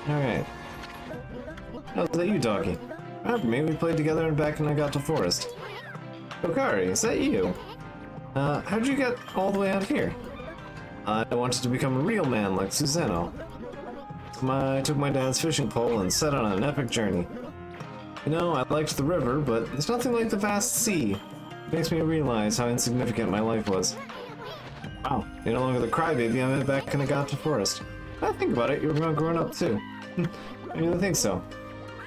Alright. Oh, is that you, doggy? Remember me? We played together back in Nagato Forest. Okari, is that you? How'd you get all the way out here? I wanted to become a real man like Susanoo. I took my dad's fishing pole and set on an epic journey. You know, I liked the river, but there's nothing like the vast sea. It makes me realize how insignificant my life was. Wow, you're no longer the crybaby I met back in Nagato Forest. I think about it, you were growing up too. I really think so.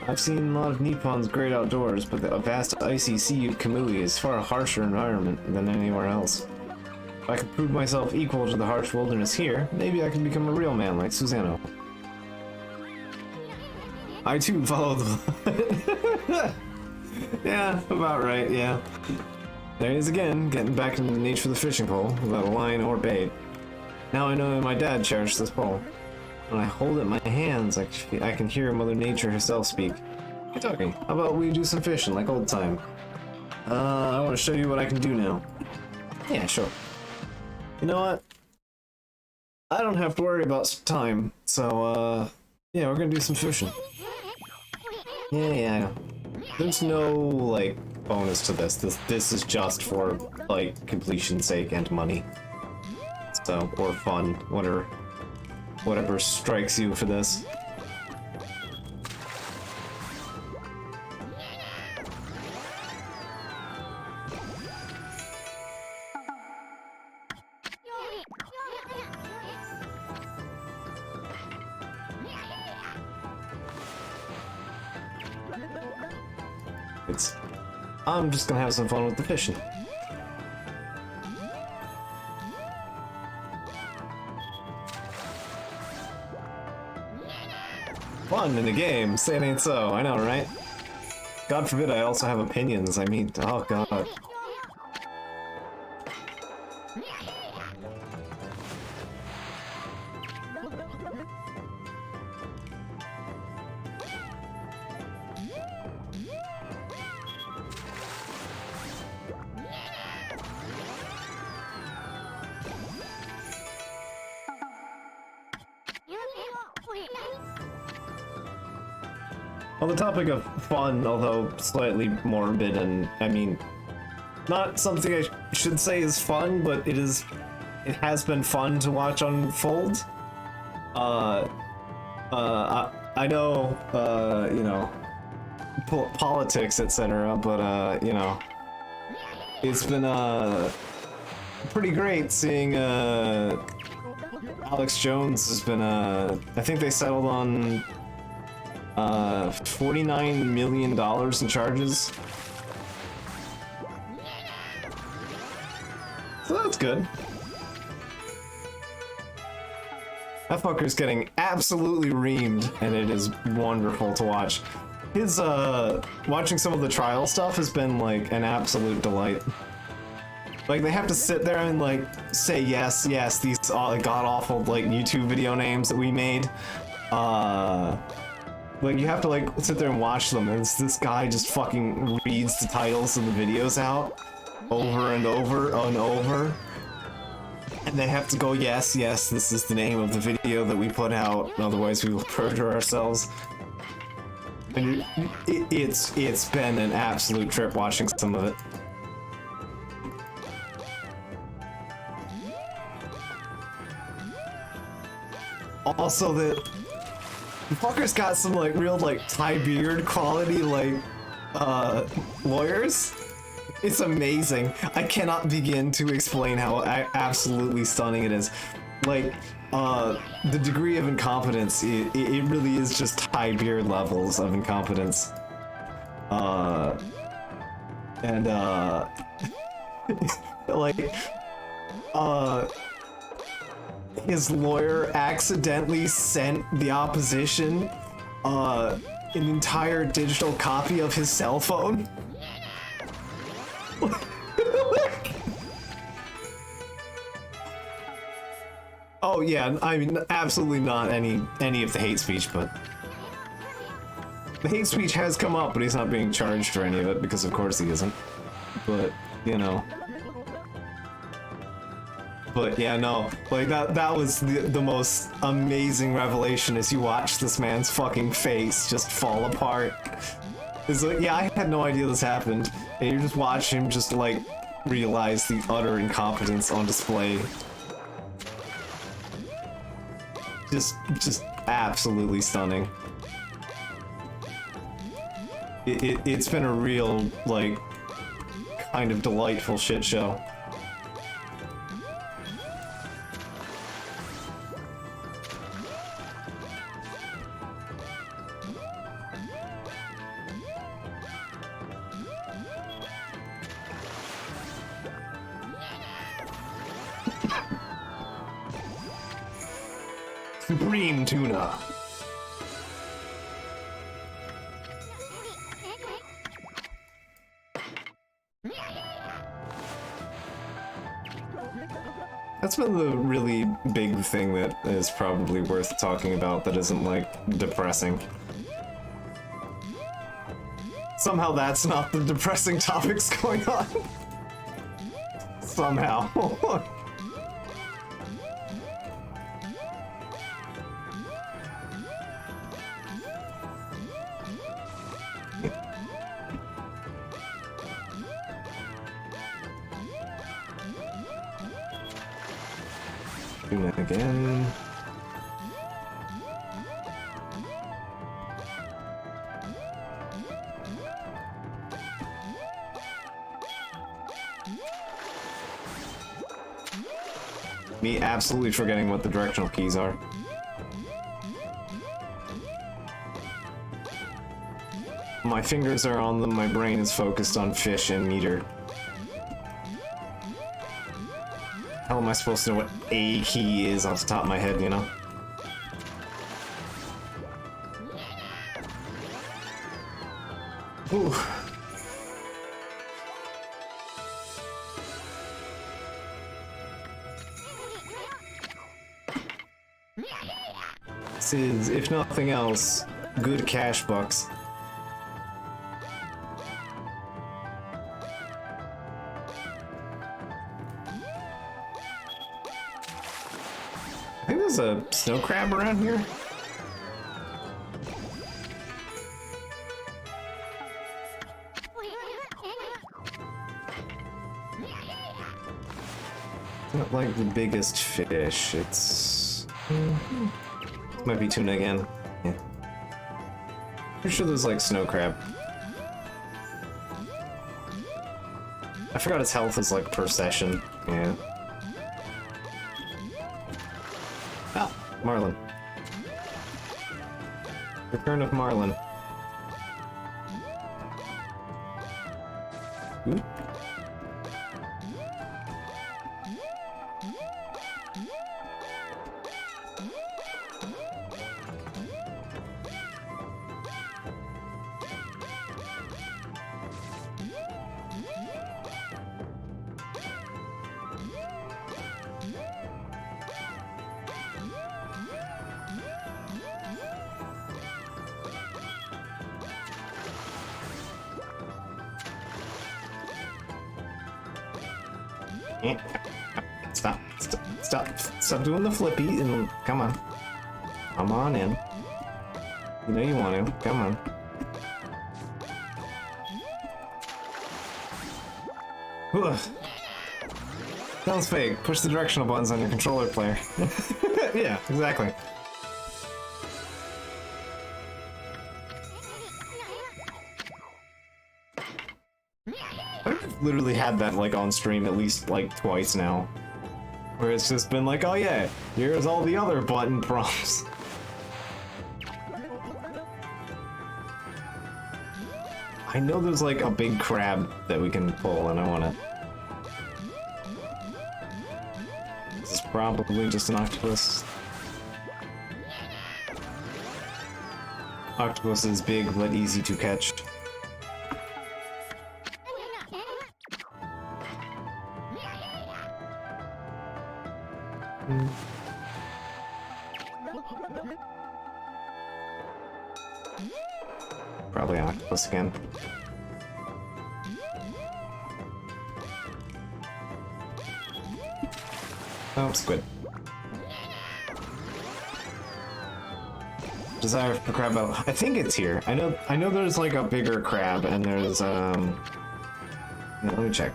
I've seen a lot of Nippon's great outdoors, but the vast icy sea of Kamui is far a harsher environment than anywhere else. If I could prove myself equal to the harsh wilderness here, maybe I can become a real man like Susanoo. I too follow the... yeah, about right, yeah. There he is again, getting back into the niche for the fishing pole, without a line or bait. Now I know my dad cherished this pole. When I hold it in my hands, I can hear Mother Nature herself speak. Hey, talking. How about we do some fishing, like old time? I want to show you what I can do now. Yeah, sure. You know what? I don't have to worry about time, so, yeah, we're gonna do some fishing. Yeah, I know. There's no, like, bonus to this. This is just for, like, completion's sake and money. So, or fun, whatever strikes you for this. I'm just gonna have some fun with the fishing. Fun in a game, say it ain't so, I know, right? God forbid I also have opinions, I mean, oh god. On the topic of fun, although slightly morbid, and I mean, not something I should say is fun, but it has been fun to watch unfold. I know, you know, politics, etc., but, you know, it's been, pretty great seeing, Alex Jones has been, I think they settled on, $49 million in charges. So that's good. That fucker's getting absolutely reamed, and it is wonderful to watch. His, watching some of the trial stuff has been, like, an absolute delight. Like, they have to sit there and, like, say yes, these god-awful, like, YouTube video names that we made. Like, you have to, like, sit there and watch them, and this guy just fucking reads the titles of the videos out over and over and over. And they have to go, yes, yes, this is the name of the video that we put out, otherwise we will perjure ourselves. And it's been an absolute trip watching some of it. Also, the fucker's got some like real like Thai beard quality like lawyers. It's amazing. I cannot begin to explain how absolutely stunning it is. Like, the degree of incompetence, it really is just Thai beard levels of incompetence. Like, his lawyer accidentally sent the opposition, an entire digital copy of his cell phone. Oh yeah, I mean, absolutely not any of the hate speech, but the hate speech has come up, but he's not being charged for any of it because of course he isn't. But you know, but yeah, no, like that was the most amazing revelation as you watch this man's fucking face just fall apart. It's like, yeah, I had no idea this happened, and you just watch him just like realize the utter incompetence on display. Just absolutely stunning. It's been a real, like, kind of delightful shit show. Supreme tuna. That's been the really big thing that is probably worth talking about that isn't, like, depressing. Somehow that's not the depressing topics going on. Somehow. Do that again. Me absolutely forgetting what the directional keys are. My fingers are on them, my brain is focused on fish and meter. How am I supposed to know what a key is off the top of my head, you know? Ooh. This is, if nothing else, good cash bucks. I think there's a snow crab around here. It's not like the biggest fish, it's... It might be tuna again. Yeah. Pretty sure there's like snow crab. I forgot its health is like per session. Yeah. Ah, Marlin. Return of Marlin. Ooh. Stop. Stop doing the flippy and come on. Come on in. You know you want to. Come on. Ugh. Sounds fake. Push the directional buttons on your controller, player. Yeah, exactly. I've literally had that like on stream at least like twice now. Where it's just been like, oh yeah, here's all the other button prompts. I know there's like a big crab that we can pull and I wanna... This is probably just an octopus. Octopus is big but easy to catch. Probably an octopus again. Oh, squid. Desire for crab out. I think it's here. I know there's like a bigger crab and there's yeah, let me check.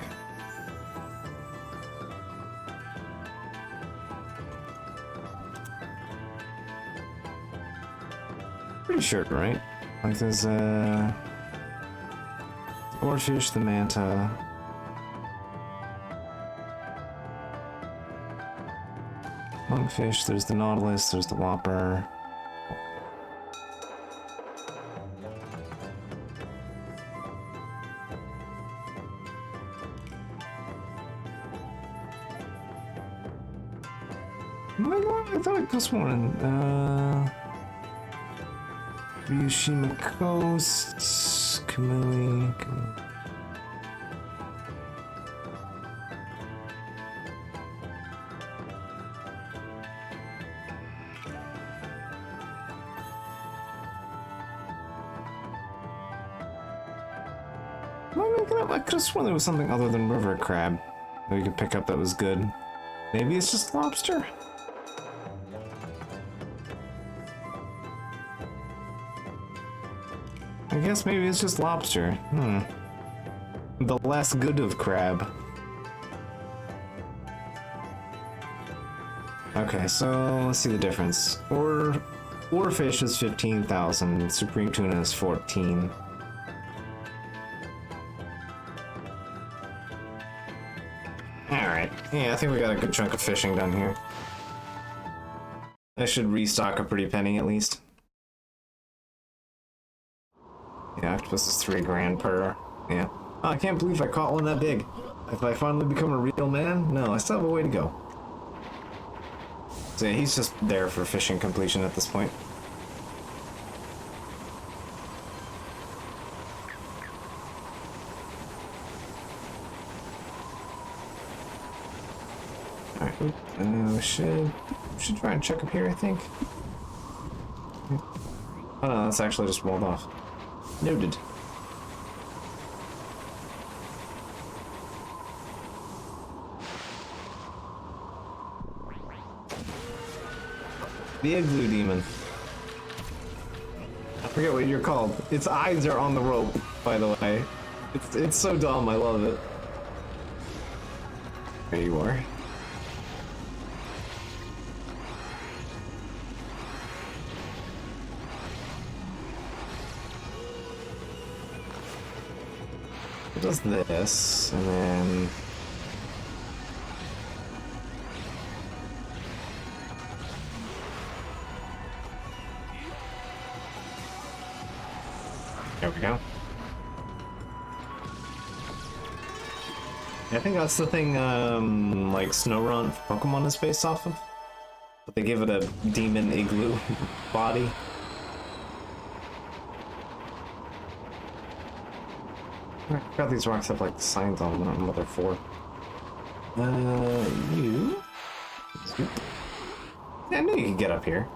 Pretty sure, right? Like there's the oarfish, the manta. Monkfish, there's the nautilus, there's the whopper. I thought it was one. Ryushima Coast, Kamui. I could have sworn there was something other than river crab that we could pick up that was good. Maybe it's just lobster? I guess maybe it's just lobster. The less good of crab. Okay, so let's see the difference. Oarfish is 15,000, supreme tuna is 14. Alright, yeah, I think we got a good chunk of fishing done here. I should restock a pretty penny at least. Yeah, octopus is 3 grand per. Yeah. Oh, I can't believe I caught one that big. If I finally become a real man? No, I still have a way to go. So yeah, he's just there for fishing completion at this point. Alright, should try and check up here, I think. Oh no, that's actually just walled off. Noted. The igloo demon. I forget what you're called. Its eyes are on the rope, by the way. It's so dumb, I love it. There you are. It does this, and then... There we go. I think that's the thing, like Snorunt Pokemon is based off of. But they give it a demon igloo body. I forgot these rocks have like signs on them. I don't know what they're for. You? Yeah, I knew you could get up here.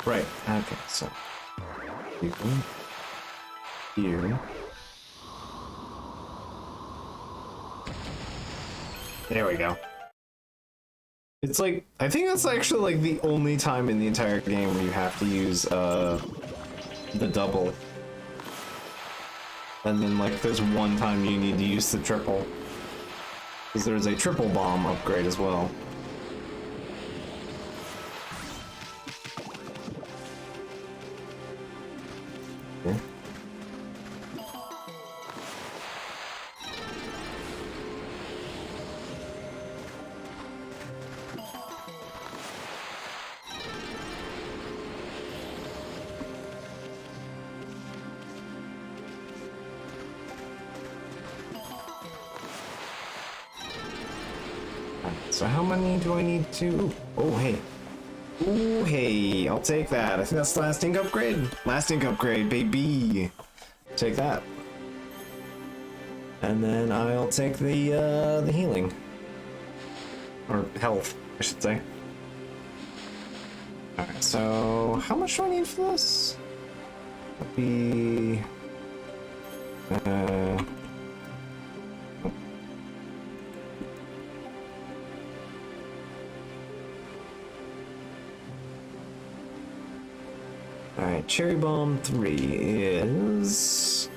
Right. Okay, so you can here. There we go. It's like, I think that's actually like the only time in the entire game where you have to use the double. And then like there's one time you need to use the triple. Because there's a triple bomb upgrade as well. Yeah. So how many do I need to... Oh, hey. Oh, hey. I'll take that. I think that's the last ink upgrade. Last ink upgrade, baby. Take that. And then I'll take the healing. Or health, I should say. Alright, so how much do I need for this? That'd be... Alright, Cherry Bomb 3 is...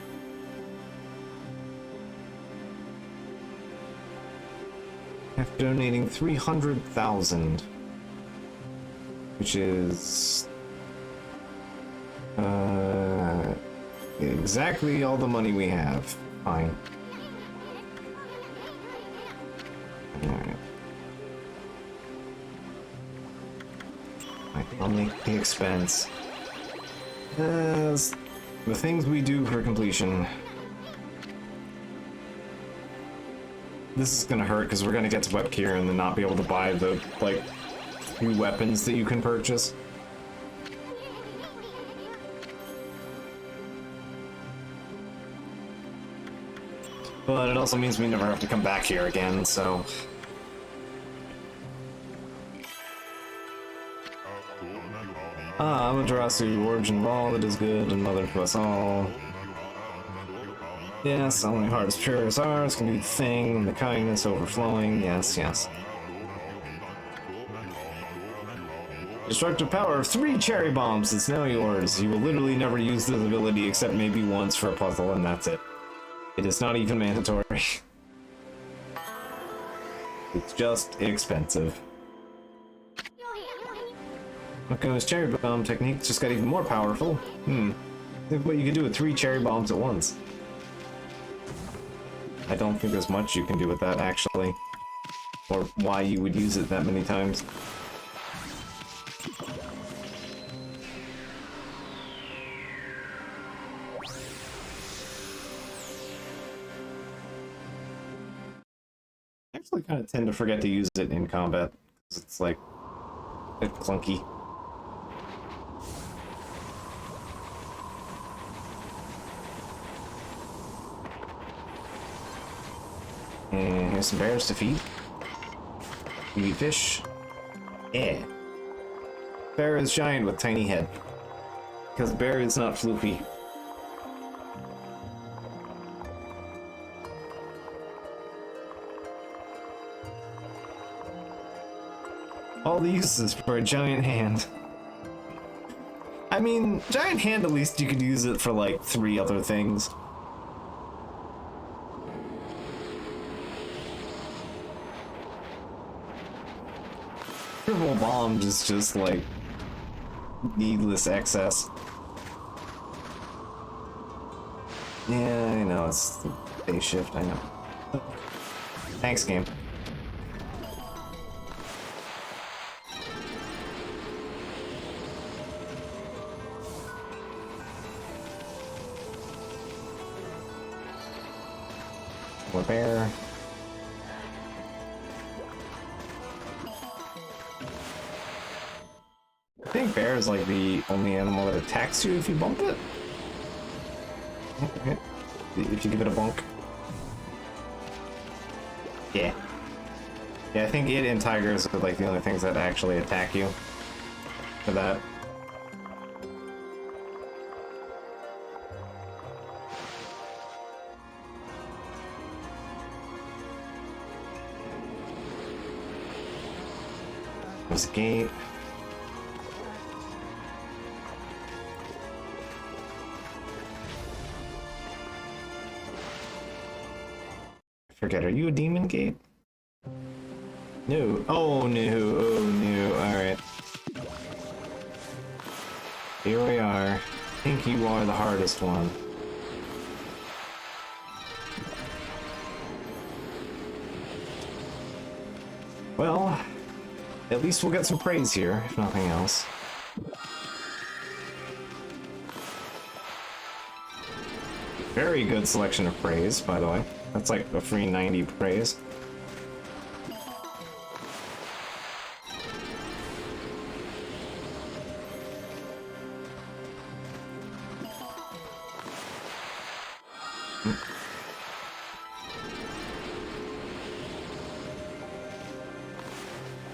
After donating 300,000, which is... exactly all the money we have. Fine. Alright. I'll make the expense. The things we do for completion. This is gonna hurt because we're gonna get to Webkier and then not be able to buy the, like, new weapons that you can purchase. But it also means we never have to come back here again, so... Ah, Amaterasu, origin of all that is good and mother to us all. Yes, only heart as pure as ours can do the thing, the kindness overflowing, yes, yes. Destructive power of 3 cherry bombs is now yours. You will literally never use this ability except maybe once for a puzzle, and that's it. It is not even mandatory. It's just expensive. Okami's cherry bomb technique just got even more powerful. Think what you can do with 3 cherry bombs at once. I don't think there's much you can do with that, actually. Or why you would use it that many times. I actually kind of tend to forget to use it in combat, because it's like, it's clunky. And here's some bears to feed. We eat fish. Yeah. Bear is giant with tiny head. Because bear is not floofy. All the uses for a giant hand. I mean, giant hand, at least you could use it for like 3 other things. Triple bombs is just like needless excess. Yeah, I know, it's the day shift, I know. Thanks, game. More bear. I think bear is like the only animal that attacks you if you bump it. Okay. If you give it a bonk. Yeah. Yeah, I think it and tigers are like the only things that actually attack you. For that. There's a gate. I forget, are you a demon gate? No. Oh no. Oh no. Alright. Here we are. I think you are the hardest one. Well, at least we'll get some praise here, if nothing else. Very good selection of praise, by the way. That's like a free 90 praise.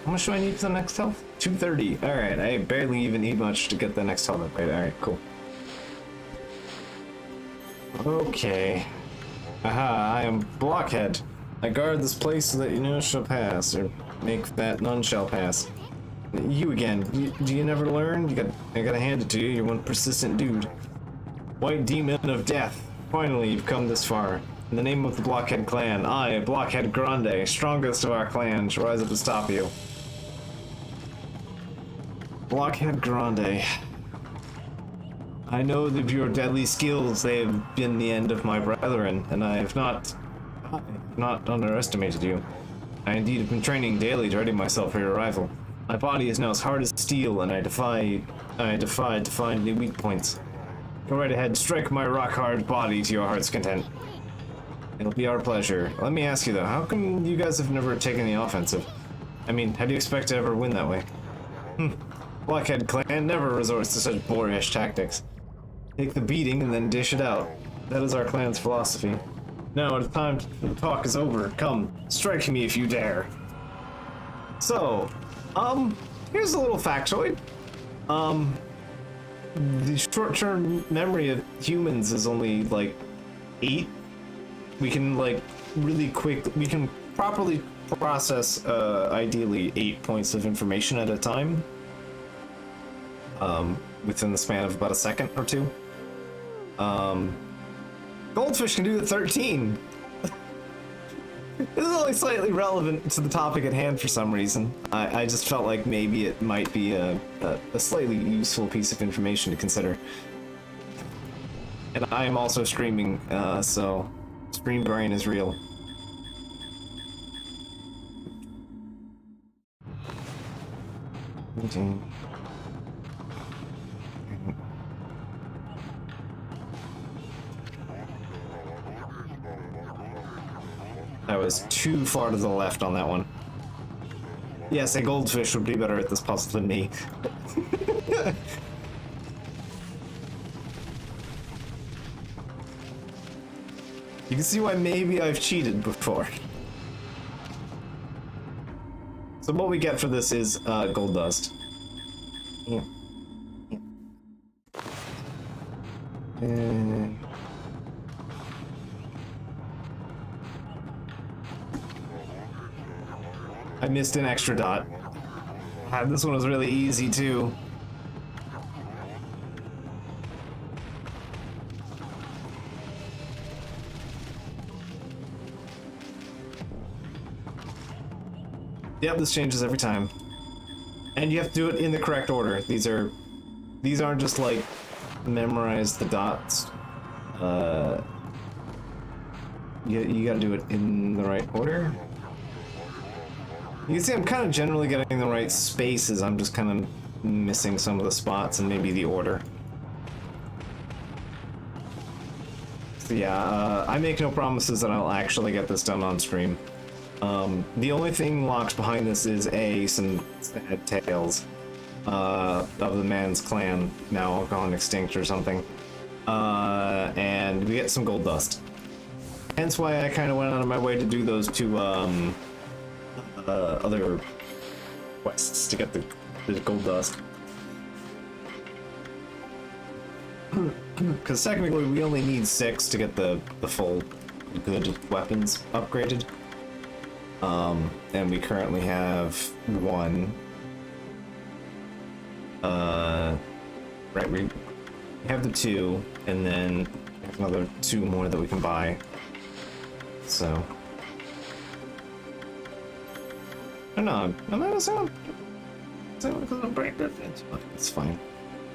How much do I need for the next health? 230. Alright, I barely even need much to get the next health upgrade. Alright, cool. Okay. Aha, I am Blockhead. I guard this place so that none shall pass, or make that none shall pass. You again. Do you never learn? I gotta hand it to you. You're one persistent dude. White demon of death. Finally, you've come this far. In the name of the Blockhead clan, I, Blockhead Grande, strongest of our clans, rise up to stop you. Blockhead Grande. I know of your deadly skills. They have been the end of my brethren, and I have not underestimated you. I indeed have been training daily to ready myself for your arrival. My body is now as hard as steel, and I defy to find any weak points. Go right ahead, strike my rock-hard body to your heart's content. It'll be our pleasure. Let me ask you though, how come you guys have never taken the offensive? I mean, how do you expect to ever win that way? Blockhead clan never resorts to such boorish tactics. Take the beating and then dish it out. That is our clan's philosophy. Now the time the talk is over. Come, strike me if you dare. So, here's a little factoid. The short-term memory of humans is only like 8. We can like really we can properly process ideally 8 points of information at a time. Within the span of about a second or two. Goldfish can do it 13. This is only slightly relevant to the topic at hand for some reason. I just felt like maybe it might be a slightly useful piece of information to consider. And I am also streaming, so stream brain is real. I was too far to the left on that one. Yes, a goldfish would be better at this puzzle than me. You can see why maybe I've cheated before. So what we get for this is gold dust. Yeah. I missed an extra dot. This one was really easy too. Yep, this changes every time. And you have to do it in the correct order. These aren't just like memorize the dots. You gotta do it in the right order. You can see I'm kind of generally getting the right spaces, I'm just kind of missing some of the spots and maybe the order. So yeah, I make no promises that I'll actually get this done on stream. The only thing locked behind this is some sad tales of the man's clan now gone extinct or something. And we get some gold dust. Hence why I kind of went out of my way to do those two other quests to get the gold dust. Because technically we only need 6 to get the full good weapons upgraded. And we currently have 1. Right, we have the 2, and then we have another 2 more that we can buy. So. I don't know, am I missing one? Is that because I'm break it? It's fine.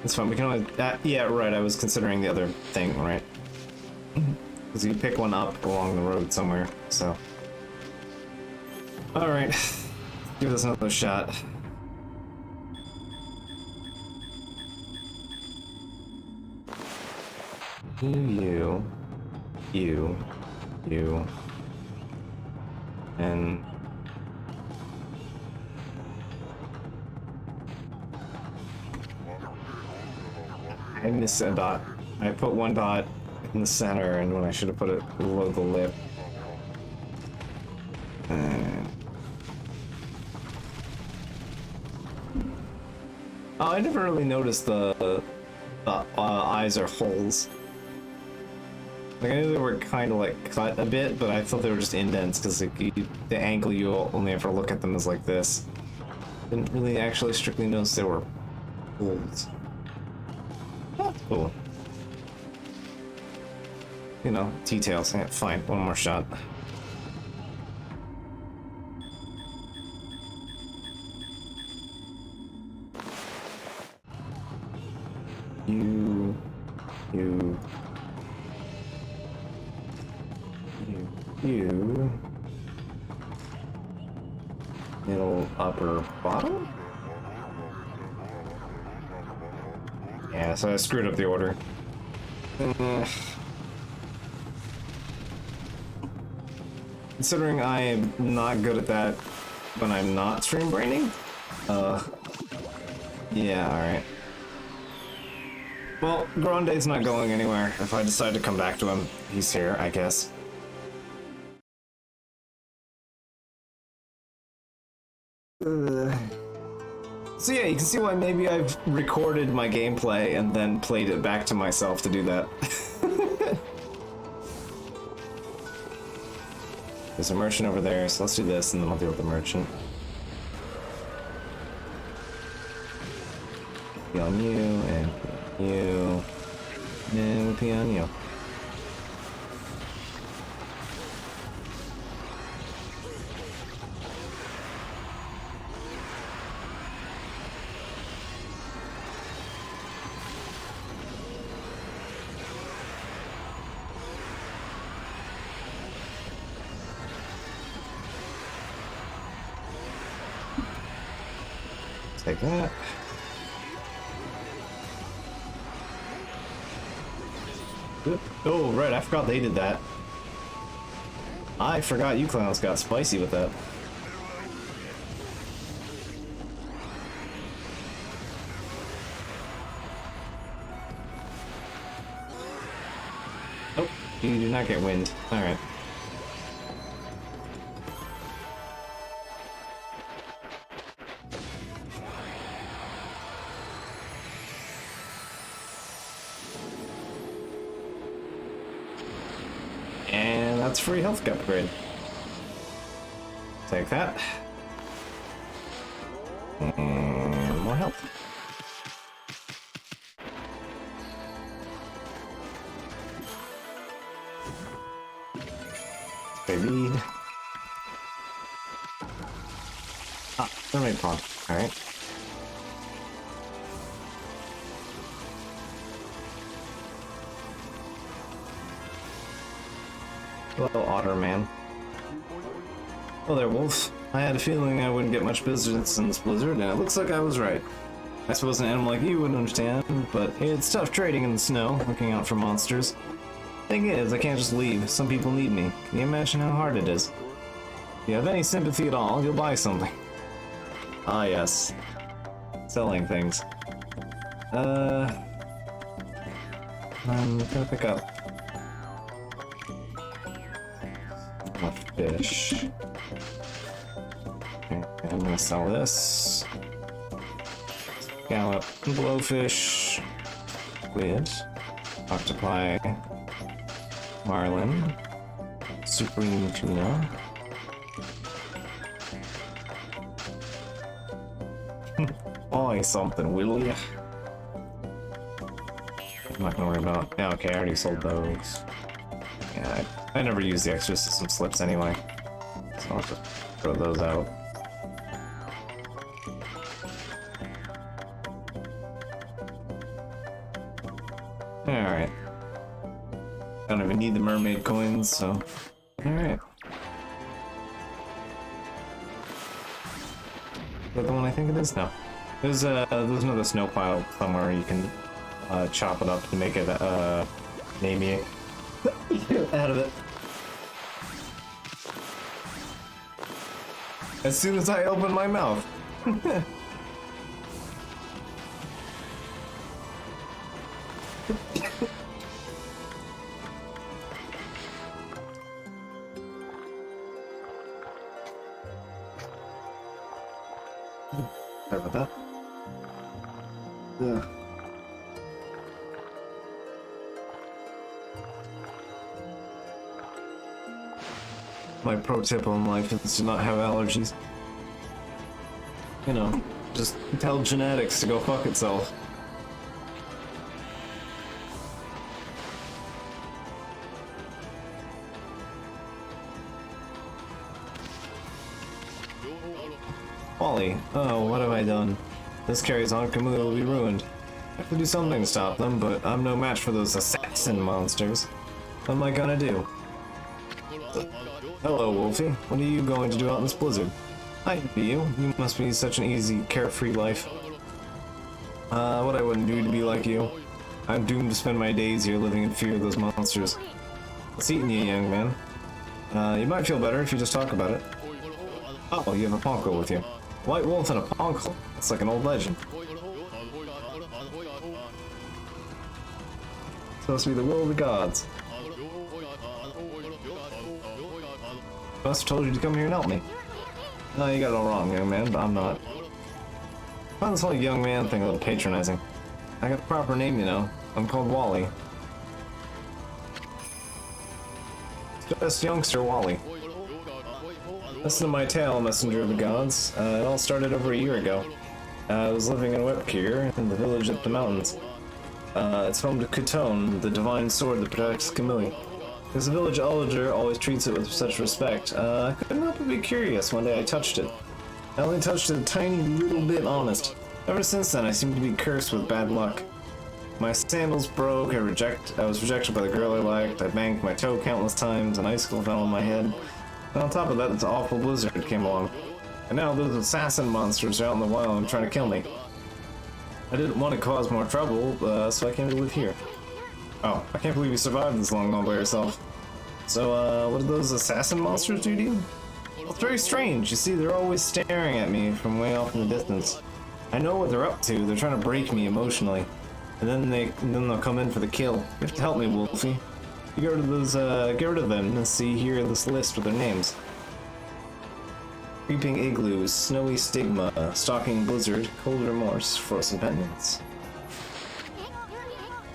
It's fine, we can always, yeah, right, I was considering the other thing, right? Because you pick one up along the road somewhere, so. Alright, give this another shot. You, and I missed a dot. I put one dot in the center, and when I should have put it below the lip. Oh, I never really noticed the eyes are holes. Like, I knew they were kind of like cut a bit, but I thought they were just indents because like, the angle you only ever look at them is like this. Didn't really actually strictly notice they were holes. That's cool. You know, details. Yeah, fine, one more shot. You. Middle, upper, bottom? Yeah, so I screwed up the order. Considering I am not good at that when I'm not stream braining? Yeah, alright. Well, Grande's not going anywhere. If I decide to come back to him, he's here, I guess. So yeah, you can see why maybe I've recorded my gameplay and then played it back to myself to do that. There's a merchant over there, so let's do this and then I'll deal with the merchant. Pee on you, and pee on you, and we pee on you. Take that. Oh, right, I forgot they did that. I forgot you clowns got spicy with that. Oh, you do not get wind. Alright. And that's free health upgrade. Take that. And more health. Baby. Ah, mermaid pawn. Alright. Hello, Otter Man. Hello there, Wolf. I had a feeling I wouldn't get much business in this blizzard, and it looks like I was right. I suppose an animal like you wouldn't understand, but it's tough trading in the snow, looking out for monsters. Thing is, I can't just leave. Some people need me. Can you imagine how hard it is? If you have any sympathy at all, you'll buy something. Ah, yes. Selling things. I'm gonna pick up a fish. Okay, I'm gonna sell this. Scallop, blowfish, squid, octopi, marlin, supreme tuna. Buy something, will ya? I'm not gonna worry about. Yeah, okay, I already sold those. Yeah, I never use the extra system slips anyway, so I'll just throw those out. Alright. Don't even need the mermaid coins, so. Alright. Is that the one I think it is? No. There's another snow pile somewhere you can chop it up to make it namey out of it. As soon as I open my mouth. Sorry about that. Ugh. My pro tip on life is to not have allergies. You know, just tell genetics to go fuck itself. Wally, oh, what have I done? This carries on, Kamui will be ruined. I have to do something to stop them, but I'm no match for those assassin monsters. What am I gonna do? Hello, Wolfie. What are you going to do out in this blizzard? I envy you. You must be such an easy, carefree life. What I wouldn't do to be like you. I'm doomed to spend my days here living in fear of those monsters. What's eating you, young man? You might feel better if you just talk about it. Oh, you have a ponko with you. White wolf and a ponko. It's like an old legend. Supposed to be the will of the gods. Must have told you to come here and help me. No, you got it all wrong, young man, but I'm not. I find this whole young man thing a little patronizing. I got the proper name, you know. I'm called Wally. Just youngster Wally. Listen to my tale, messenger of the gods. It all started over a year ago. I was living in Wepkir, in the village up the mountains. It's home to Kutone, the divine sword that protects Kamui. Because the village elder always treats it with such respect. I couldn't help but be curious. One day I touched it. I only touched it a tiny little bit, honest. Ever since then, I seem to be cursed with bad luck. My sandals broke, I was rejected by the girl I liked, I banged my toe countless times, an icicle fell on my head. And on top of that, this awful blizzard came along. And now those assassin monsters are out in the wild and trying to kill me. I didn't want to cause more trouble, so I came to live here. Oh, I can't believe you survived this long all by yourself. So, what do those assassin monsters do to you? Well, it's very strange. You see, they're always staring at me from way off in the distance. I know what they're up to. They're trying to break me emotionally. And then they'll come in for the kill. You have to help me, Wolfie. You get rid of those, get rid of them and see here this list with their names. Creeping igloos, snowy stigma, stalking blizzard, cold remorse, frozen pendants.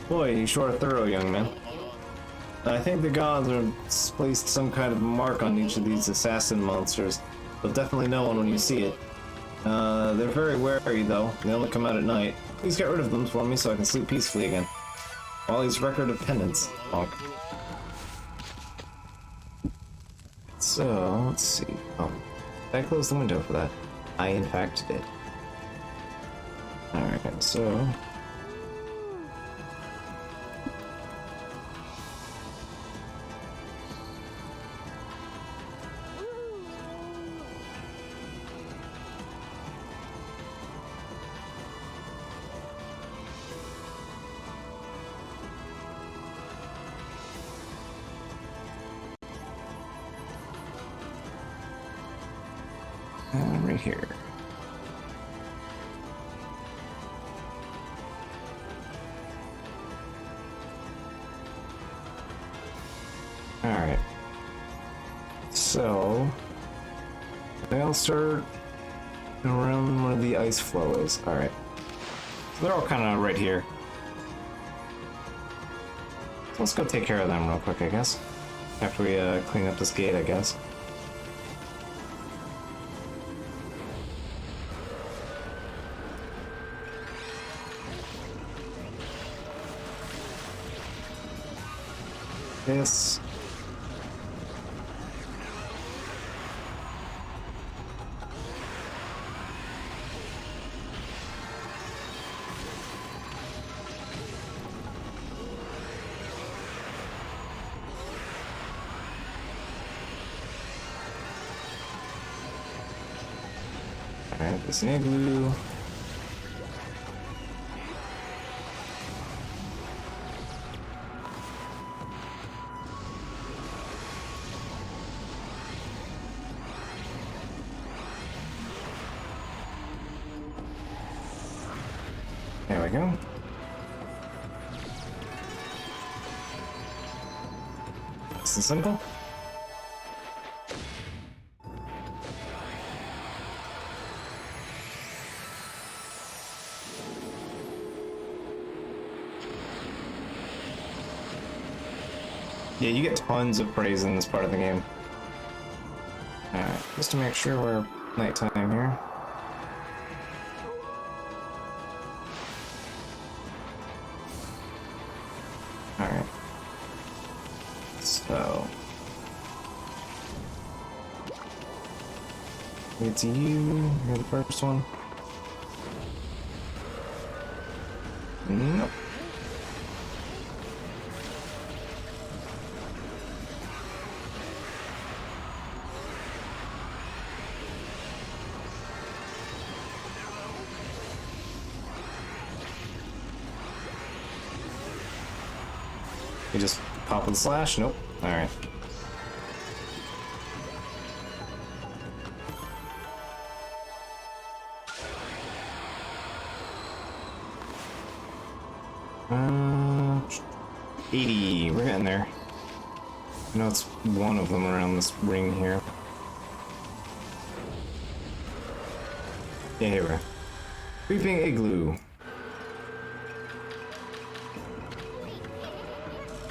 Boy, you sure are thorough, young man. I think the gods have placed some kind of mark on each of these assassin monsters. You'll definitely know one when you see it. They're very wary, though. They only come out at night. Please get rid of them for me so I can sleep peacefully again. Wally's record of penance. Honk. So, let's see. Oh, did I close the window for that? I, in fact, did. Alright, so... right here. Alright. So I'll start around where the ice flow is. Alright. So they're all kind of right here. So let's go take care of them real quick, I guess. After we clean up this gate, I guess. this. Alright, this igloo. There we go. Nice and simple. Yeah, you get tons of praise in this part of the game. Alright, just to make sure we're nighttime here. Alright. So. It's you. You're the first one. Nope. You just pop with the slash? Nope. Alright. Uh, 80. We're getting there. I know it's one of them around this ring here. Yeah, here we are. Creeping igloo.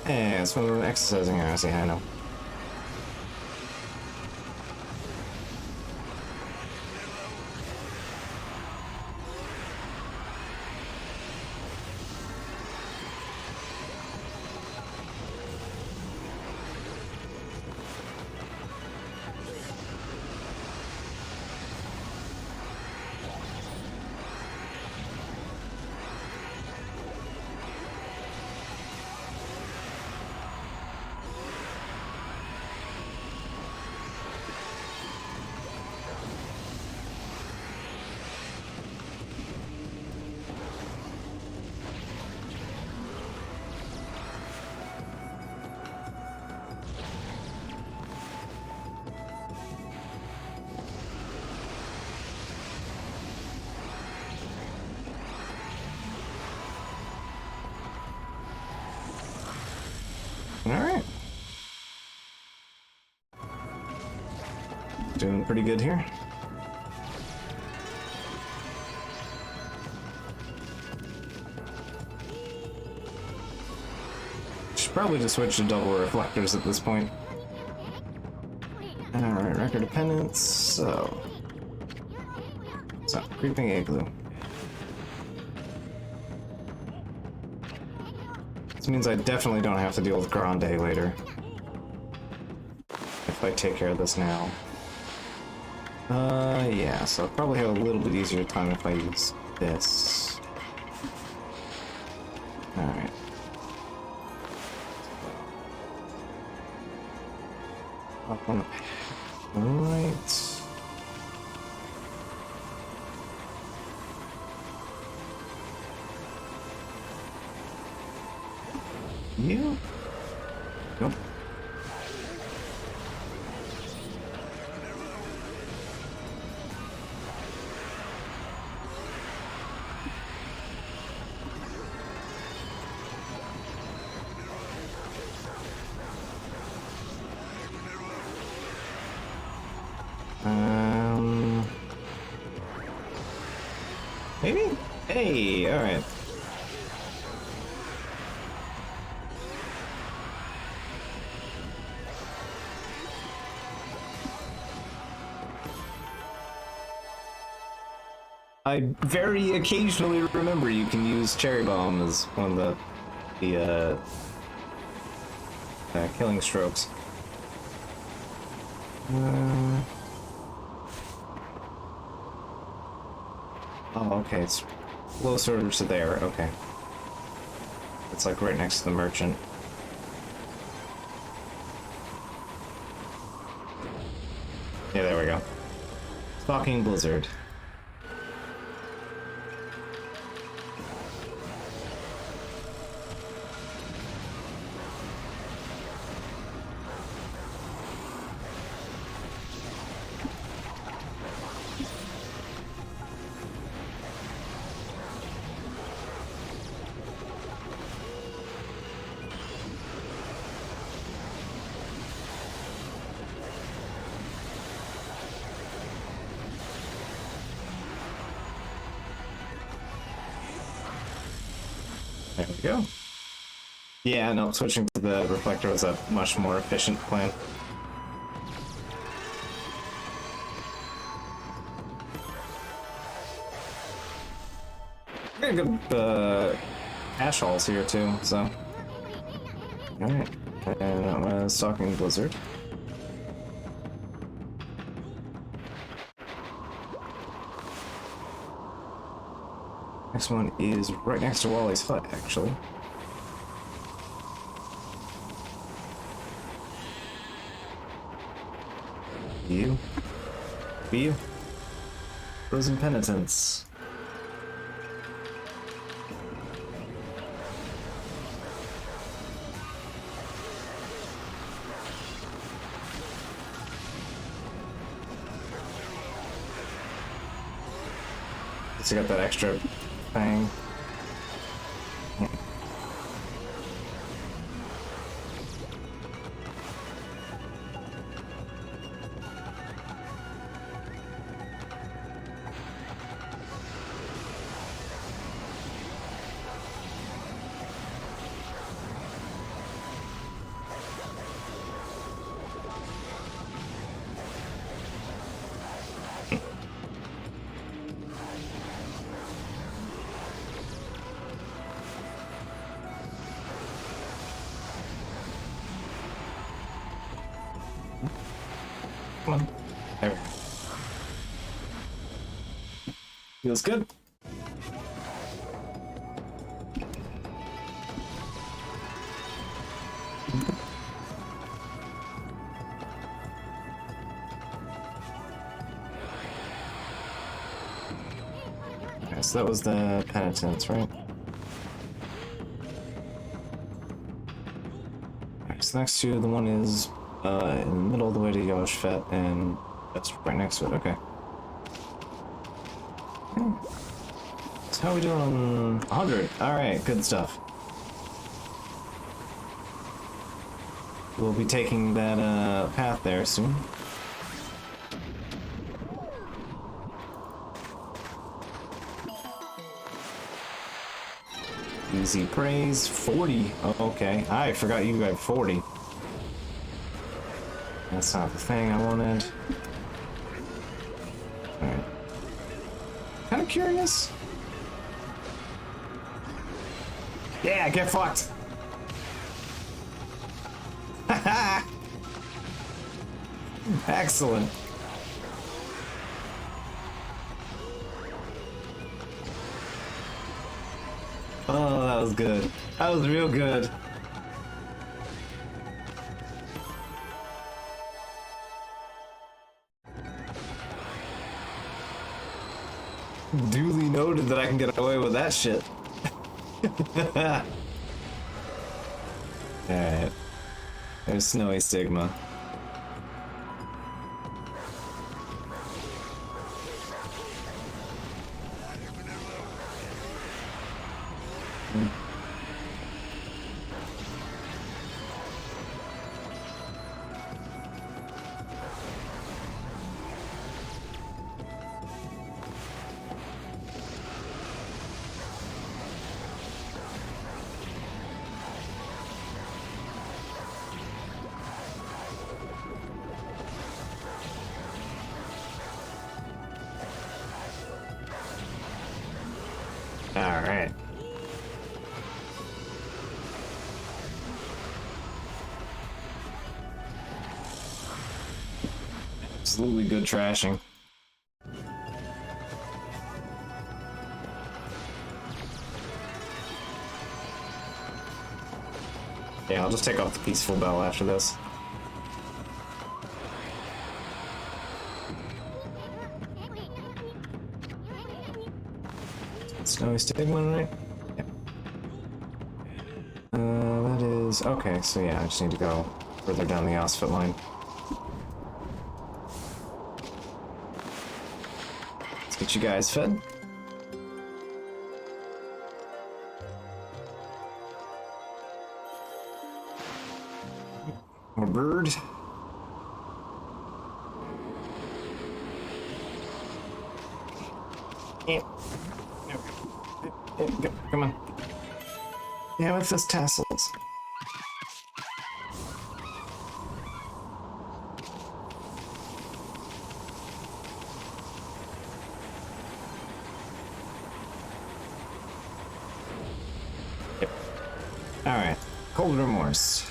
Yeah, it's one of them exercising hours. Yeah, I know. Alright. Doing pretty good here. Should probably just switch to double reflectors at this point. Alright, record of penance, so creeping igloo. This means I definitely don't have to deal with Grande later. If I take care of this now. Yeah, so I'll probably have a little bit easier time if I use this. Alright. Up on the right. You? Nope. Maybe? Hey, alright. I very occasionally remember you can use Cherry Bomb as one of the killing strokes. Oh, okay, it's closer to there, okay. It's like right next to the merchant. Yeah, there we go. Stalking Blizzard. There we go. Yeah, no, switching to the reflector was a much more efficient plan. We're gonna get ash halls here too, so. Alright, and I'm stalking Blizzard. Next one is right next to Wally's hut, actually. You. Be you. Frozen Penitence. So you got that extra thing. Come on. There we go. Feels good. Okay, so that was the penitence, right? Alright, so next to the one is in the middle of the way to Yoshfet, and that's right next to it, okay. So how are we doing on 100? Alright, good stuff. We'll be taking that path there soon. Easy praise, 40. Oh, okay, I forgot you got 40. That's not the thing I wanted. Alright. Kind of curious. Yeah, get fucked. Haha. Excellent. Oh, that was good. That was real good. Duly noted that I can get away with that shit. Alright. There's Snowy Stigma. Alright. Absolutely good trashing. Yeah, I'll just take off the peaceful bell after this. Snowy Stigma, right? Yeah. That is... Okay, so yeah, I just need to go further down the Osfit line. Let's get you guys fed. More bird. Yeah. Come on. Yeah, with those tassels. Yep. Alright. Cold Remorse.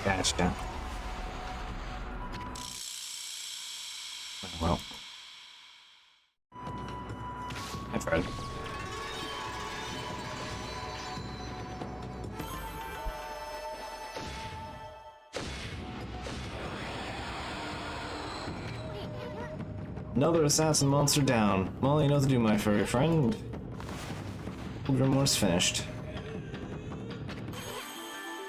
Gotcha. Well. I've heard. Another assassin monster down. Well, you know what to do, my furry friend. Cold Remorse finished.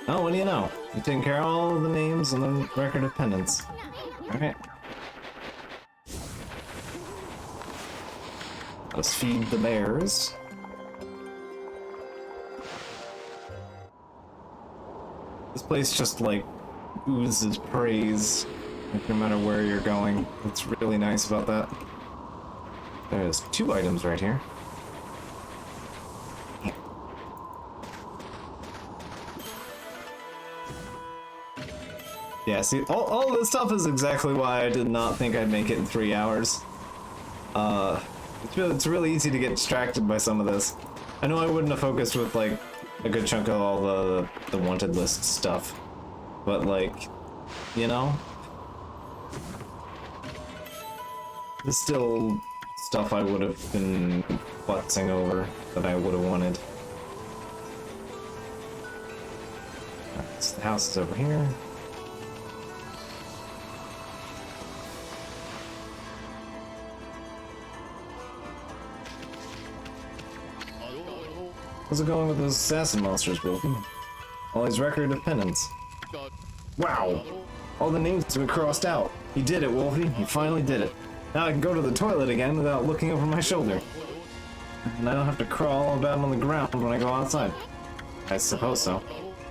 Oh, what do you know? You've taken care of all the names and the record of penance. Alright. Let's feed the bears. This place just, like, oozes praise, like, no matter where you're going. It's really nice about that. There's 2 items right here. Yeah, see, all this stuff is exactly why I did not think I'd make it in 3 hours. It's really easy to get distracted by some of this. I know I wouldn't have focused with, like, a good chunk of all the wanted list stuff. But, like, you know? There's still stuff I would have been futzing over that I would have wanted. Alright, so the house is over here. How's it going with those assassin monsters, Wolfie? All his record of penance. Wow! All the names have been crossed out. He did it, Wolfie. He finally did it. Now I can go to the toilet again without looking over my shoulder. And I don't have to crawl about on the ground when I go outside. I suppose so.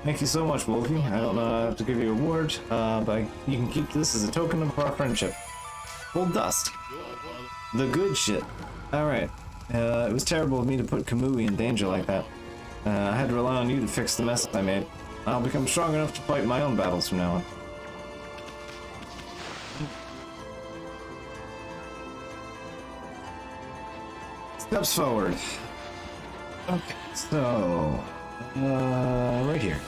Thank you so much, Wolfie. I don't know if I have to give you a reward, but you can keep this as a token of our friendship. Full dust. The good shit. Alright. It was terrible of me to put Kamui in danger like that. I had to rely on you to fix the mess I made. I'll become strong enough to fight my own battles from now on. Steps forward. Okay, so... right here.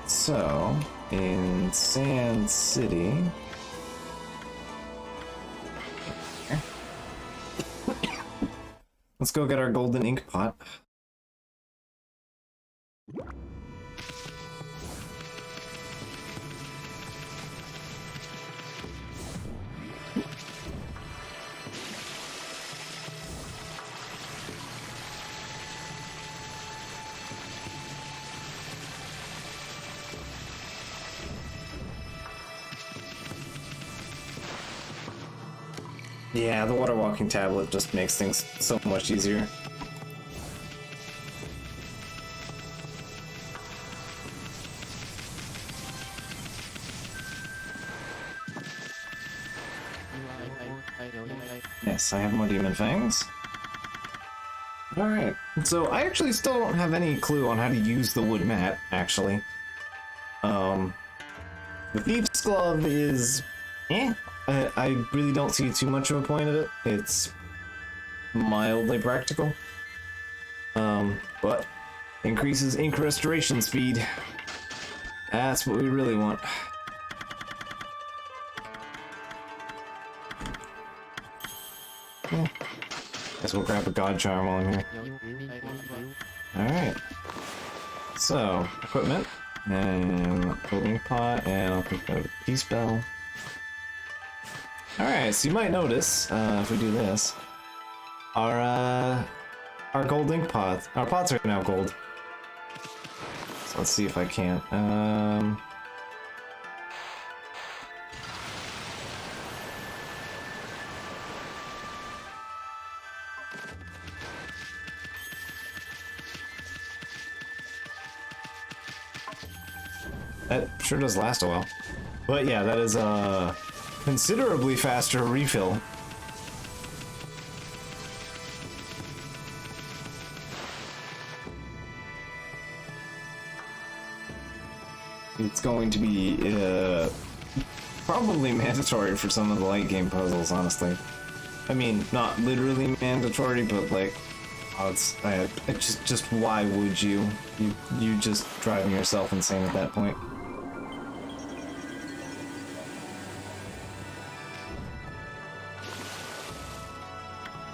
So, in Sand City... Let's go get our golden ink pot. Yeah, the water walking tablet just makes things so much easier. Yes, I have more demon fangs. Alright, so I actually still don't have any clue on how to use the wood mat, actually. The Thief's Glove is... I really don't see too much of a point of it. It's mildly practical. But increases ink restoration speed. That's what we really want. Guess we'll grab a God Charm while I'm here. Alright. So, equipment. And building pot, and I'll pick out a Peace Bell. Alright, so you might notice, if we do this, our gold ink pots, our pots are now gold. So let's see if I can't, that sure does last a while. But yeah, that is a considerably faster refill. It's going to be probably mandatory for some of the late game puzzles, honestly. I mean, not literally mandatory, but like, it's just why would you? You just driving yourself insane at that point.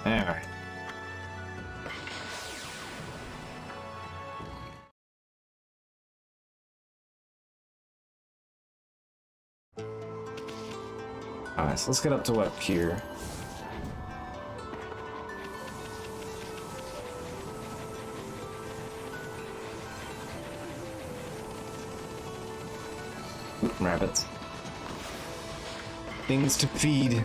Alright. Alright, so let's get up to up here. Oop, rabbits. Things to feed.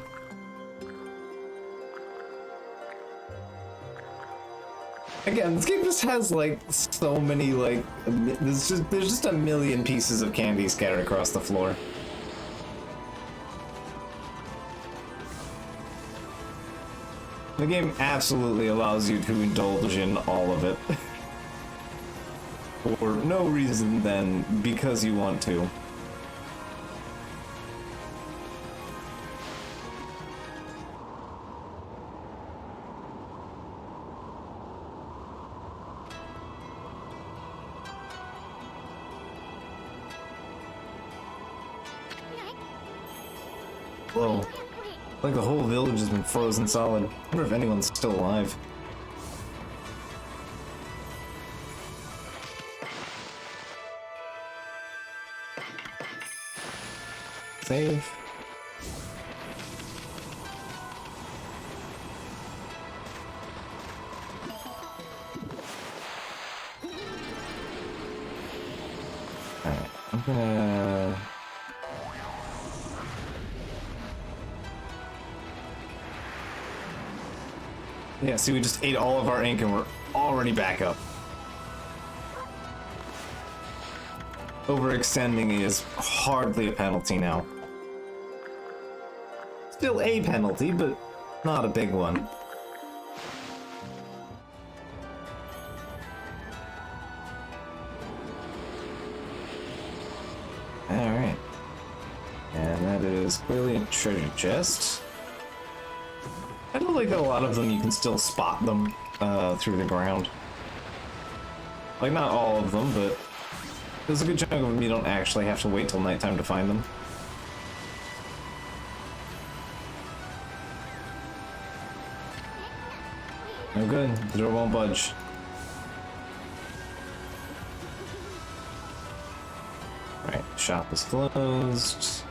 Again, this game just has like so many like there's just a million pieces of candy scattered across the floor. The game absolutely allows you to indulge in all of it. For no reason than because you want to. Whoa. Like the whole village has been frozen solid. I wonder if anyone's still alive. Save. Alright, I'm gonna... Yeah, see, we just ate all of our ink and we're already back up. Overextending is hardly a penalty now. Still a penalty, but not a big one. Alright. And that is clearly a treasure chest. I don't like that a lot of them you can still spot them through the ground. Like, not all of them, but there's a good chunk of them you don't actually have to wait till nighttime to find them. No good, the door won't budge. Alright, shop is closed.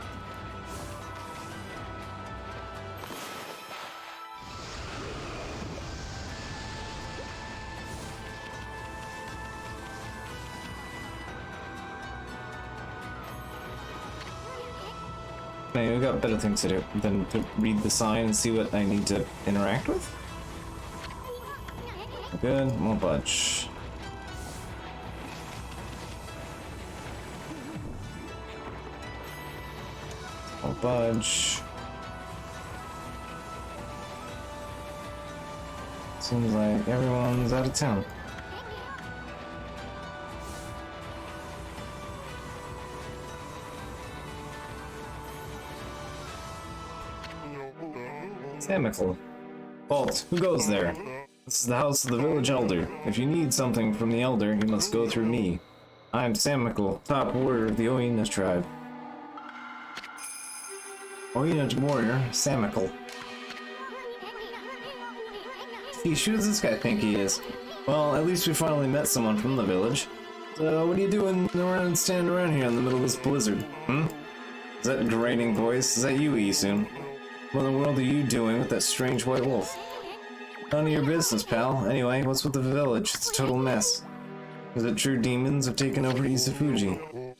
Anyway, we got better things to do than to read the sign and see what I need to interact with. Good, won't budge. Won't budge. Seems like everyone's out of town. Samical. Vault, who goes there? This is the house of the village elder. If you need something from the elder, you must go through me. I am Samical, top warrior of the Oina tribe. Oina warrior, Samical. Geez, who does this guy think he is? Well, at least we finally met someone from the village. So, what are you doing around standing around here in the middle of this blizzard? Is that a grating voice? Is that you, Isun? What in the world are you doing with that strange white wolf? None of your business, pal. Anyway, what's with the village? It's a total mess. Is it true demons have taken over Isafuji?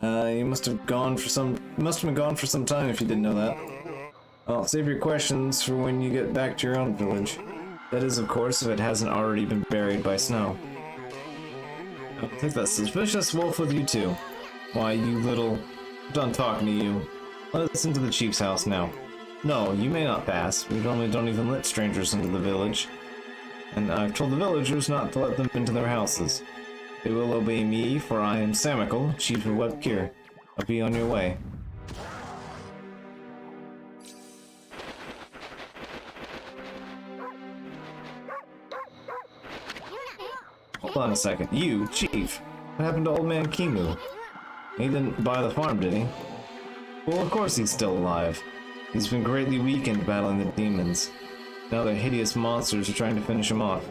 You must have been gone for some time if you didn't know that. Well, save your questions for when you get back to your own village. That is, of course, if it hasn't already been buried by snow. I'll take that suspicious wolf with you too. Why, you little... I'm done talking to you. Let's into the chief's house now. No, you may not pass. We normally don't even let strangers into the village. And I've told the villagers not to let them into their houses. They will obey me, for I am Samical, chief of Webkir. I'll be on your way. Hold on a second. You, chief. What happened to old man Kimu? He didn't buy the farm, did he? Well, of course he's still alive. He's been greatly weakened battling the demons. Now the hideous monsters are trying to finish him off.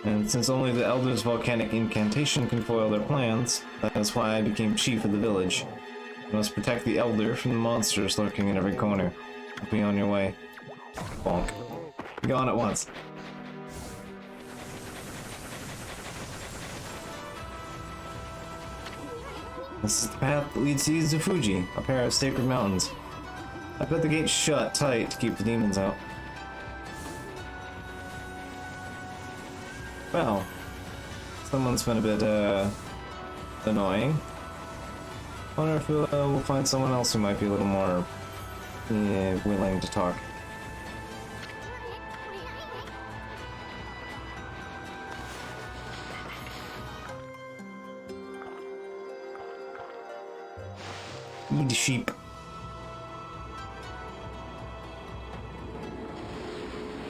And since only the Elder's volcanic incantation can foil their plans, that is why I became chief of the village. You must protect the Elder from the monsters lurking in every corner. I'll be on your way. Bonk. Be gone at once. This is the path that leads to Izufuji, a pair of sacred mountains. I bet the gate's shut tight to keep the demons out. Well, someone's been a bit, annoying. Wonder if we'll find someone else who might be a little more, willing to talk. Eat sheep.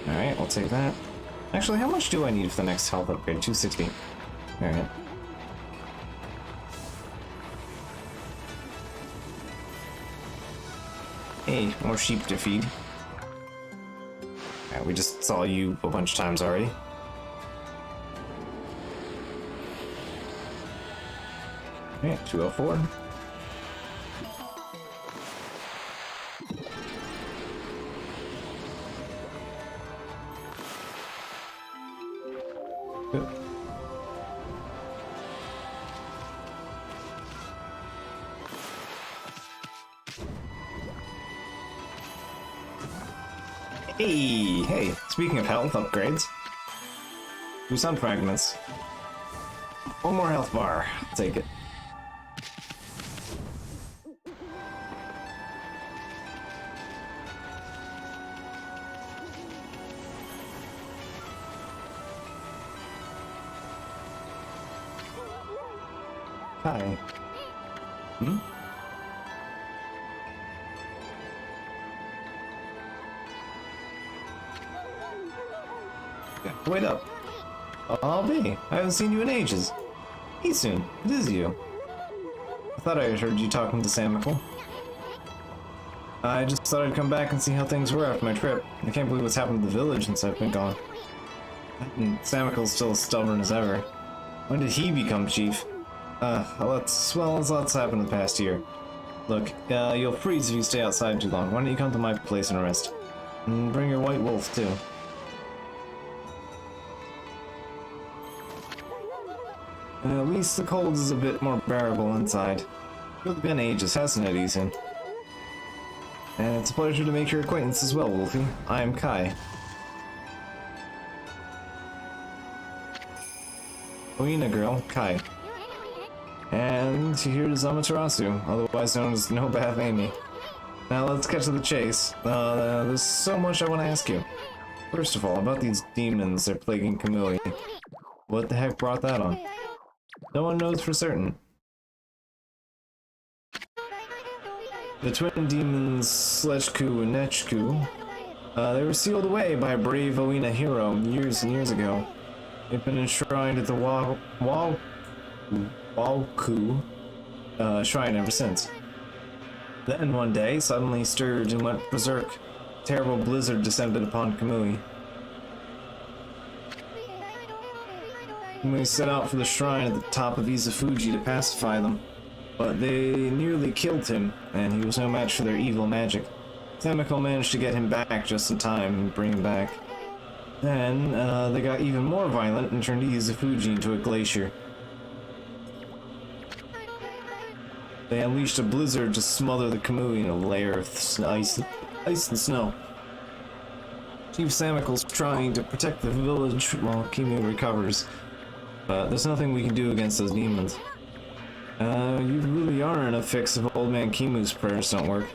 Alright, I'll take that. Actually, how much do I need for the next health upgrade? 260. Alright. Hey, more sheep to feed. Alright, we just saw you a bunch of times already. Alright, 204. Good. Hey, speaking of health upgrades, do sun fragments. One more health bar, I'll take it. Hi. Yeah, wait up. I'll be. I haven't seen you in ages. Isun, it is you. I thought I had heard you talking to Samical. I just thought I'd come back and see how things were after my trip. I can't believe what's happened to the village since I've been gone. And Samical's still as stubborn as ever. When did he become chief? Lots happened in the past year. Look, you'll freeze if you stay outside too long. Why don't you come to my place and rest? And bring your white wolf, too. At least the cold is a bit more bearable inside. It's been ages, hasn't it, Isun? And it's a pleasure to make your acquaintance as well, Wolfie. I am Kai. Oina girl, Kai. And here's Amaterasu, otherwise known as No Bath Amy. Now let's get to the chase. There's so much I want to ask you. First of all, about these demons that are plaguing Kamui. What the heck brought that on? No one knows for certain. The twin demons Slechku and Nechku, they were sealed away by a brave Oina hero years and years ago. They've been enshrined at the Walku shrine ever since. Then one day, suddenly stirred and went berserk. A terrible blizzard descended upon Kamui. Kamui set out for the shrine at the top of Izufuji to pacify them, but they nearly killed him, and he was no match for their evil magic. Samiko managed to get him back just in time and bring him back. Then, they got even more violent and turned Izufuji into a glacier. They unleashed a blizzard to smother the Kamui in a layer of ice and snow. Chief Samiko's trying to protect the village while Kimu recovers, but there's nothing we can do against those demons. You really are in a fix if old man Kimu's prayers don't work.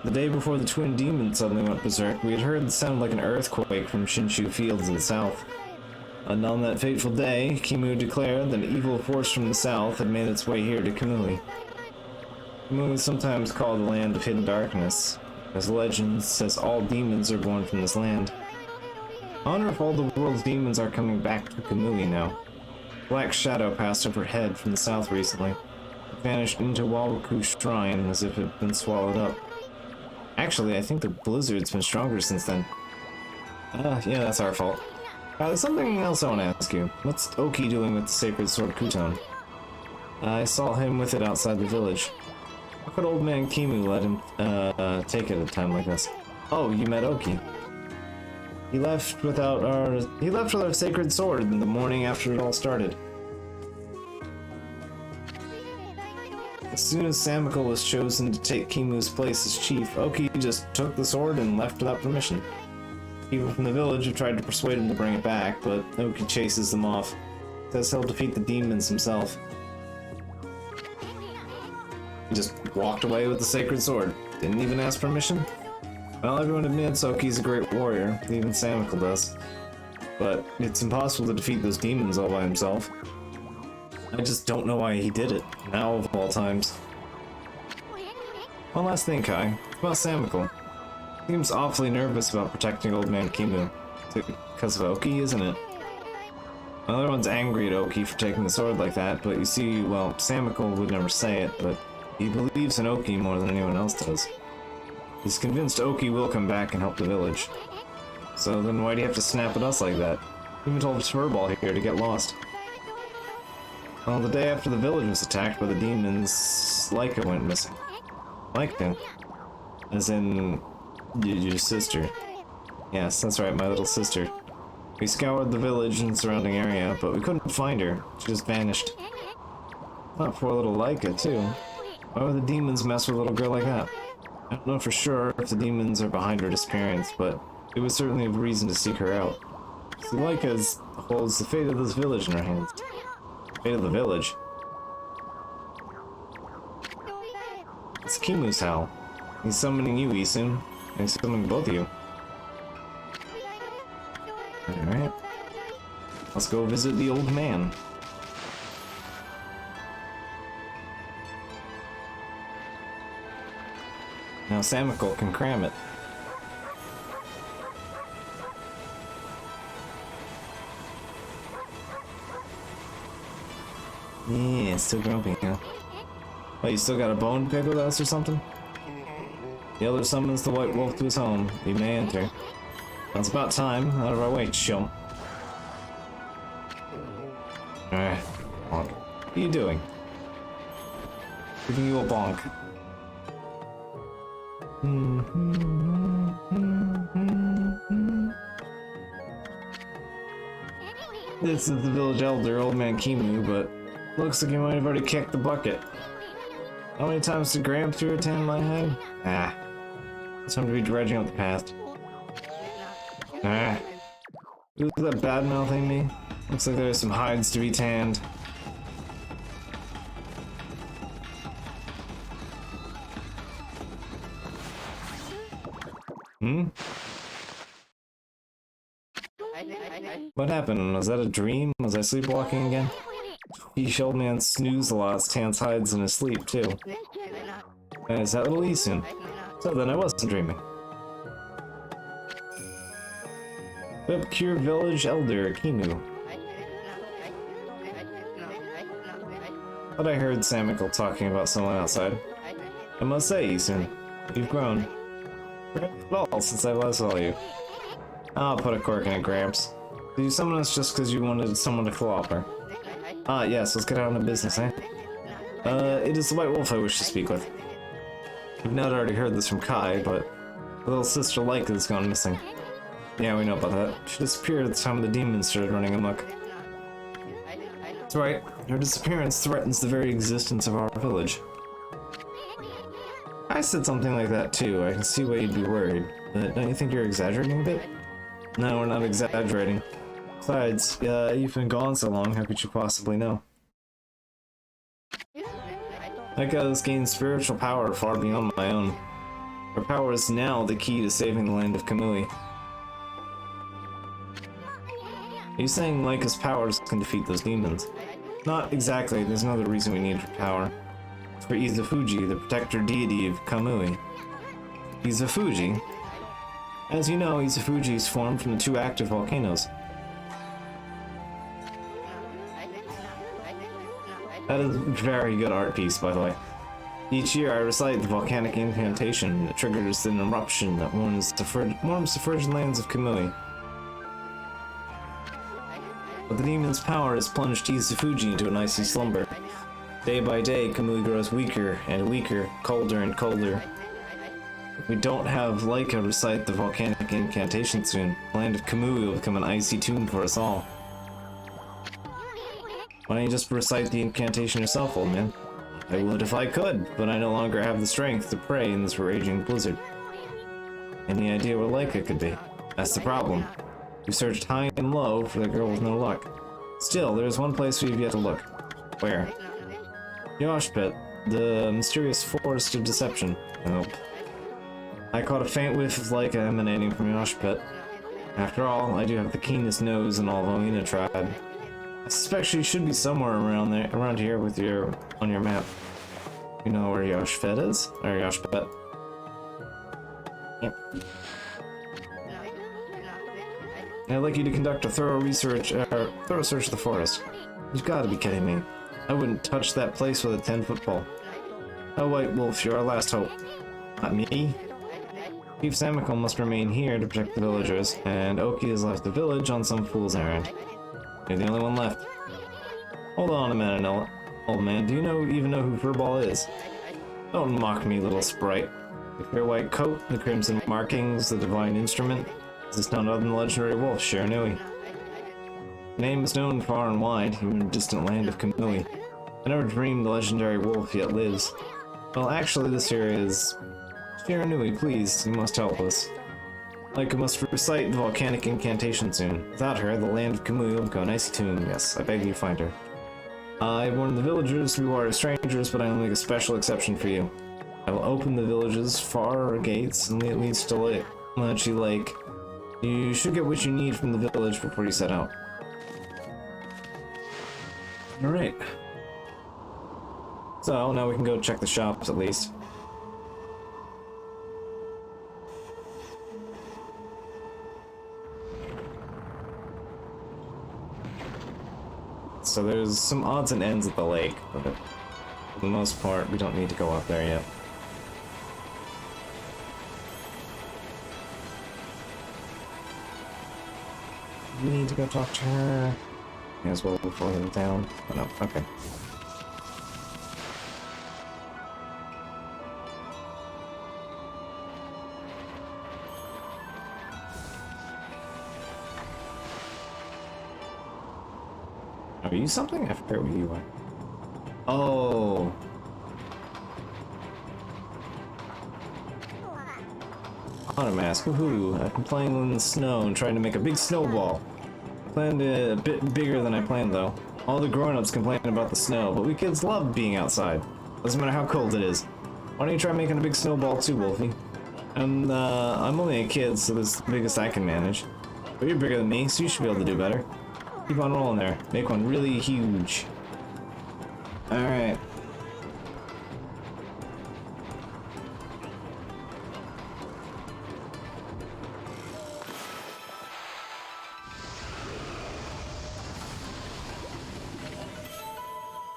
The day before the twin demons suddenly went berserk, we had heard the sound like an earthquake from Shinshu Fields in the south. And on that fateful day, Kimu declared that an evil force from the south had made its way here to Kamui. Kamui is sometimes called the land of hidden darkness, as legend says all demons are born from this land. I wonder if all the world's demons are coming back to Kamui now. A black shadow passed overhead from the south recently. It vanished into Wawaku Shrine as if it had been swallowed up. Actually, I think the blizzard's been stronger since then. Yeah, that's our fault. There's something else I want to ask you. What's Oki doing with the sacred sword Kuton? I saw him with it outside the village. How could old man Kimu let him, take it at a time like this? Oh, you met Oki. He left with our sacred sword in the morning after it all started. As soon as Samiko was chosen to take Kimu's place as chief, Oki just took the sword and left without permission. People from the village have tried to persuade him to bring it back, but Oki chases them off. Says he'll defeat the demons himself. He just walked away with the sacred sword. Didn't even ask permission? Well, everyone admits Oki's a great warrior, even Samiko does. But it's impossible to defeat those demons all by himself. I just don't know why he did it, now of all times. One last thing, Kai. About Samiko. Seems awfully nervous about protecting old man Kimu. Because of Oki, isn't it? Well, everyone's angry at Oki for taking the sword like that, but you see, well, Samiko would never say it, but he believes in Oki more than anyone else does. He's convinced Oki will come back and help the village. So then why do you have to snap at us like that? You even told Furball here to get lost. Well, the day after the village was attacked by the demons, Leica went missing. Leica? As in... your sister. Yes, that's right, my little sister. We scoured the village and surrounding area, but we couldn't find her. She just vanished. Oh, poor little Leica, too. Why would the demons mess with a little girl like that? I don't know for sure if the demons are behind her disappearance, but it was certainly a reason to seek her out. See, Leica holds the fate of this village in her hands. Fate of the village? It's Kimu's howl. He's summoning you, Isun. He's summoning both of you. Alright. Let's go visit the old man. Now Samiko can cram it. Yeah, it's still grumpy, huh? Wait, you still got a bone to pick with us or something? The elder summons the white wolf to his home. You may enter. Well, it's about time. Out of our way, chump. Alright, bonk. What are you doing? Giving you a bonk. This is the village elder, old man Kimu, but looks like he might have already kicked the bucket. How many times did Gramps irritate my head? Ah. It's time to be dredging up the past. Ah. Who's that bad-mouthing me? Looks like there's some hides to be tanned. Hmm? What happened? Was that a dream? Was I sleepwalking again? He showed me on snooze a lot, tans hides in his sleep, too. Is that little Isun? So then I wasn't dreaming. Cure Village Elder, Kimu. But I heard Samical talking about someone outside. I must say, Isun, you've grown. Well, since I last saw you. I'll put a cork in it, Gramps. Did you summon us just because you wanted someone to cooperate? Ah, yes, let's get out of business, eh? It is the White Wolf I wish to speak with. You've not already heard this from Kai, but the little sister Leica has gone missing. Yeah, we know about that. She disappeared at the time the demons started running amok. That's right. Her disappearance threatens the very existence of our village. I said something like that too. I can see why you'd be worried. But don't you think you're exaggerating a bit? No, we're not exaggerating. Besides, you've been gone so long, how could you possibly know? Leica has gained spiritual power far beyond my own. Her power is now the key to saving the land of Kamui. Are you saying Leica's powers can defeat those demons? Not exactly, there's another reason we need her power. It's for Izafuji, the protector deity of Kamui. Izafuji? As you know, Izafuji is formed from the two active volcanoes. That is a very good art piece, by the way. Each year I recite the volcanic incantation that triggers an eruption that warms the frigid lands of Kamui. But the demon's power has plunged Izafuji into an icy slumber. Day by day, Kamui grows weaker and weaker, colder and colder. If we don't have Leica recite the volcanic incantation soon, the land of Kamui will become an icy tomb for us all. Why don't you just recite the incantation yourself, old man? I would if I could, but I no longer have the strength to pray in this raging blizzard. Any idea where Leica could be? That's the problem. We searched high and low for the girl with no luck. Still, there is one place we've yet to look. Where? Yoshpet, the mysterious forest of deception. Nope. I caught a faint whiff of Leica emanating from Yoshpet. After all, I do have the keenest nose in all Voina tribe. I suspect she should be somewhere around here with on your map. You know where Yoshpet is? Or Yoshpet. Yep. I'd like you to conduct a thorough search of the forest. You've got to be kidding me. I wouldn't touch that place with a 10-foot pole. Oh, White Wolf, you're our last hope. Not me. Chief Samical must remain here to protect the villagers, and Oki has left the village on some fool's errand. You're the only one left. Hold on a minute, old man. Do you even know who Furball is? Don't mock me, little sprite. The pure white coat, the crimson markings, the divine instrument. Is this none other than the legendary wolf, Shiranui? The name is known far and wide, even in the distant land of Kamui. I never dreamed the legendary wolf yet lives. Well, actually, this here is... Shiranui, please, you must help us. Leica must recite the volcanic incantation soon. Without her, the land of Kamui will become an icy tomb. Yes, I beg you find her. I warned the villagers we are strangers, but I will make a special exception for you. I will open the village's far gates and it leads to Lechi Lake. You should get what you need from the village before you set out. Alright. So, now we can go check the shops at least. So there's some odds and ends at the lake, but for the most part, we don't need to go up there yet. We need to go talk to her. May as well before we head down. Oh no, okay. Are you something? I forget what you are. Oh. On a mask, woohoo! I've been playing in the snow and trying to make a big snowball. Planned it a bit bigger than I planned though. All the grown-ups complain about the snow, but we kids love being outside. Doesn't matter how cold it is. Why don't you try making a big snowball too, Wolfie? And I'm only a kid, so this is the biggest I can manage. But you're bigger than me, so you should be able to do better. Keep on rolling there. Make one really huge. Alright.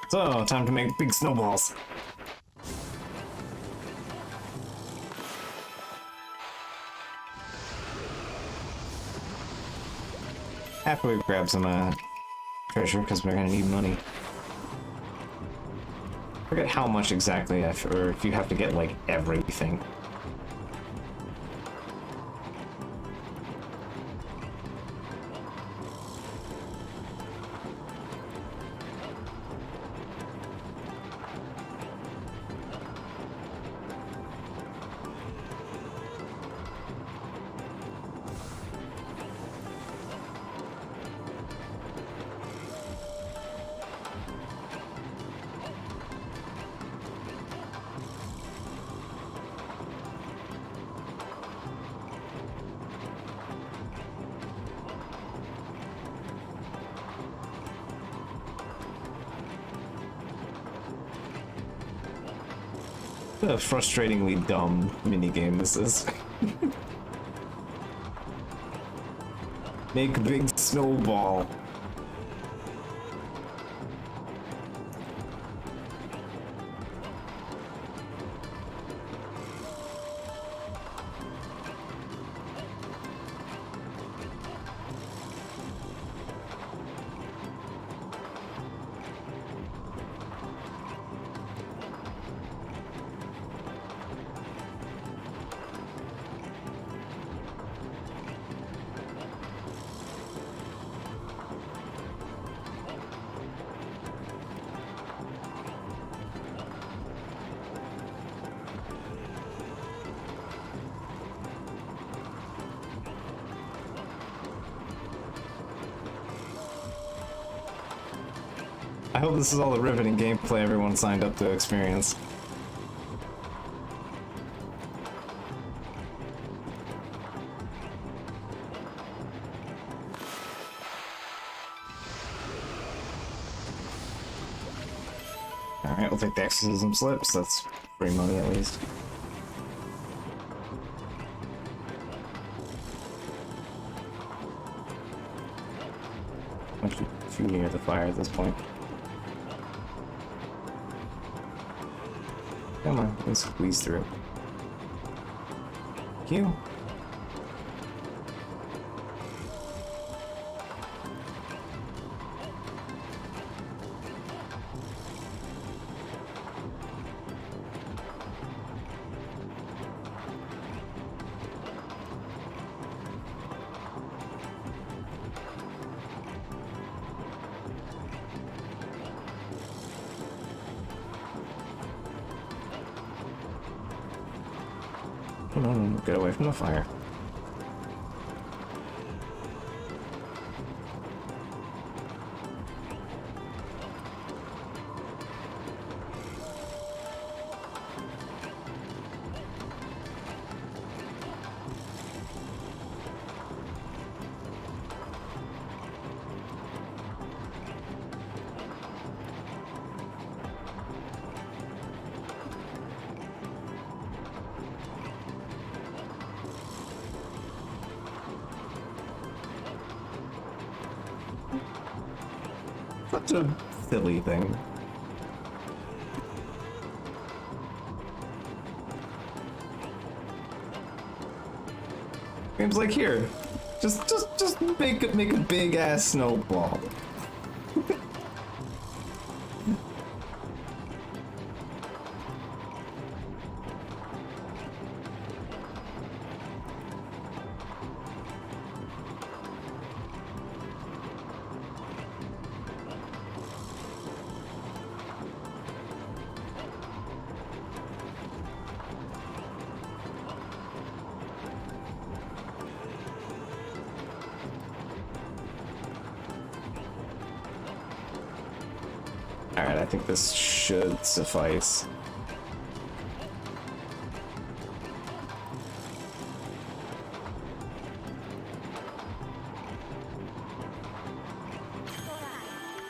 So, time to make big snowballs. After we grab some treasure, because we're gonna need money. Forget how much exactly, or if you have to get like everything. What a frustratingly dumb minigame this is. Make a big snowball. I hope this is all the riveting gameplay everyone signed up to experience. Alright, we'll take the exorcism slips, that's free money at least. Actually, too near the fire at this point. Come on, let's squeeze through. Thank you. No, get away from the fire. Such a silly thing. Game's like, here, just make a big ass snowball. Alright, I think this should suffice.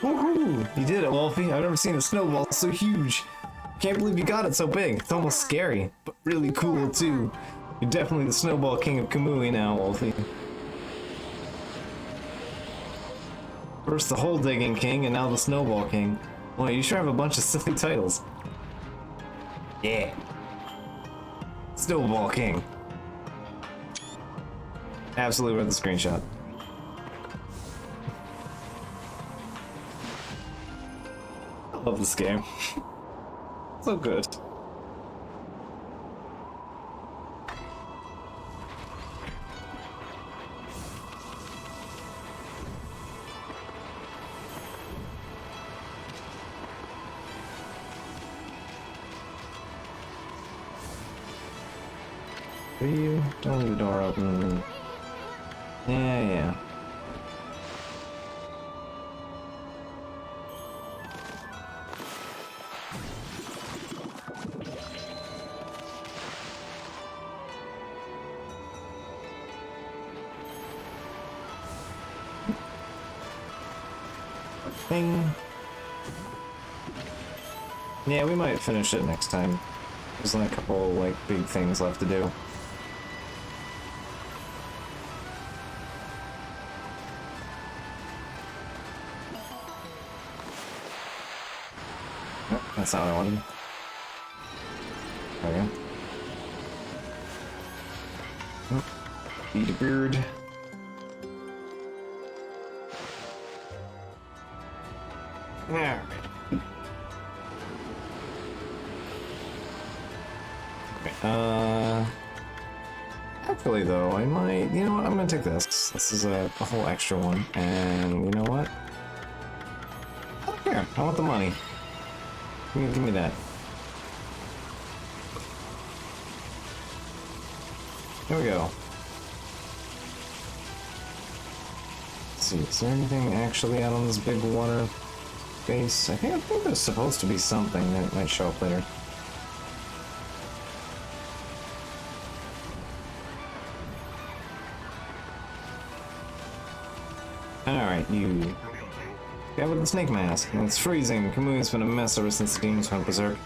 Woohoo! You did it, Wolfie. I've never seen a snowball so huge. Can't believe you got it so big. It's almost scary, but really cool too. You're definitely the snowball king of Kamui now, Wolfie. First the hole digging king, and now the snowball king. Well, you sure have a bunch of silly titles. Yeah. Snowball king. Absolutely worth the screenshot. I love this game. So good. You don't leave the door open. Yeah. Thing. Yeah, we might finish it next time. There's only a couple like big things left to do. That's not what I wanted. There we go. Eat a bird. There. Okay. Actually though, I might, you know what, I'm gonna take this. This is a whole extra one, and you know what? I don't care, I want the money. Give me that. There we go. Let's see, is there anything actually out on this big water base? I think there's supposed to be something that might show up later. Alright, you. Guy with the snake mask. And it's freezing. Kamui's been a mess ever since the demons went berserk.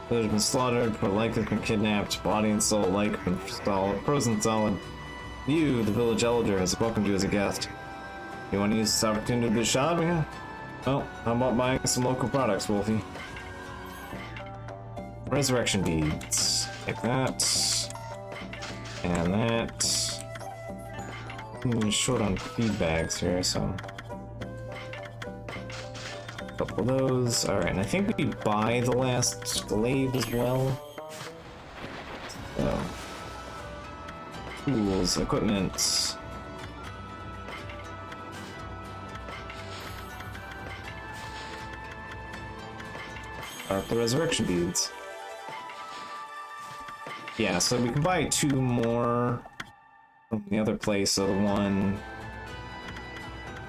Village has been slaughtered, poor Lyke has been kidnapped, body and soul alike have been frozen solid. You, the village elder, has welcomed you as a guest. You want to use this opportunity to shop again? Well, how about buying some local products, Wolfie? Resurrection beads. Take that. And that. I'm short on feed bags here, so. Couple of those. Alright, and I think we buy the last glaive as well. So. Tools, equipment. The resurrection beads. Yeah, so we can buy 2 more from the other place, so the one...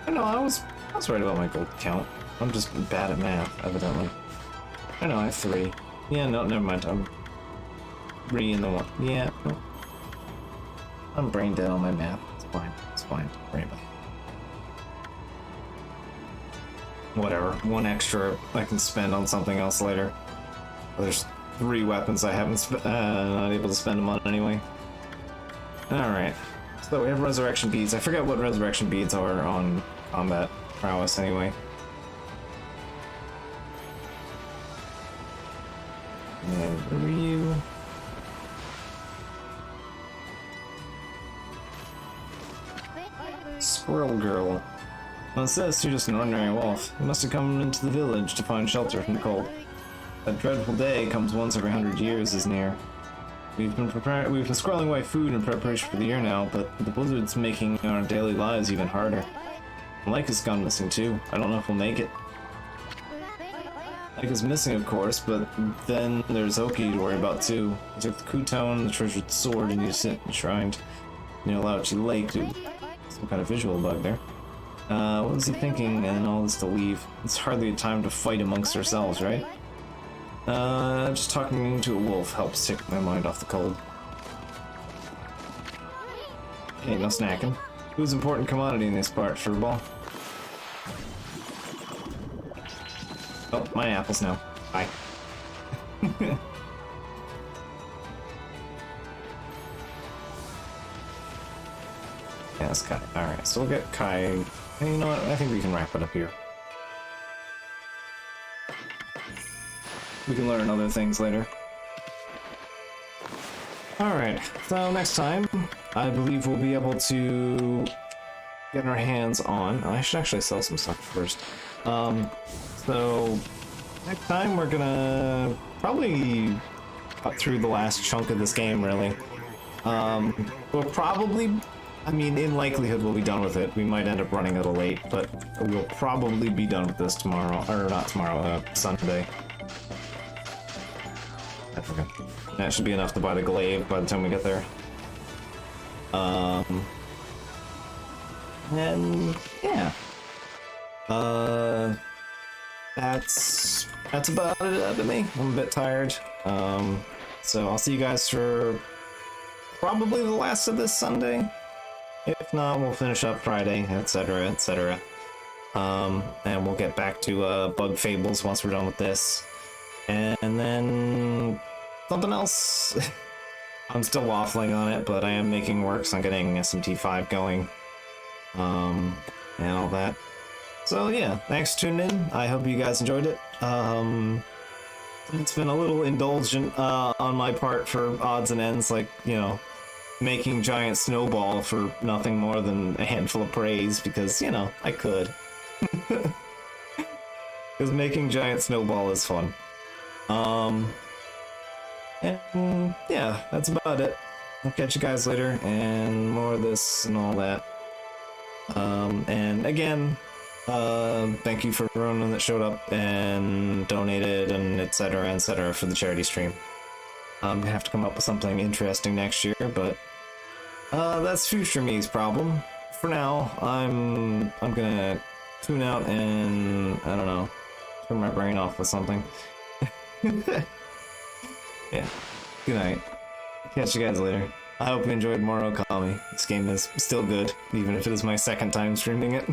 I don't know, I was right about my gold count. I'm just bad at math, evidently. I know, I have 3. Yeah, no, never mind. I'm 3 in the 1. Yeah, no. I'm brain dead on my math. It's fine. It's fine. Don't worry about it. Whatever. 1 extra I can spend on something else later. There's 3 weapons I haven't not able to spend them on anyway. Alright. So we have resurrection beads. I forget what resurrection beads are on combat prowess anyway. And review. Squirrel girl. Well, it says you're just an ordinary wolf. You must have come into the village to find shelter from the cold. That dreadful day comes once every 100 years is near. We've been squirreling away food in preparation for the year now, but the blizzard's making our daily lives even harder. Lyke has gone missing too. I don't know if we'll make it. Lyke is missing, of course, but then there's Oki to worry about too. He took the Kutone, the treasured sword, and used it enshrined. You know, allowed Lake to some kind of visual bug there. What was he thinking and all this to leave? It's hardly a time to fight amongst ourselves, right? Just talking to a wolf helps take my mind off the cold. Hey, no snacking. Food's an important commodity in this part, Furball. Oh, my apples now. Bye. Yeah, let's cut it. Alright, so we'll get Kai. And you know what? I think we can wrap it up here. We can learn other things later. Alright, so next time, I believe we'll be able to get our hands on... I should actually sell some stuff first. So next time we're gonna probably cut through the last chunk of this game, really. We'll probably... I mean, in likelihood, we'll be done with it. We might end up running a little late, but we'll probably be done with this tomorrow. Or not tomorrow, Sunday. Okay. That should be enough to buy the glaive by the time we get there. And yeah. That's about it out of me. I'm a bit tired. So I'll see you guys for probably the last of this Sunday. If not, we'll finish up Friday, etc., etc. And we'll get back to Bug Fables once we're done with this. And then something else. I'm still waffling on it, but I am making works on getting SMT5 going. And all that. So yeah, thanks for tuning in. I hope you guys enjoyed it. It's been a little indulgent on my part for odds and ends, like, you know, making Giant Snowball for nothing more than a handful of praise, because, you know, I could. Because making Giant Snowball is fun. And yeah, that's about it. I'll catch you guys later, and more of this and all that. And again, thank you for everyone that showed up and donated and etc. for the charity stream. I'm gonna have to come up with something interesting next year, but that's future me's problem. For now, I'm gonna tune out and I don't know, turn my brain off with something. Yeah. Good night. Catch you guys later. I hope you enjoyed more Okami. This game is still good, even if it is my second time streaming it.